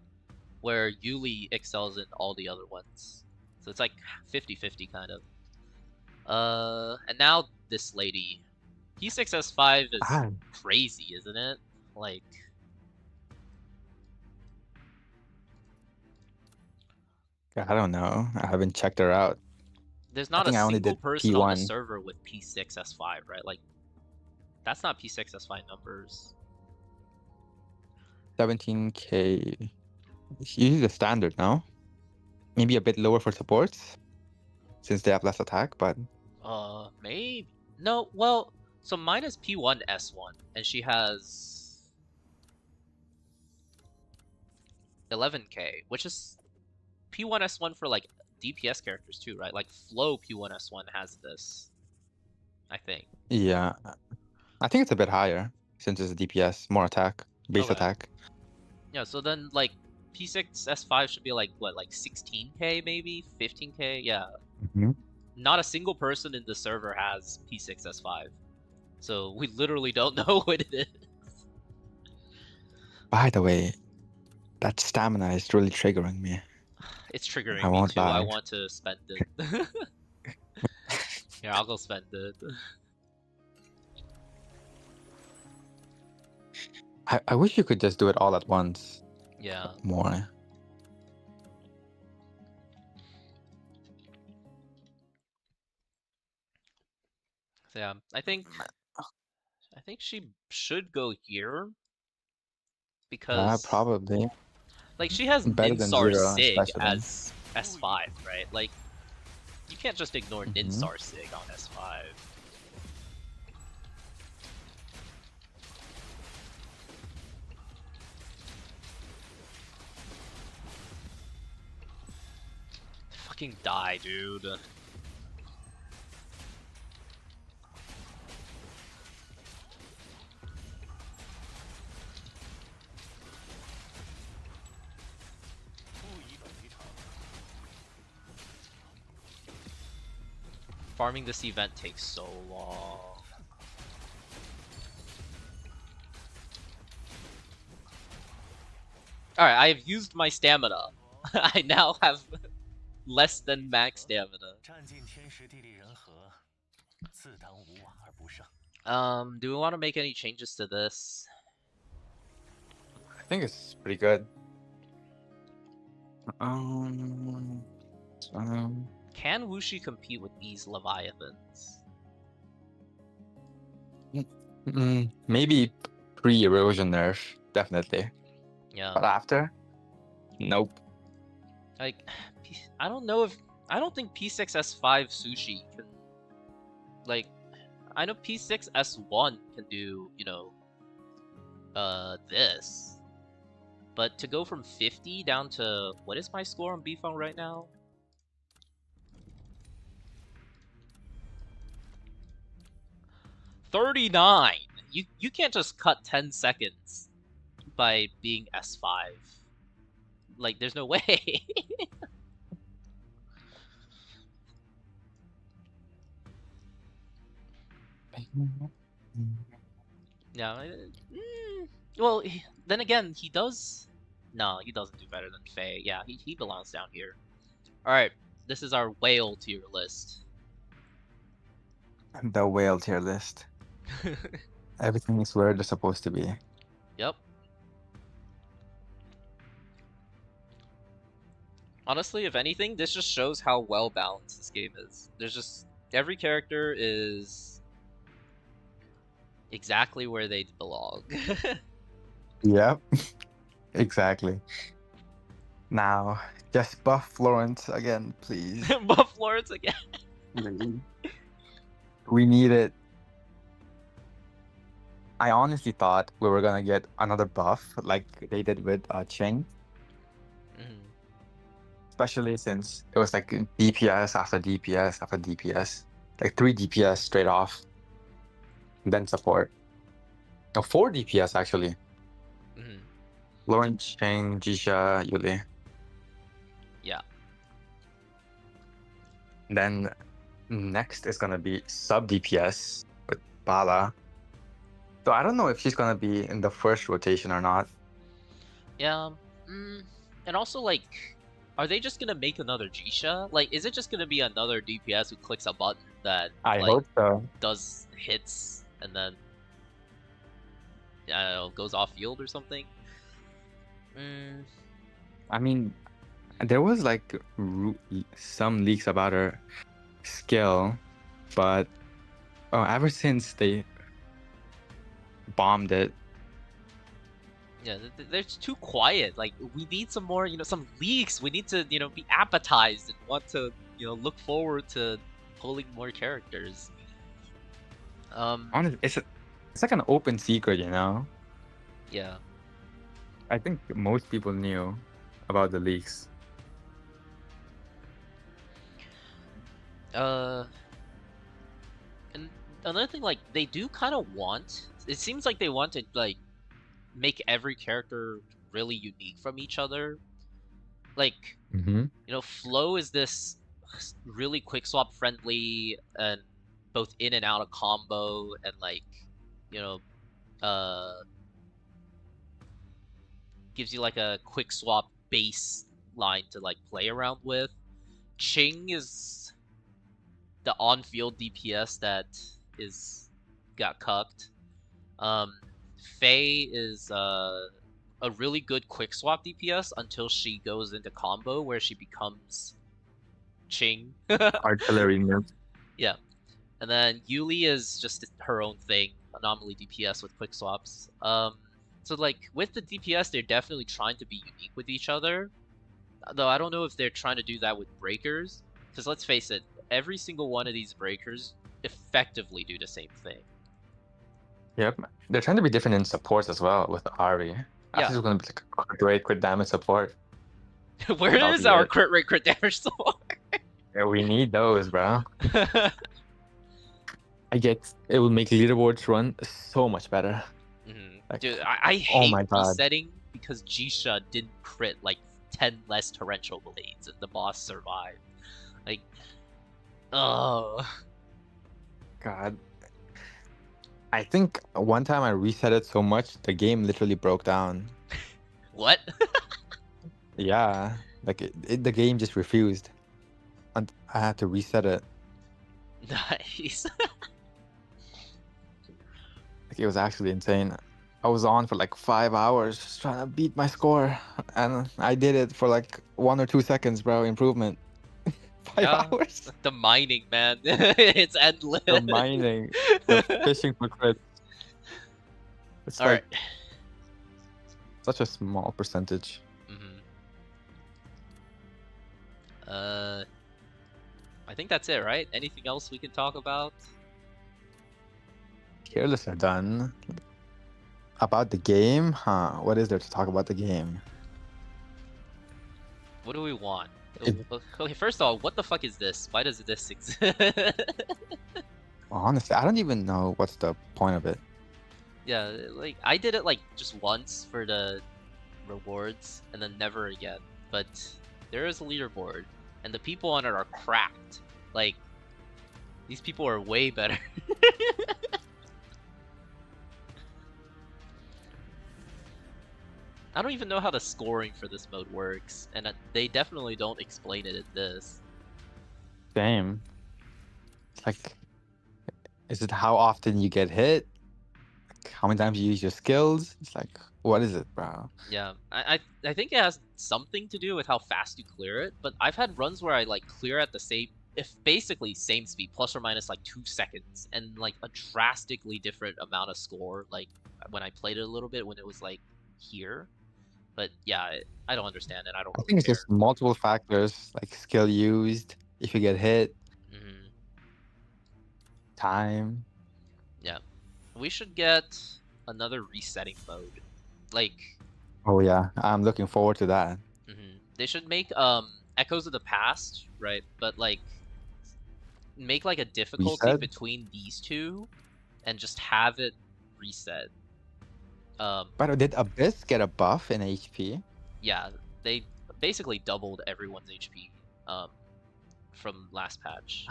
where Yuli excels in all the other ones. So it's like 50-50 kind of. And now this lady. P6S5 is Ah. crazy, isn't it? Like, I don't know. I haven't checked her out. there's not a think I only single did person on the P1. server with P6S5, right? Like, that's not P6S5 numbers. 17k. It's usually the standard, no? Maybe a bit lower for supports. since they have less attack, but Maybe. No, well, so mine is P1 S1, and she has 11k, which is P1 S1 for like DPS characters too, right? Like Flow P1 S1 has this, I think. yeah, I think it's a bit higher since it's DPS, more attack, base Okay. attack. Yeah, so then like P6 S5 should be like what, like 16k maybe, 15k? Yeah. Mhm. Not a single person in the server has P6 S5, so we literally don't know what it is. By the way, that stamina is really triggering me. It's triggering I me won't too. I lie. want to spend it. Here, I'll go spend it. I wish you could just do it all at once Yeah. more. So yeah, I think she should go here because Probably. like she has Better than Ninsar Zero, Sig especially. as S5, right? Like you can't just ignore Mhm. Ninsar Sig on S5. Fucking die, dude. Farming this event takes so long. Alright, I have used my stamina. I now have less than max stamina. 占尽天时地利人和，自当无往而不胜。 Do we want to make any changes to this? I think it's pretty good. Um, Can Wuxi compete with these Leviathans? maybe pre-erosion nerf, definitely. Yeah. But after, nope. Like, I don't know if... I don't think P6S5 Sushi can... Like, I know P6S1 can do, you know... this. But to go from 50 down to... What is my score on Bfeng right now? $39! You can't just cut 10 seconds by being S5. Like, there's no way. Yeah. Well, then again, he does... No, he doesn't do better than Faye. Yeah, he belongs down here. Alright, this is our whale tier list. The whale tier list. Everything is where they're supposed to be. Yep. Honestly, if anything, this just shows how well balanced this game is. There's just... Every character is... exactly where they belong. Yep. Exactly. Now, just buff Florence again, please. Buff Florence again. We need it. I honestly thought we were gonna get another buff like they did with Ching, Mhm. especially since it was like DPS after DPS after DPS, like 3 DPS straight off, then support. No, 4 DPS actually. Mhm. Lauren, Ching, Jisha, Yuli. Yeah. Then next is gonna be sub DPS with Bala. So I don't know if she's gonna be in the first rotation or not. Yeah. And also, like, are they just gonna make another Jisha? Like, is it just gonna be another DPS who clicks a button that I like hope so. does hits and then I don't know, goes off field or something? I mean, there was like some leaks about her skill, but ever since they bombed it, Yeah, they're too quiet. Like, we need some more, you know, some leaks. We need to, you know, be appetized and want to look forward to pulling more characters. Honestly, it's like an open secret, you know. Yeah. I think most people knew about the leaks. And another thing, like, they do kind of want. It seems like they want to like make every character really unique from each other. Like, Mm-hmm. Flo is this really quick swap friendly and both in and out of combo and like, you know, gives you like a quick swap base line to like play around with. Ching is the on-field DPS that got cucked. Faye is a really good quick swap DPS until she goes into combo where she becomes Ching. Artillery nerf. Yeah. And then Yuli is just her own thing, anomaly DPS with quick swaps. So like with the DPS, they're definitely trying to be unique with each other. Though I don't know if they're trying to do that with breakers, because let's face it, every single one of these breakers effectively do the same thing. Yep. They're trying to be different in supports as well with Ari. I think it's gonna be like a crit rate, crit damage support. Where That'll is be our it. crit rate, crit damage support? Yeah, we need those, bro. It will make leaderboards run so much better. Like, Dude, I oh hate my God. resetting because Jisha didn't crit like 10 less torrential blades and the boss survived. Like, oh. God. I think one time I reset it so much, the game literally broke down. What? Yeah, like the game just refused. And I had to reset it. Nice. Like, it was actually insane. I was on for like 5 hours just trying to beat my score, and I did it for like 1 or 2 seconds, bro. Improvement. 5 Yeah. hours. The mining, man. It's endless. The mining, the fishing for crits. It's All like right. such a small percentage. I think that's it, right? Anything else we can talk about? Careless are done. About the game, huh? What is there to talk about the game? What do we want? It- Okay, first of all, what the fuck is this? Why does this exist? Honestly, I don't even know what's the point of it. Yeah, like I did it like just once for the rewards and then never again. But there is a leaderboard and the people on it are cracked. Like these people are way better. I don't even know how the scoring for this mode works, and they definitely don't explain it in this. Same. It's like, is it how often you get hit? Like, how many times you use your skills? It's like, what is it, bro? Yeah, I think it has something to do with how fast you clear it, but I've had runs where I like clear at the same, if basically same speed, plus or minus like 2 seconds, and like a drastically different amount of score, like when I played it a little bit when it was like here. But yeah, I don't understand it. I don't I really think it's care. just multiple factors, like skill used, if you get hit, time. We should get another resetting mode. Like, Oh yeah, I'm looking forward to that. they should make Echoes of the Past, right? But like, make like a difficulty Reset? between these two, and just have it reset. But did Abyss get a buff in HP? Yeah, they basically doubled everyone's HP from last patch.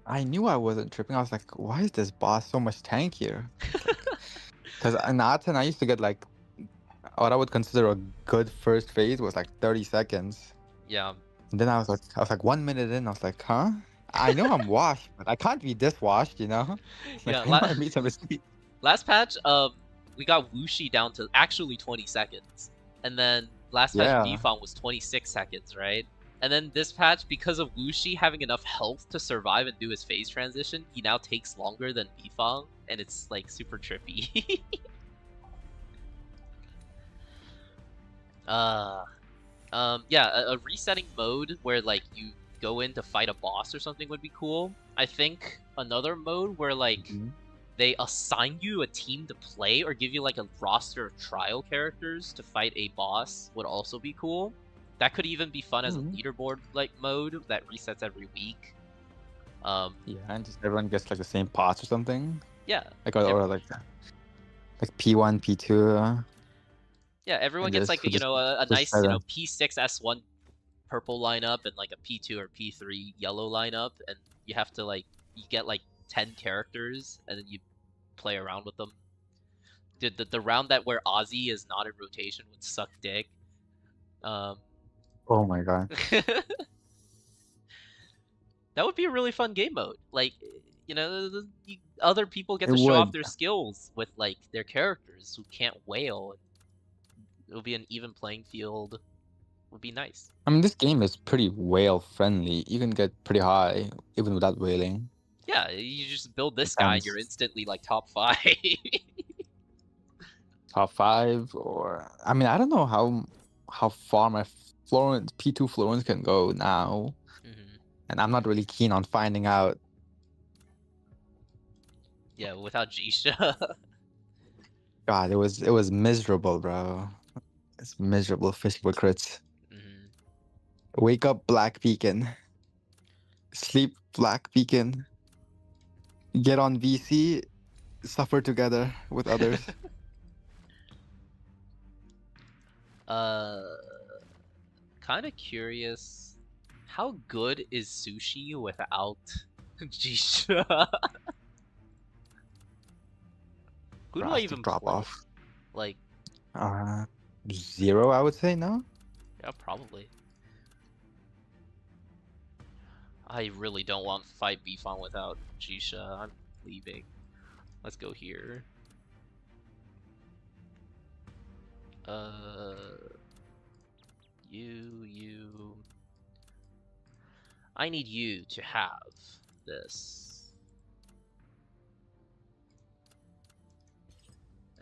I knew I wasn't tripping. I was like, why is this boss so much tankier? Because in Aten, I used to get like what I would consider a good first phase was like 30 seconds. Yeah, And then I was like 1 minute in, I was like, huh? I know I'm washed, but I can't be this washed, you know? Like, Yeah, I know I made some mistakes. last patch, we got Wuxi down to actually 20 seconds, and then last patch Yeah. Bifang was 26 seconds, right? And then this patch, because of Wuxi having enough health to survive and do his phase transition, he now takes longer than Bifang, and it's like super trippy. Yeah, a resetting mode where like you go in to fight a boss or something would be cool. I think another mode where like they assign you a team to play or give you like a roster of trial characters to fight a boss would also be cool. That could even be fun as a leaderboard like mode that resets every week. Yeah, and just everyone gets like the same pots or something. Yeah. Like or like P1, P2. Yeah, everyone and gets just- like who you just- know a just nice try you to- know P6 S1 purple lineup and like a P2 or P3 yellow lineup, and you have to like you get like 10 characters and then you play around with them. The round that where Ozzy is not in rotation would suck dick. Oh my god. That would be a really fun game mode. Like, you know, other people get It to show off would. their skills with like their characters who can't wail. It would be an even playing field. Would be nice. I mean, this game is pretty whale friendly. You can get pretty high even without whaling. Yeah, you just build this guy and you're instantly like top 5. Top 5, or I mean, I don't know how far my Florence P2 Florence can go now, and I'm not really keen on finding out. Yeah, without Jisha. God, it was miserable, bro. It's miserable fishing for crits. Wake up, Black Beacon. Sleep, Black Beacon. Get on VC. Suffer together with others. Kind of curious. How good is sushi without Jisha? Who do I even drop play? off? Like, 0, I would say, no? yeah, probably. I really don't want to fight Bifon without Jisha. I'm leaving. Let's go here. You. I need you to have this.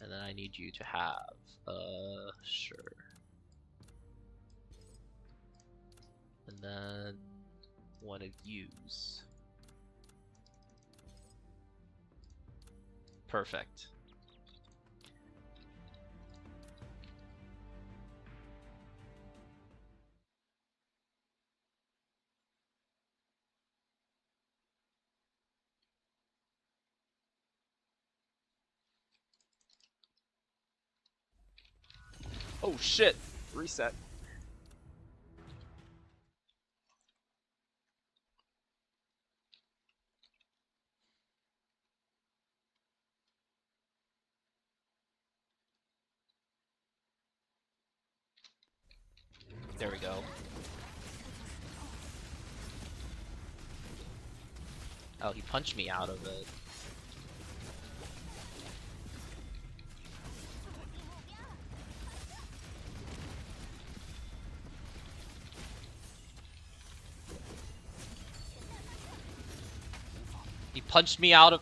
And then I need you to have, sure. And then one of yous. Perfect. Oh shit! Reset. There we go. Oh, he punched me out of it. He punched me out of...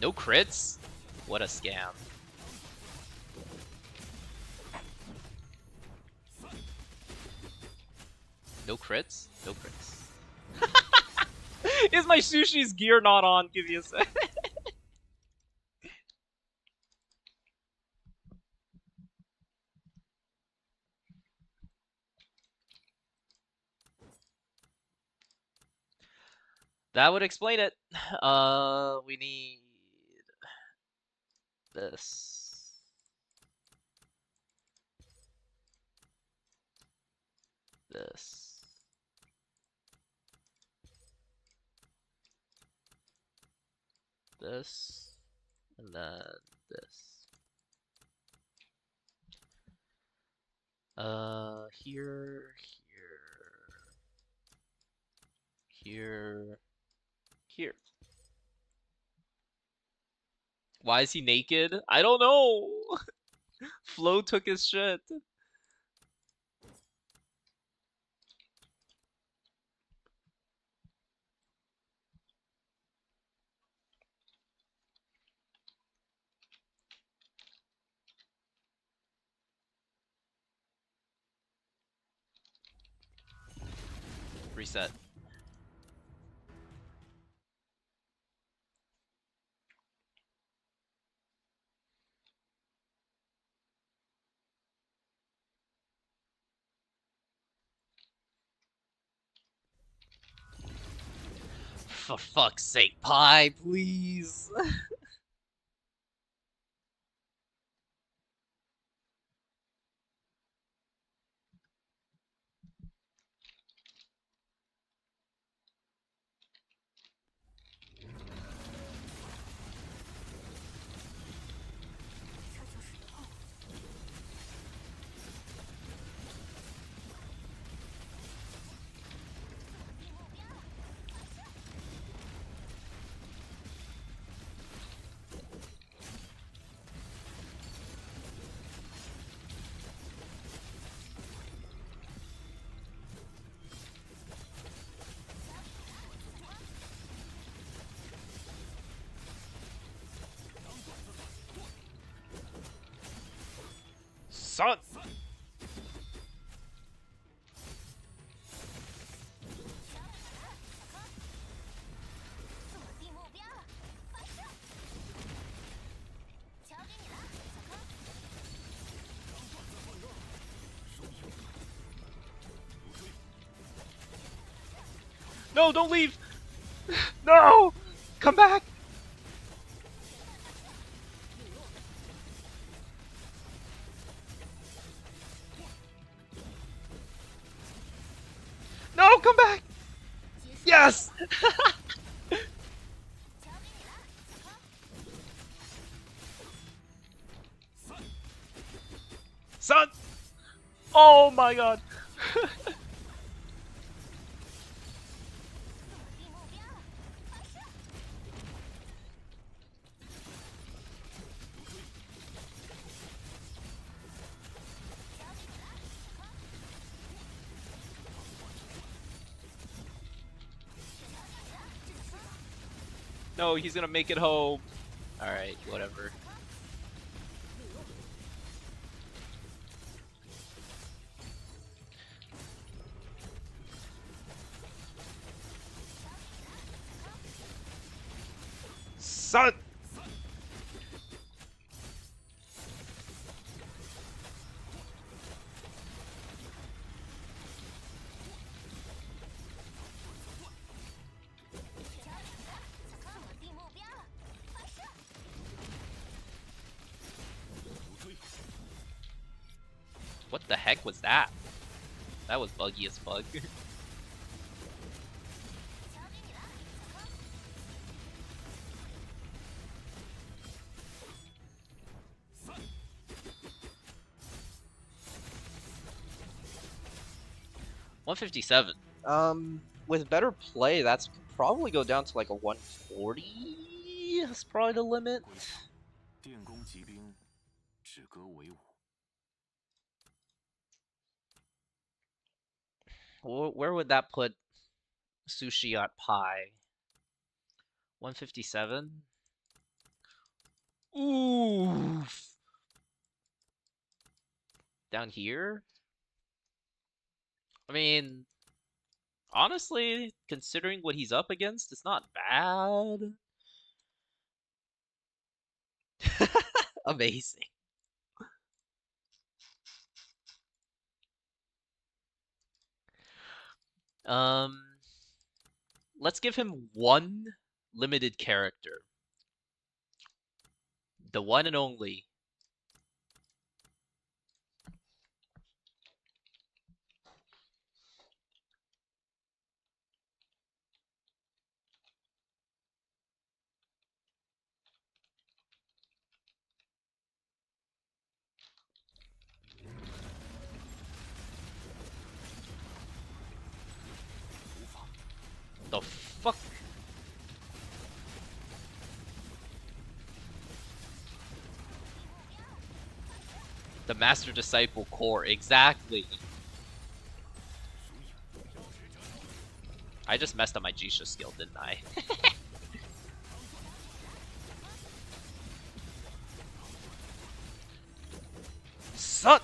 No crits? What a scam. No crits? No crits. Is my sushi's gear not on? Give me a sec. That would explain it. We need this. This. This. And then this. Here. Here. Why is he naked? I don't know. Flo took his shit. reset. For fuck's sake, Pi, please. Son! No, don't leave! No! Come back! No, come back! Yes! Son! Oh my god! No, he's gonna make it home. Alright, whatever. Son! What the heck was that? That was buggy as fuck. $157. With better play, that's could probably go down to like a 140. That's probably the limit. 电工骑兵，止戈为武。 Where would that put Sushi at Pi? 157? Ooh. Down here? I mean, honestly, considering what he's up against, it's not bad. Amazing. Let's give him one limited character. The one and only. The fuck? The Master Disciple core, exactly. I just messed up my Jisha skill, didn't I? Son!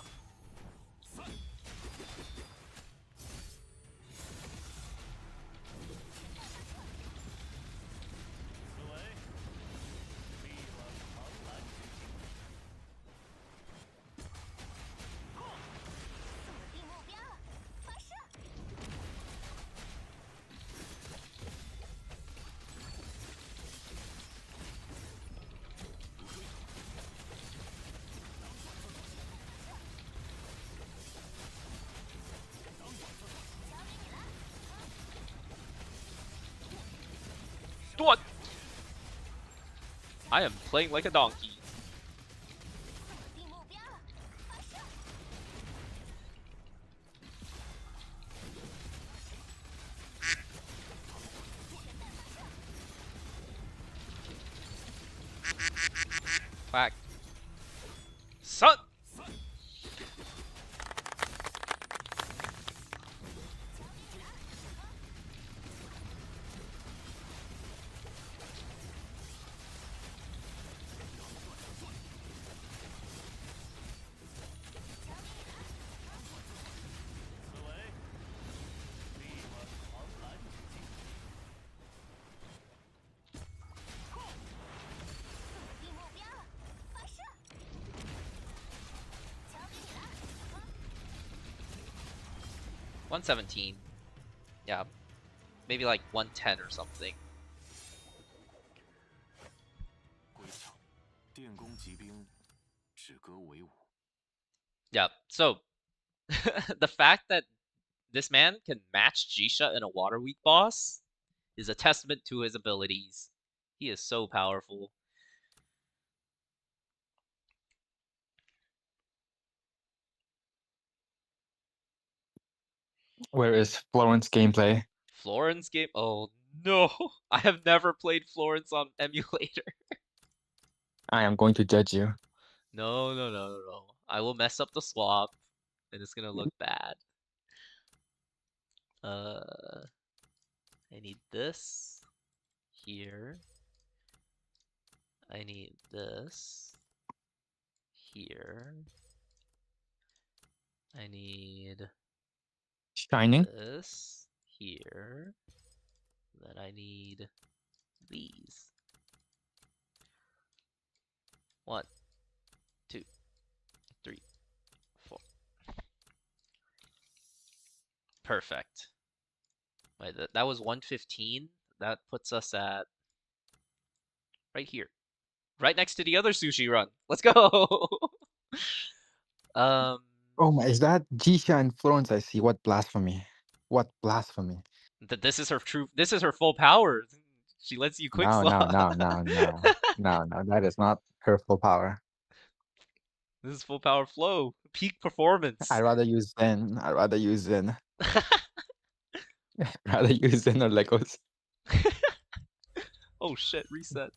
I am playing like a donkey. Quack. Son! $117. Yeah. Maybe like 110 or something. 归场，电工骑兵，止戈为武。 Yeah, so the fact that this man can match Jisha in a Water Week boss is a testament to his abilities. He is so powerful. Where is Florence gameplay? Florence game? Oh no! I have never played Florence on emulator. I am going to judge you. No. I will mess up the swap, and it's gonna look bad. I need this here. I need this here. I need Shining? this here. Then I need these. 1, 2, 3, 4. Perfect. Wait, that was 115. That puts us at right here. Right next to the other sushi run. Let's go. Oh my, is that Jisha and Florence I see? What blasphemy. What blasphemy. This is her full power. She lets you quick No, slot. no, that is not her full power. This is full power flow. Peak performance. I'd rather use Zen. I'd rather use Zen. Rather use Zen or Legos. Oh shit, reset.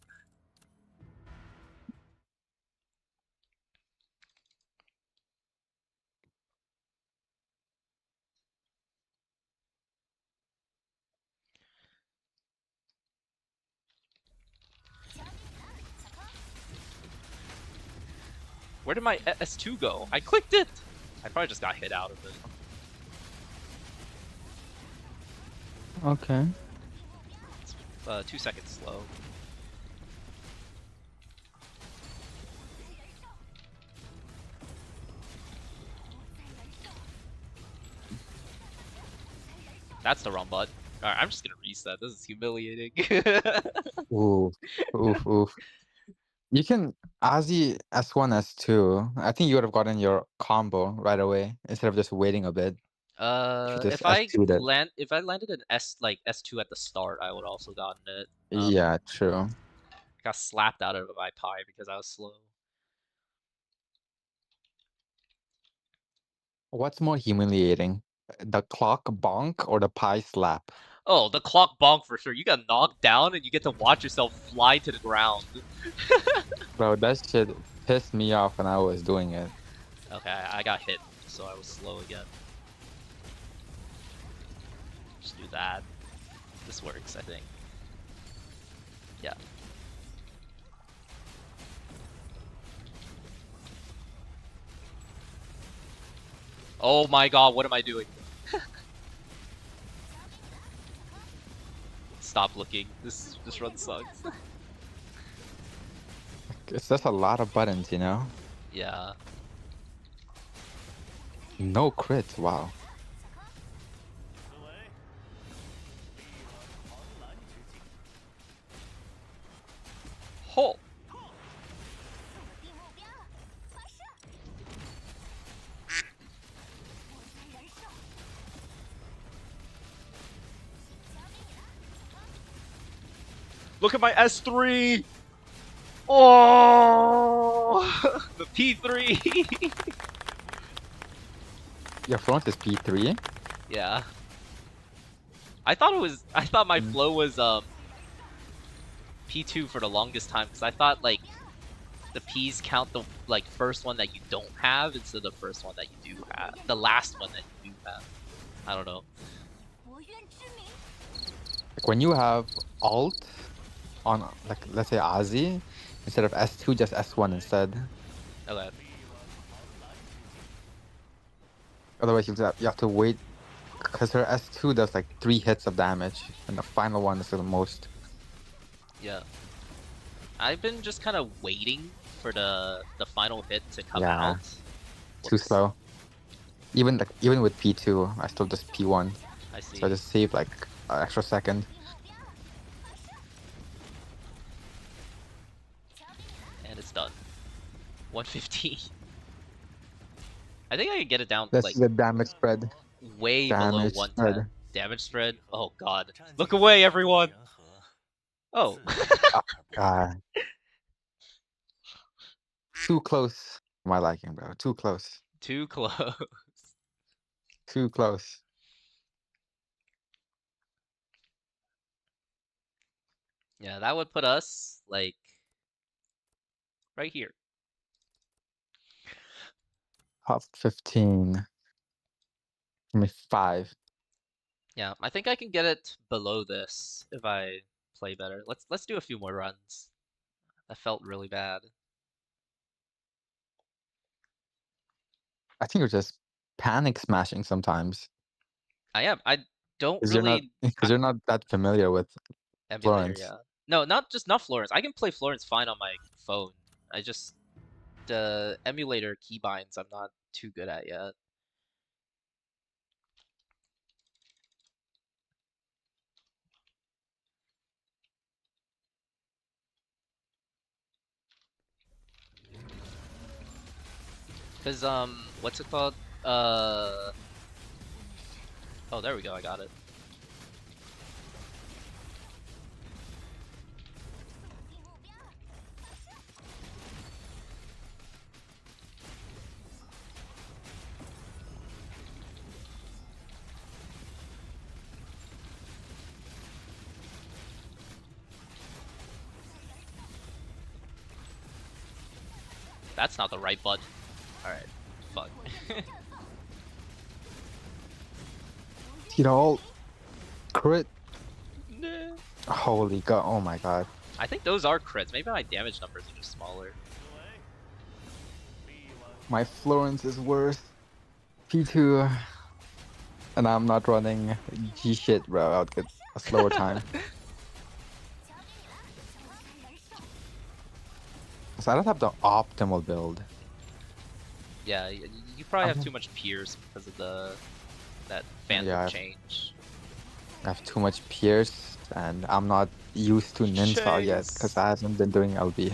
Where did my S2 go? I clicked it! I probably just got hit out of it. Okay. It's 2 seconds slow. That's the wrong button. Alright, I'm just gonna reset. This is humiliating. Oof. Oof. You can Ozzy S1, S2. I think you would have gotten your combo right away instead of just waiting a bit. If I landed an S2 at the start, I would also gotten it. Yeah, true. I got slapped out of my pie because I was slow. What's more humiliating? The clock bonk or the pie slap? Oh, the clock bonk for sure. You got knocked down and you get to watch yourself fly to the ground. Bro, that shit pissed me off when I was doing it. Okay, I got hit, so I was slow again. Just do that. This works, I think. Yeah. Oh my god, what am I doing? Stop looking. This run sucks. It's just a lot of buttons, you know? Yeah. No crits, wow. Ho! Look at my S3! Oh, the P3. Your Florence is P3. Yeah. I thought my flow was P2 for the longest time because I thought like the P's count the like first one that you don't have instead of the first one that you do have. The last one that you do have. I don't know. Like when you have alt on, like let's say Ozzy, instead of S2, just S1 instead. Okay. Otherwise, you have to wait because her S2 does like 3 hits of damage, and the final one is the most. Yeah. I've been just kind of waiting for the final hit to come Yeah. out. Too Whoops. slow. Even with P2, I still just P1, I see. so I just save like an extra second. And it's done. 115. I think I can get it down That's like the damage spread. way below Damage 110. spread. Damage spread? Oh god. Look away, everyone! Oh. Too close for my liking, bro. Too close. Too close. Too close. Yeah, that would put us, like, right here. Top 15. Give me 5. Yeah, I think I can get it below this if I play better. Let's do a few more runs. That felt really bad. I think you're just panic smashing sometimes. I am. I don't Because you're not really because you're not that familiar with emulator, Florence. yeah. No, not Florence. I can play Florence fine on my phone. I just the emulator keybinds I'm not too good at yet. Cause what's it called? Oh, there we go. I got it. That's not the right button. Alright. Fuck. You know, crit. Nah. Holy god! Oh my god! I think those are crits. Maybe my damage numbers are just smaller. My Florence is worse. P2, and I'm not running G shit, bro. I'll get a slower time. So I don't have the optimal build. Yeah, you probably have too much Pierce because of that phantom Yeah, change. I have too much Pierce, and I'm not used to Ninsar yet Chase. because I haven't been doing LB.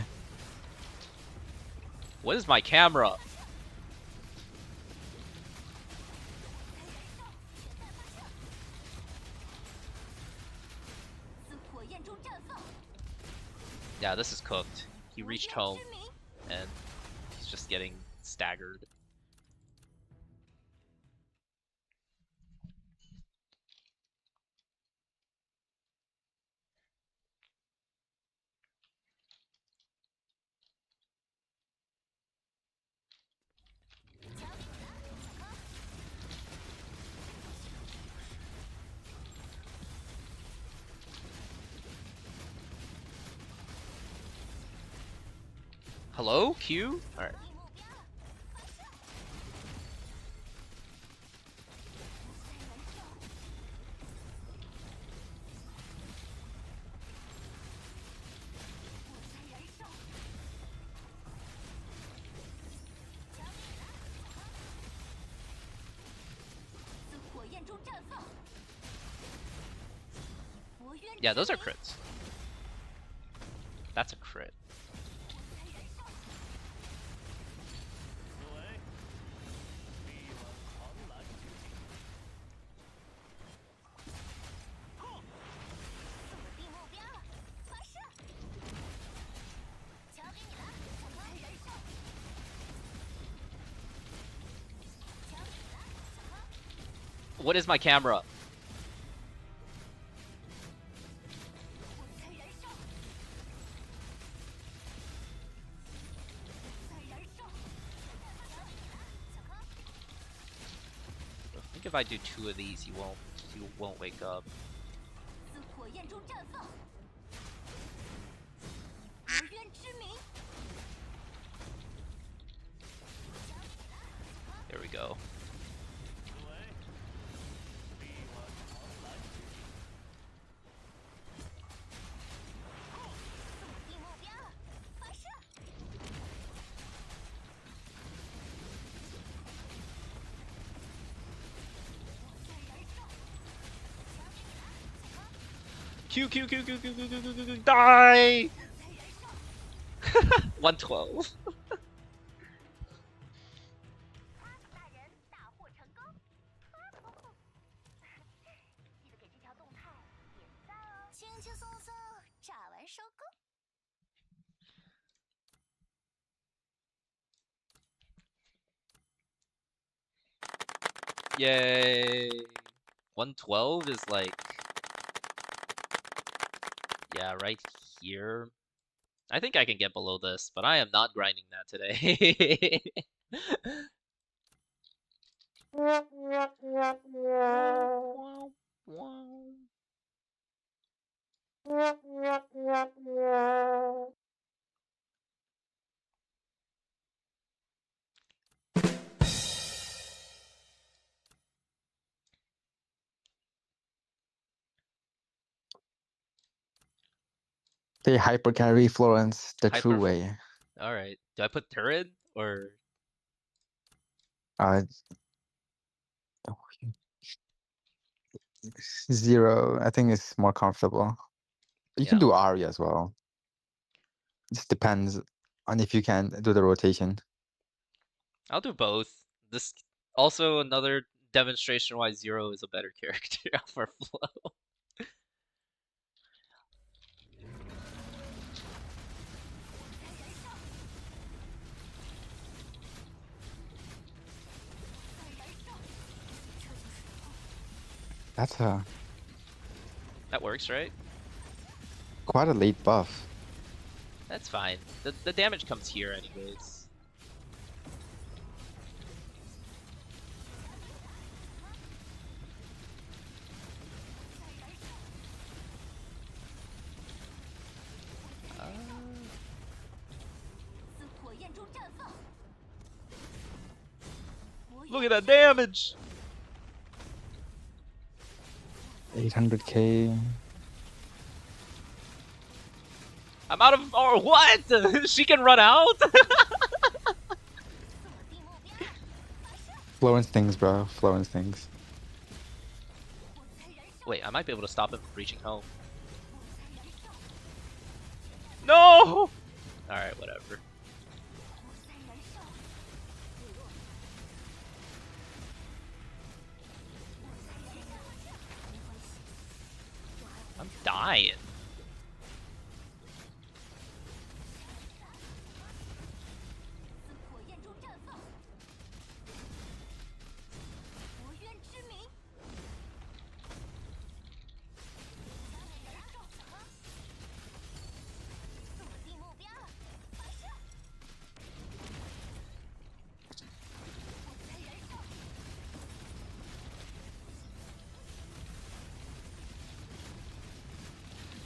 What is my camera? Yeah, this is cooked. He reached home, and he's just getting staggered. Hello, Q? Alright. Yeah, those are crits. That's a crit. What is my camera? I think if I do 2 of these, he won't wake up. There we go. Q, die! 112. Yay! 112 is like, yeah, right here. I think I can get below this, but I am not grinding that today. They hyper carry Florence the true Hyper- way. Alright, do I put turret or? Uh, 0, I think is more comfortable. You can Yeah. do Ari as well. Just depends on if you can do the rotation. I'll do both. This also another demonstration why Zero is a better character for Flow. That's That works, right? quite a late buff. That's fine. The damage comes here anyways. Look at that damage! 800k. I'm out of. Or what? She can run out? Florence things, bro. Florence things. Wait, I might be able to stop him from reaching home. No! Alright, whatever. I'm dying.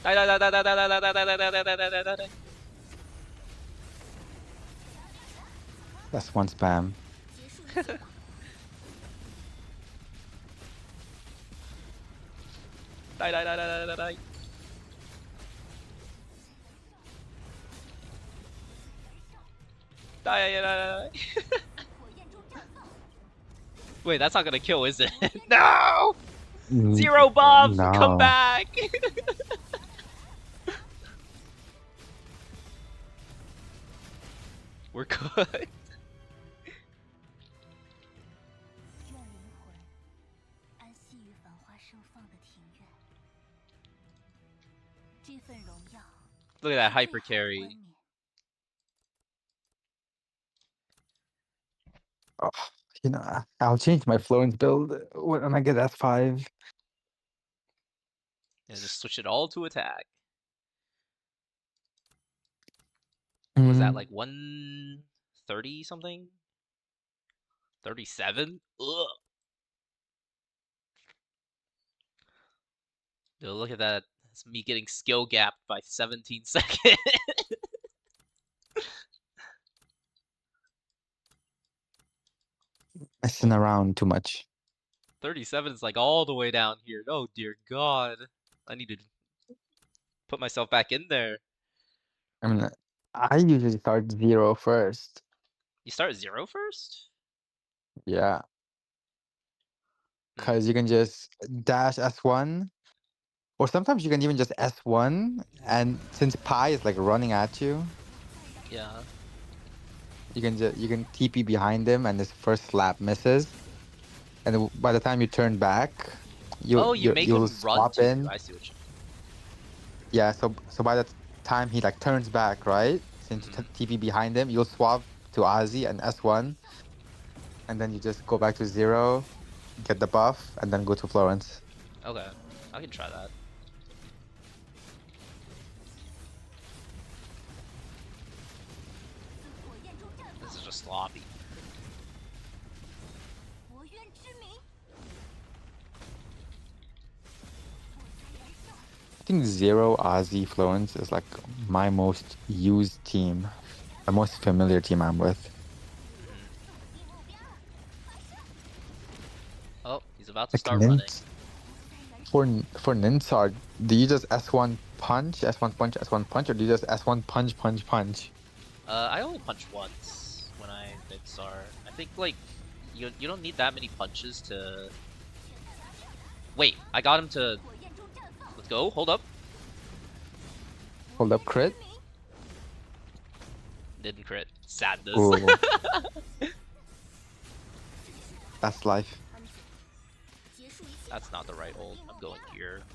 Die, die, die, die, die, die, die, die, die, die, die, die, die, die, die. That's one spam. Die, die, die, die, die, die, die. Die, die, die, die. Wait, that's not gonna kill, is it? No! Zero buff! No. Come back! We're good. Look at that hyper carry. Oh, You know, I'll change my Florence build when I get S5. And just switch it all to attack. Was that Mm, like 130 something? 37? Ugh. Dude, look at that. It's me getting skill gapped by 17 seconds. messing around too much. 37 is like all the way down here. Oh dear God. I need to put myself back in there. I mean, I usually start 0 first. You start 0 first? Yeah, Hmm. because you can just dash S1, or sometimes you can even just S1, and since Pi is like running at you, Yeah. you can TP behind him, and his first slap misses, and by the time you turn back, Oh, you make you'll him run swap to you. in. I see what you Yeah, so by the time he like turns back, right? Since you mean. TP behind him, you'll swap to Ozzy and S1, and then you just go back to 0, get the buff, and then go to Florence. Okay. I can try that. This is just sloppy. I think 0 Ozzy Florence is like my most used team, the most familiar team I'm with. Oh, he's about to Like start running. for Ninsar, do you just S1 punch, S1 punch, S1 punch, or do you just S1 punch, punch, punch? I only punch once when I mid-sar. I think like you don't need that many punches to. Wait, I got him to. Let's go. Hold up. Hold up, crit. Didn't crit. Sadness. Ooh. That's life. That's not the right hold. I'm going here.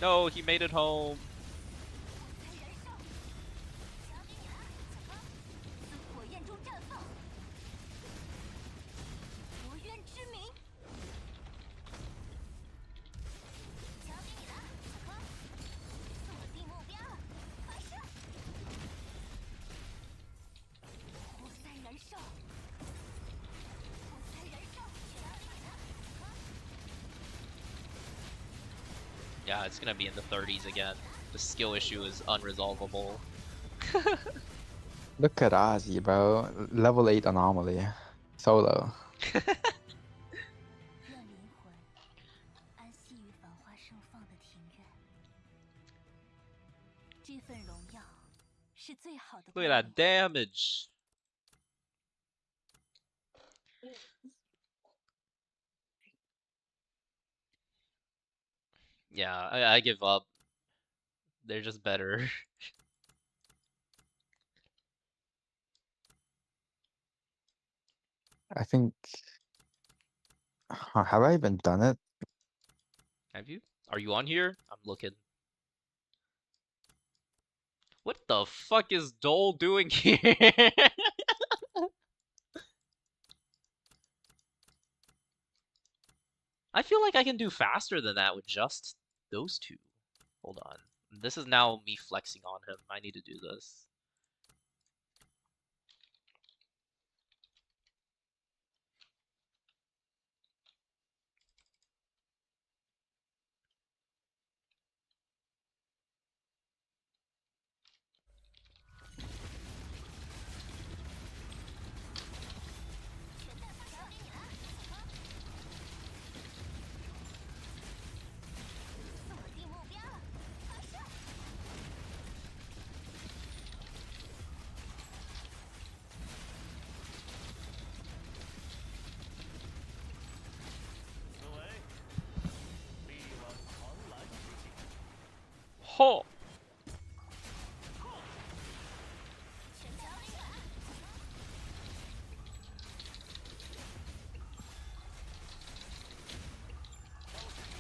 No, he made it home. Yeah, it's gonna be in the 30s again. The skill issue is unresolvable. Look at Ozzy, bro. Level 8 anomaly. Solo. Look at that damage. Yeah, I give up. They're just better. I think. Have I even done it? Have you? Are you on here? I'm looking. What the fuck is Dole doing here? I feel like I can do faster than that with just those two. Hold on. This is now me flexing on him. I need to do this.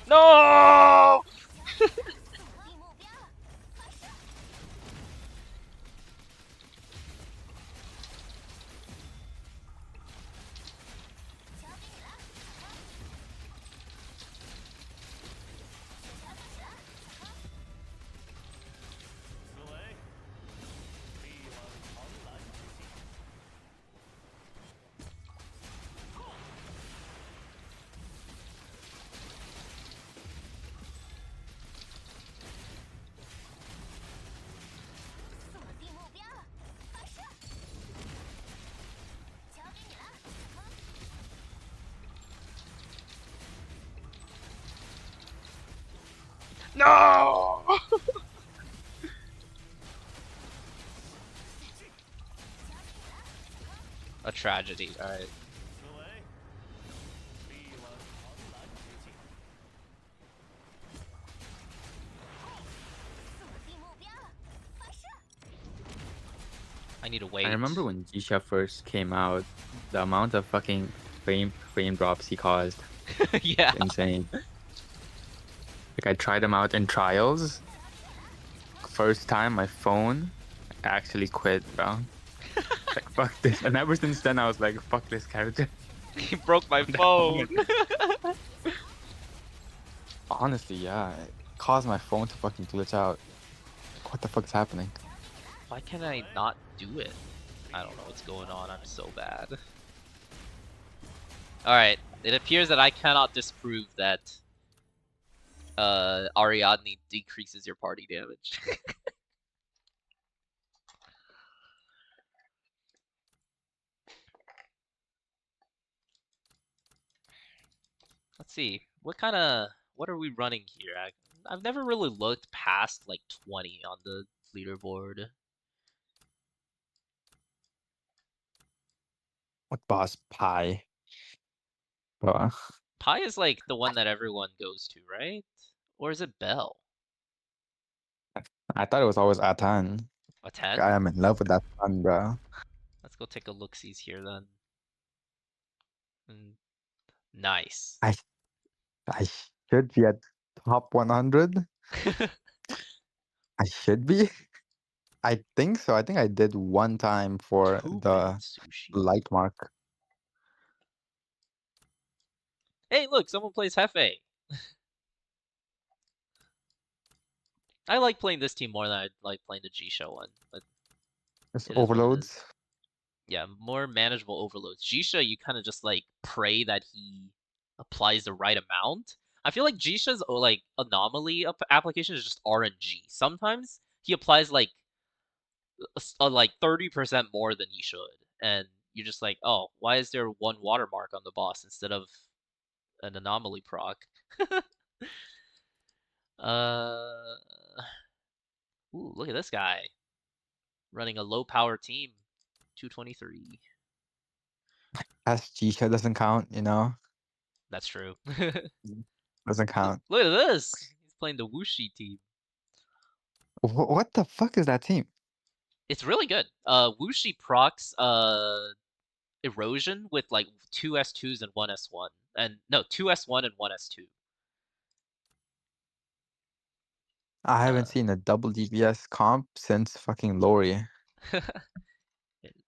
No! No! A tragedy, alright. I need to wait. I remember when Jisha first came out, the amount of fucking frame drops he caused. Yeah. Insane. Like I tried him out in trials. First time my phone actually quit, bro. Like fuck this. And ever since then I was like, fuck this character. He broke my phone. Honestly, yeah. It caused my phone to fucking glitch out. What the fuck's happening? Why can I not do it? I don't know what's going on. I'm so bad. Alright, it appears that I cannot disprove that Ariadne decreases your party damage. Let's see. What are we running here? I've never really looked past like 20 on the leaderboard. What boss pie? Bro. Pi is like the one that everyone goes to, right? Or is it Bell? I thought it was always Atan. A 10? I am in love with that son, bro. Let's go take a look-sees here then. Nice. I should be at top 100. I should be. I think so. I think I did one time for Poopin' the sushi. light mark. Hey, look, someone plays Hefe. I like playing this team more than I like playing the Jisha one. But It's it is what it overloads. is. Yeah, more manageable overloads. Jisha, you kind of just like pray that he applies the right amount. I feel like Jisha's like anomaly application is just RNG. Sometimes he applies like like 30% more than he should, and you're just like, oh, why is there one watermark on the boss instead of an anomaly proc? Ooh, look at this guy running a low power team, 223. As Jisha doesn't count, you know? That's true. Doesn't count. Look at this. He's playing the Wuxi team. What the fuck is that team? It's really good. Wuxi procs erosion with like 2 S2s and 1 S1. And no, 2 S1 and 1 S2. I haven't seen a double DPS comp since fucking Lori.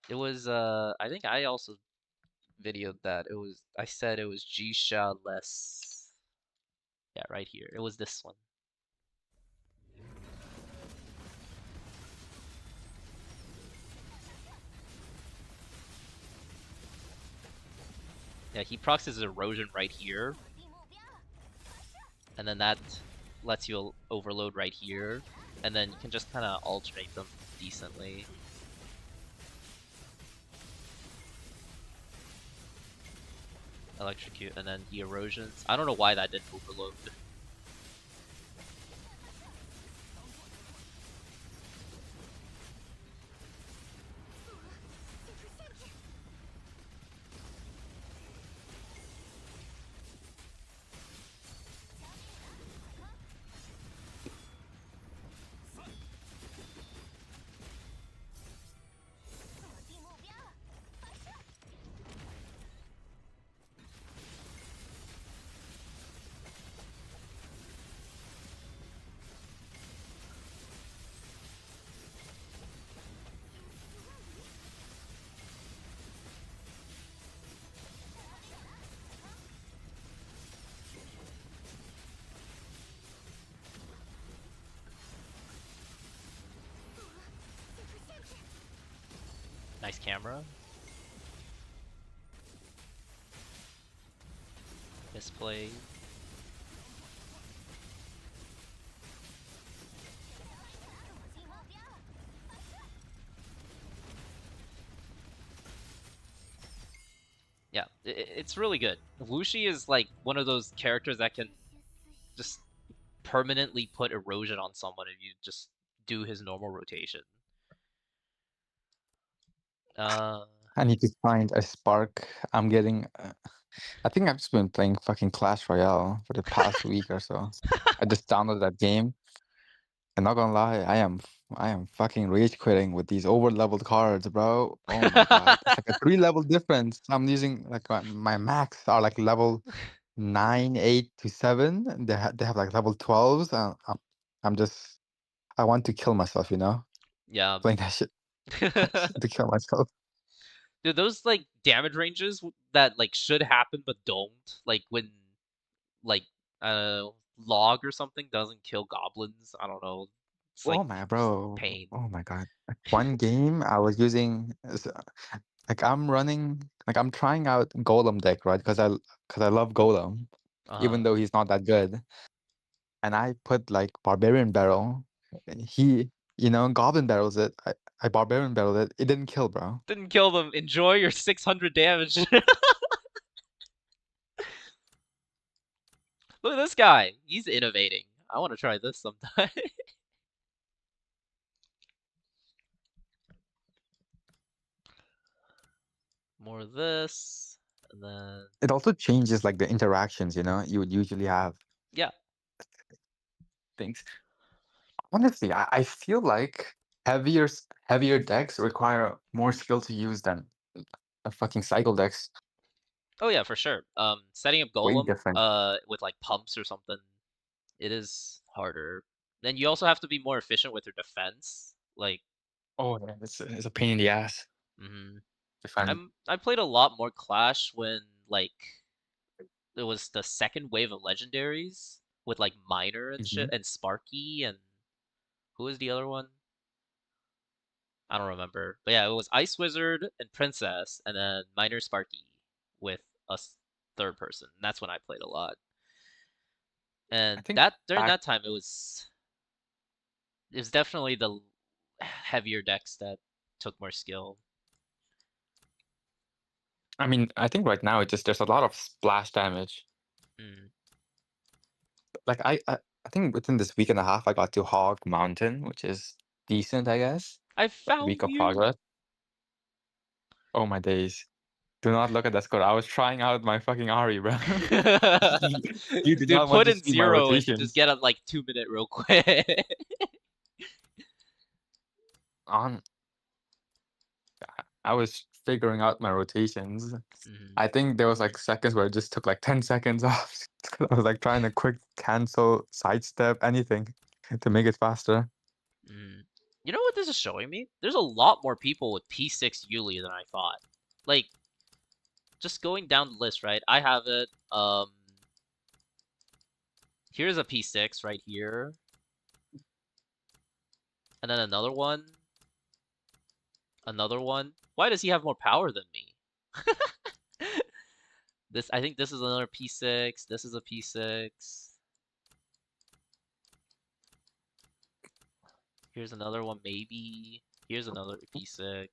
It was I think I also videoed that. I said it was Jisha less. Yeah, right here. It was this one. Yeah, he procs his erosion right here. And then that lets you overload right here. And then you can just kind of alternate them decently. Electrocute, and then the erosions. I don't know why that didn't overload. Nice camera. Misplay. Yeah, it's really good. Wuxi is like one of those characters that can just permanently put erosion on someone if you just do his normal rotation. I need to find a spark. I'm getting. I think I've just been playing fucking Clash Royale for the past week or so. I just downloaded that game. And not gonna lie, I am fucking rage quitting with these over leveled cards, bro. Oh my god, it's like a 3 level difference. I'm using like my max are like level 9, 8 to 7. And they have like level 12s. I'm just I want to kill myself, you know, Yeah. playing that shit to kill myself. Dude, those like damage ranges that like should happen but don't, like when like log or something doesn't kill goblins. I don't know. It's like Oh my bro. pain. Oh my god. Like one game I was using like I'm trying out Golem deck, right? Because I love Golem, even though he's not that good. And I put like Barbarian Barrel. He, Goblin Barrels it. I Barbarian Barreled it. It didn't kill, bro. Didn't kill them. Enjoy your 600 damage. Look at this guy. He's innovating. I want to try this sometime. More of this, and then It also changes like the interactions, you would usually have. yeah. Things. Honestly, I feel like heavier decks require more skill to use than a fucking cycle decks. Oh yeah, for sure. Setting up Way Golem different. with like pumps or something, it is harder. Then you also have to be more efficient with your defense. Like, Oh yeah, it's a pain in the ass. Defend. I played a lot more Clash when like it was the second wave of legendaries with like Miner and shit and Sparky and who was the other one? I don't remember. But yeah, it was Ice Wizard and Princess and then Miner Sparky with a third person. And that's when I played a lot. And think that during back- that time it was definitely the heavier decks that took more skill. I mean, I think right now there's a lot of splash damage. Like I think within this week and a half I got to Hog Mountain, which is decent, I guess. I found Week of you. progress. Oh my days. Do not look at that score. I was trying out my fucking Ari, bro. You did Dude, not want put to in see my 0 and rotations. just get a like 2-minute real quick. I was figuring out my rotations. I think there was like seconds where it just took like 10 seconds off. I was like trying to quick cancel, sidestep, anything to make it faster. You know what this is showing me? There's a lot more people with P6 Yuli than I thought. Like, just going down the list, right? I have it. Here's a P6 right here. And then another one. Another one. Why does he have more power than me? I think this is another P6. This is a P6. Here's another one, maybe. Here's another P6.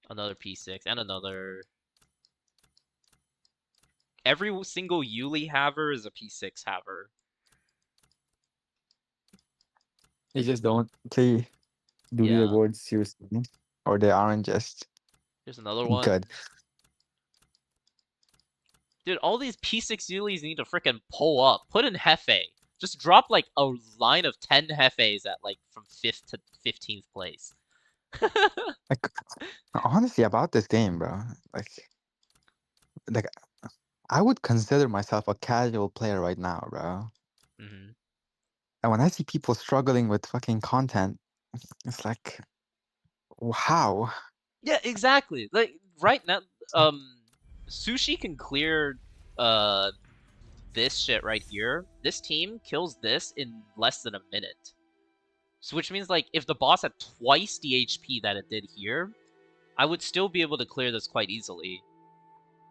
Another P6, and another. Every single Yuli haver is a P6 haver. They just don't play duty rewards seriously. Or they aren't just Here's another one. good. Dude, all these P6 Yulis need to freaking pull up. Put in Hefe. Just drop like a line of 10 Hefes at like from 5th to 15th place. Like honestly about this game, bro. Like I would consider myself a casual player right now, bro. And when I see people struggling with fucking content, it's like, how? Yeah, exactly. Like right now, Sushi can clear this shit right here. This team kills this in less than a minute. So which means like if the boss had twice the HP that it did here, I would still be able to clear this quite easily.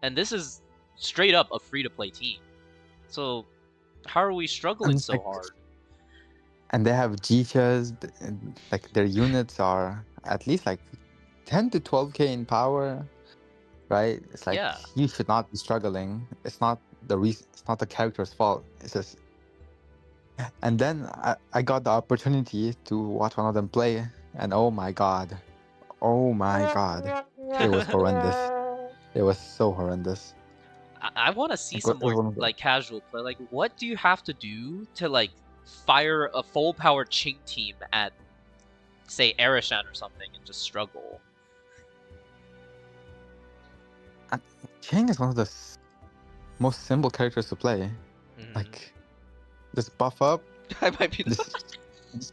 And this is straight up a free-to-play team. So how are we struggling And so like, hard? and they have Jichas, and like their units are at least like 10 to 12k in power, right? It's like Yeah. you should not be struggling. It's not the reason. It's not the character's fault. It's just. And then I got the opportunity to watch one of them play, and oh my god, it was horrendous. It was so horrendous. I want to see Like, some it was more one of the- like casual play. Like, what do you have to do to like fire a full power Ching team at, say, Arishan or something and just struggle? Chang is one of the most simple characters to play. Mhm. Like, just buff up, I might be the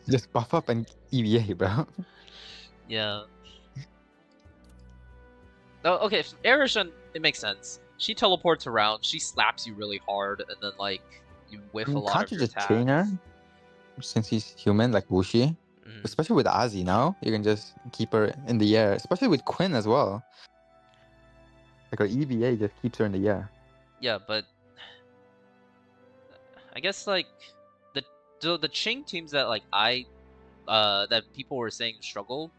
just buff up and EVA, bro. yeah. Oh, okay. Arishan, it makes sense. She teleports around. She slaps you really hard, and then like you whiff a lot Can't of you your just attacks. train her since he's human, like Wuxi? Mhm. Especially with Azzy now, you can just keep her in the air. Especially with Quinn as well. Like her EVA just keeps her in the air. Yeah, but I guess like the Ching teams that like that people were saying struggled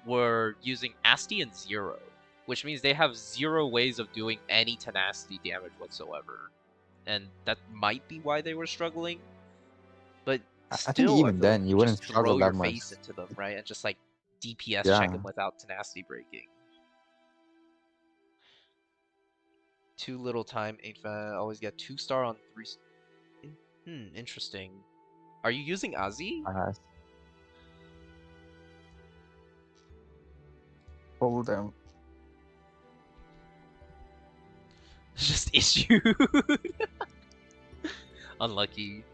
were using Asti and Zero, which means they have 0 ways of doing any tenacity damage whatsoever, and that might be why they were struggling. But I think still, even feel then, like you wouldn't just struggle throw that your much. face into them, right, and just like DPS Yeah. check them without tenacity breaking. Too little time, 8 fan. Always get 2-star on 3. Interesting. Are you using Azzy? Hold them. Just issued. Unlucky.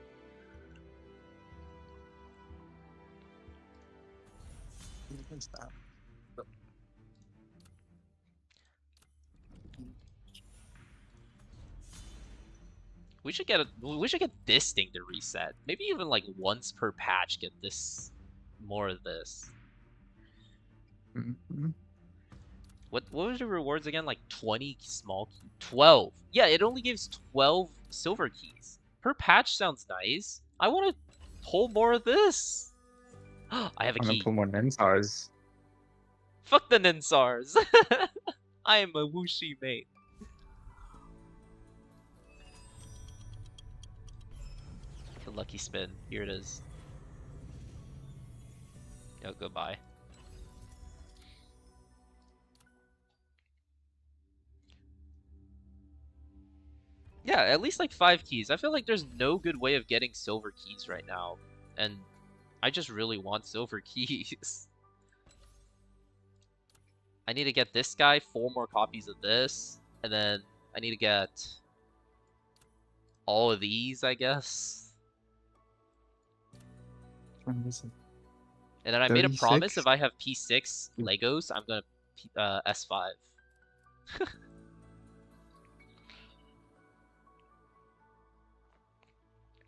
We should get this thing to reset. Maybe even like once per patch get this more of this. Mhm. What was the rewards again? Like 20 small key? 12. Yeah, it only gives 12 silver keys. Per patch sounds nice. I want to pull more of this. I have a I'm gonna key. pull more Nensars. Fuck the Ninsars. I am a Wuxi mate. The lucky spin. Here it is. Oh, goodbye. Yeah, at least like 5 keys. I feel like there's no good way of getting silver keys right now. And I just really want silver keys. I need to get this guy 4 more copies of this. And then I need to get all of these, I guess. And then I made a promise 36? if I have P6 Legos, I'm gonna S5.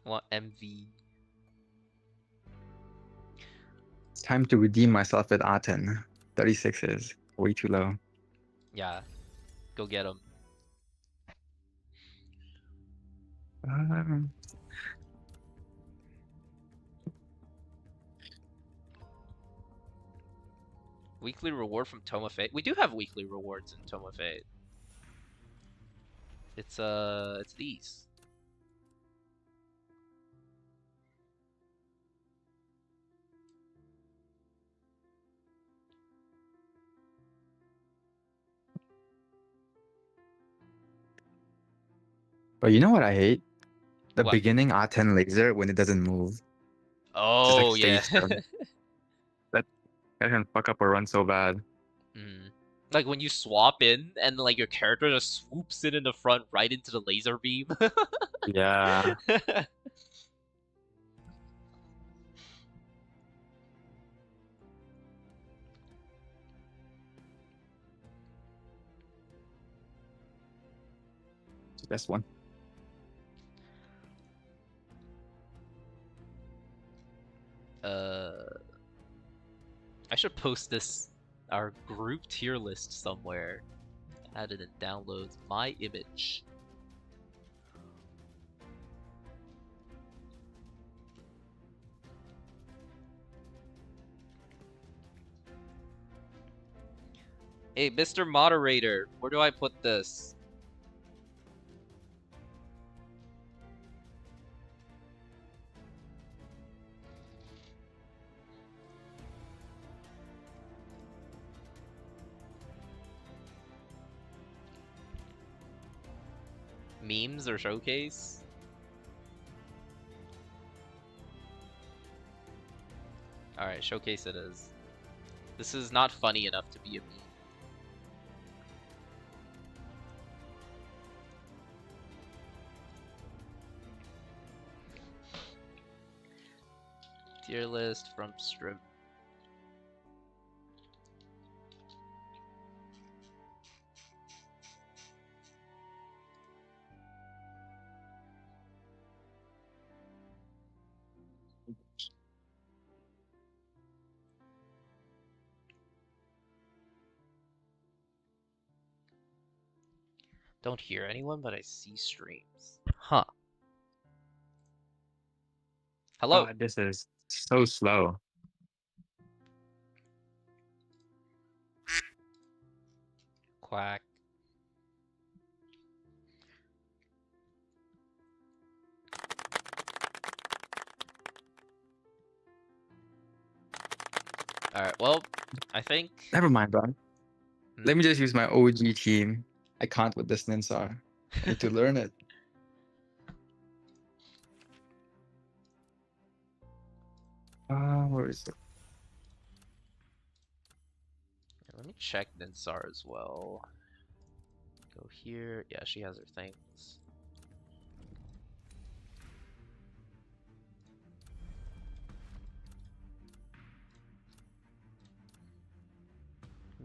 Want MV? It's time to redeem myself with Aten. 36 is way too low. Yeah, go get him. Weekly reward from Toma Fate. We do have weekly rewards in Toma Fate. It's these. But you know what I hate? The What? beginning Aten laser when it doesn't move. Oh stays yeah. still. That can fuck up a run so bad. Mm. Like when you swap in and like your character just swoops in the front right into the laser beam. Yeah. That's one. I should post this our group tier list somewhere. Added in downloads. My image. Hey, Mr. Moderator, where do I put this? Memes or showcase? Alright, showcase it is. This is not funny enough to be a meme. Tier list from Strim. Don't hear anyone, but I see streams. Huh. Hello. God, this is so slow. Quack. Alright, well, I think... Never mind, bro. Let me just use my OG team. I can't with this Ninsar. I need to learn it. Where is it? Let me check Ninsar as well. Go here. Yeah, she has her things.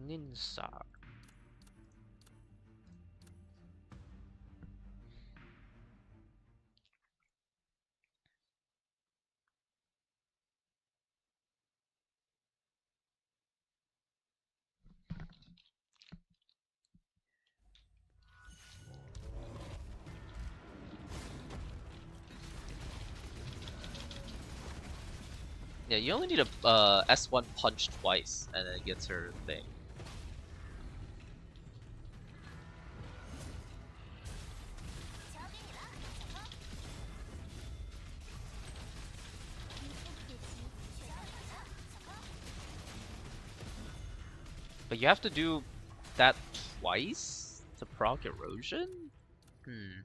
Ninsar. Yeah, you only need a S1 punch twice, and then it gets her thing. But you have to do that twice to proc erosion? Hmm.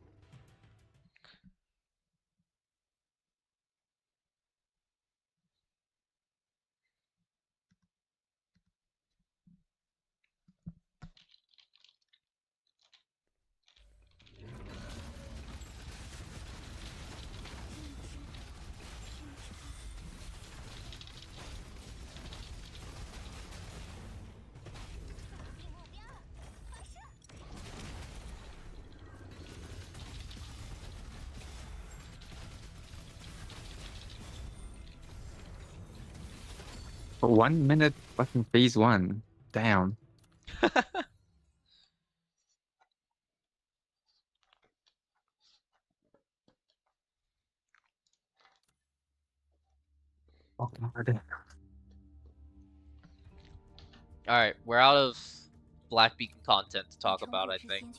For 1 minute fucking phase 1. Damn. Oh, God. Alright, we're out of Black Beacon content to talk about, I think.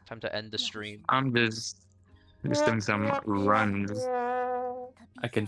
Time to end the stream. I'm just doing some runs. I can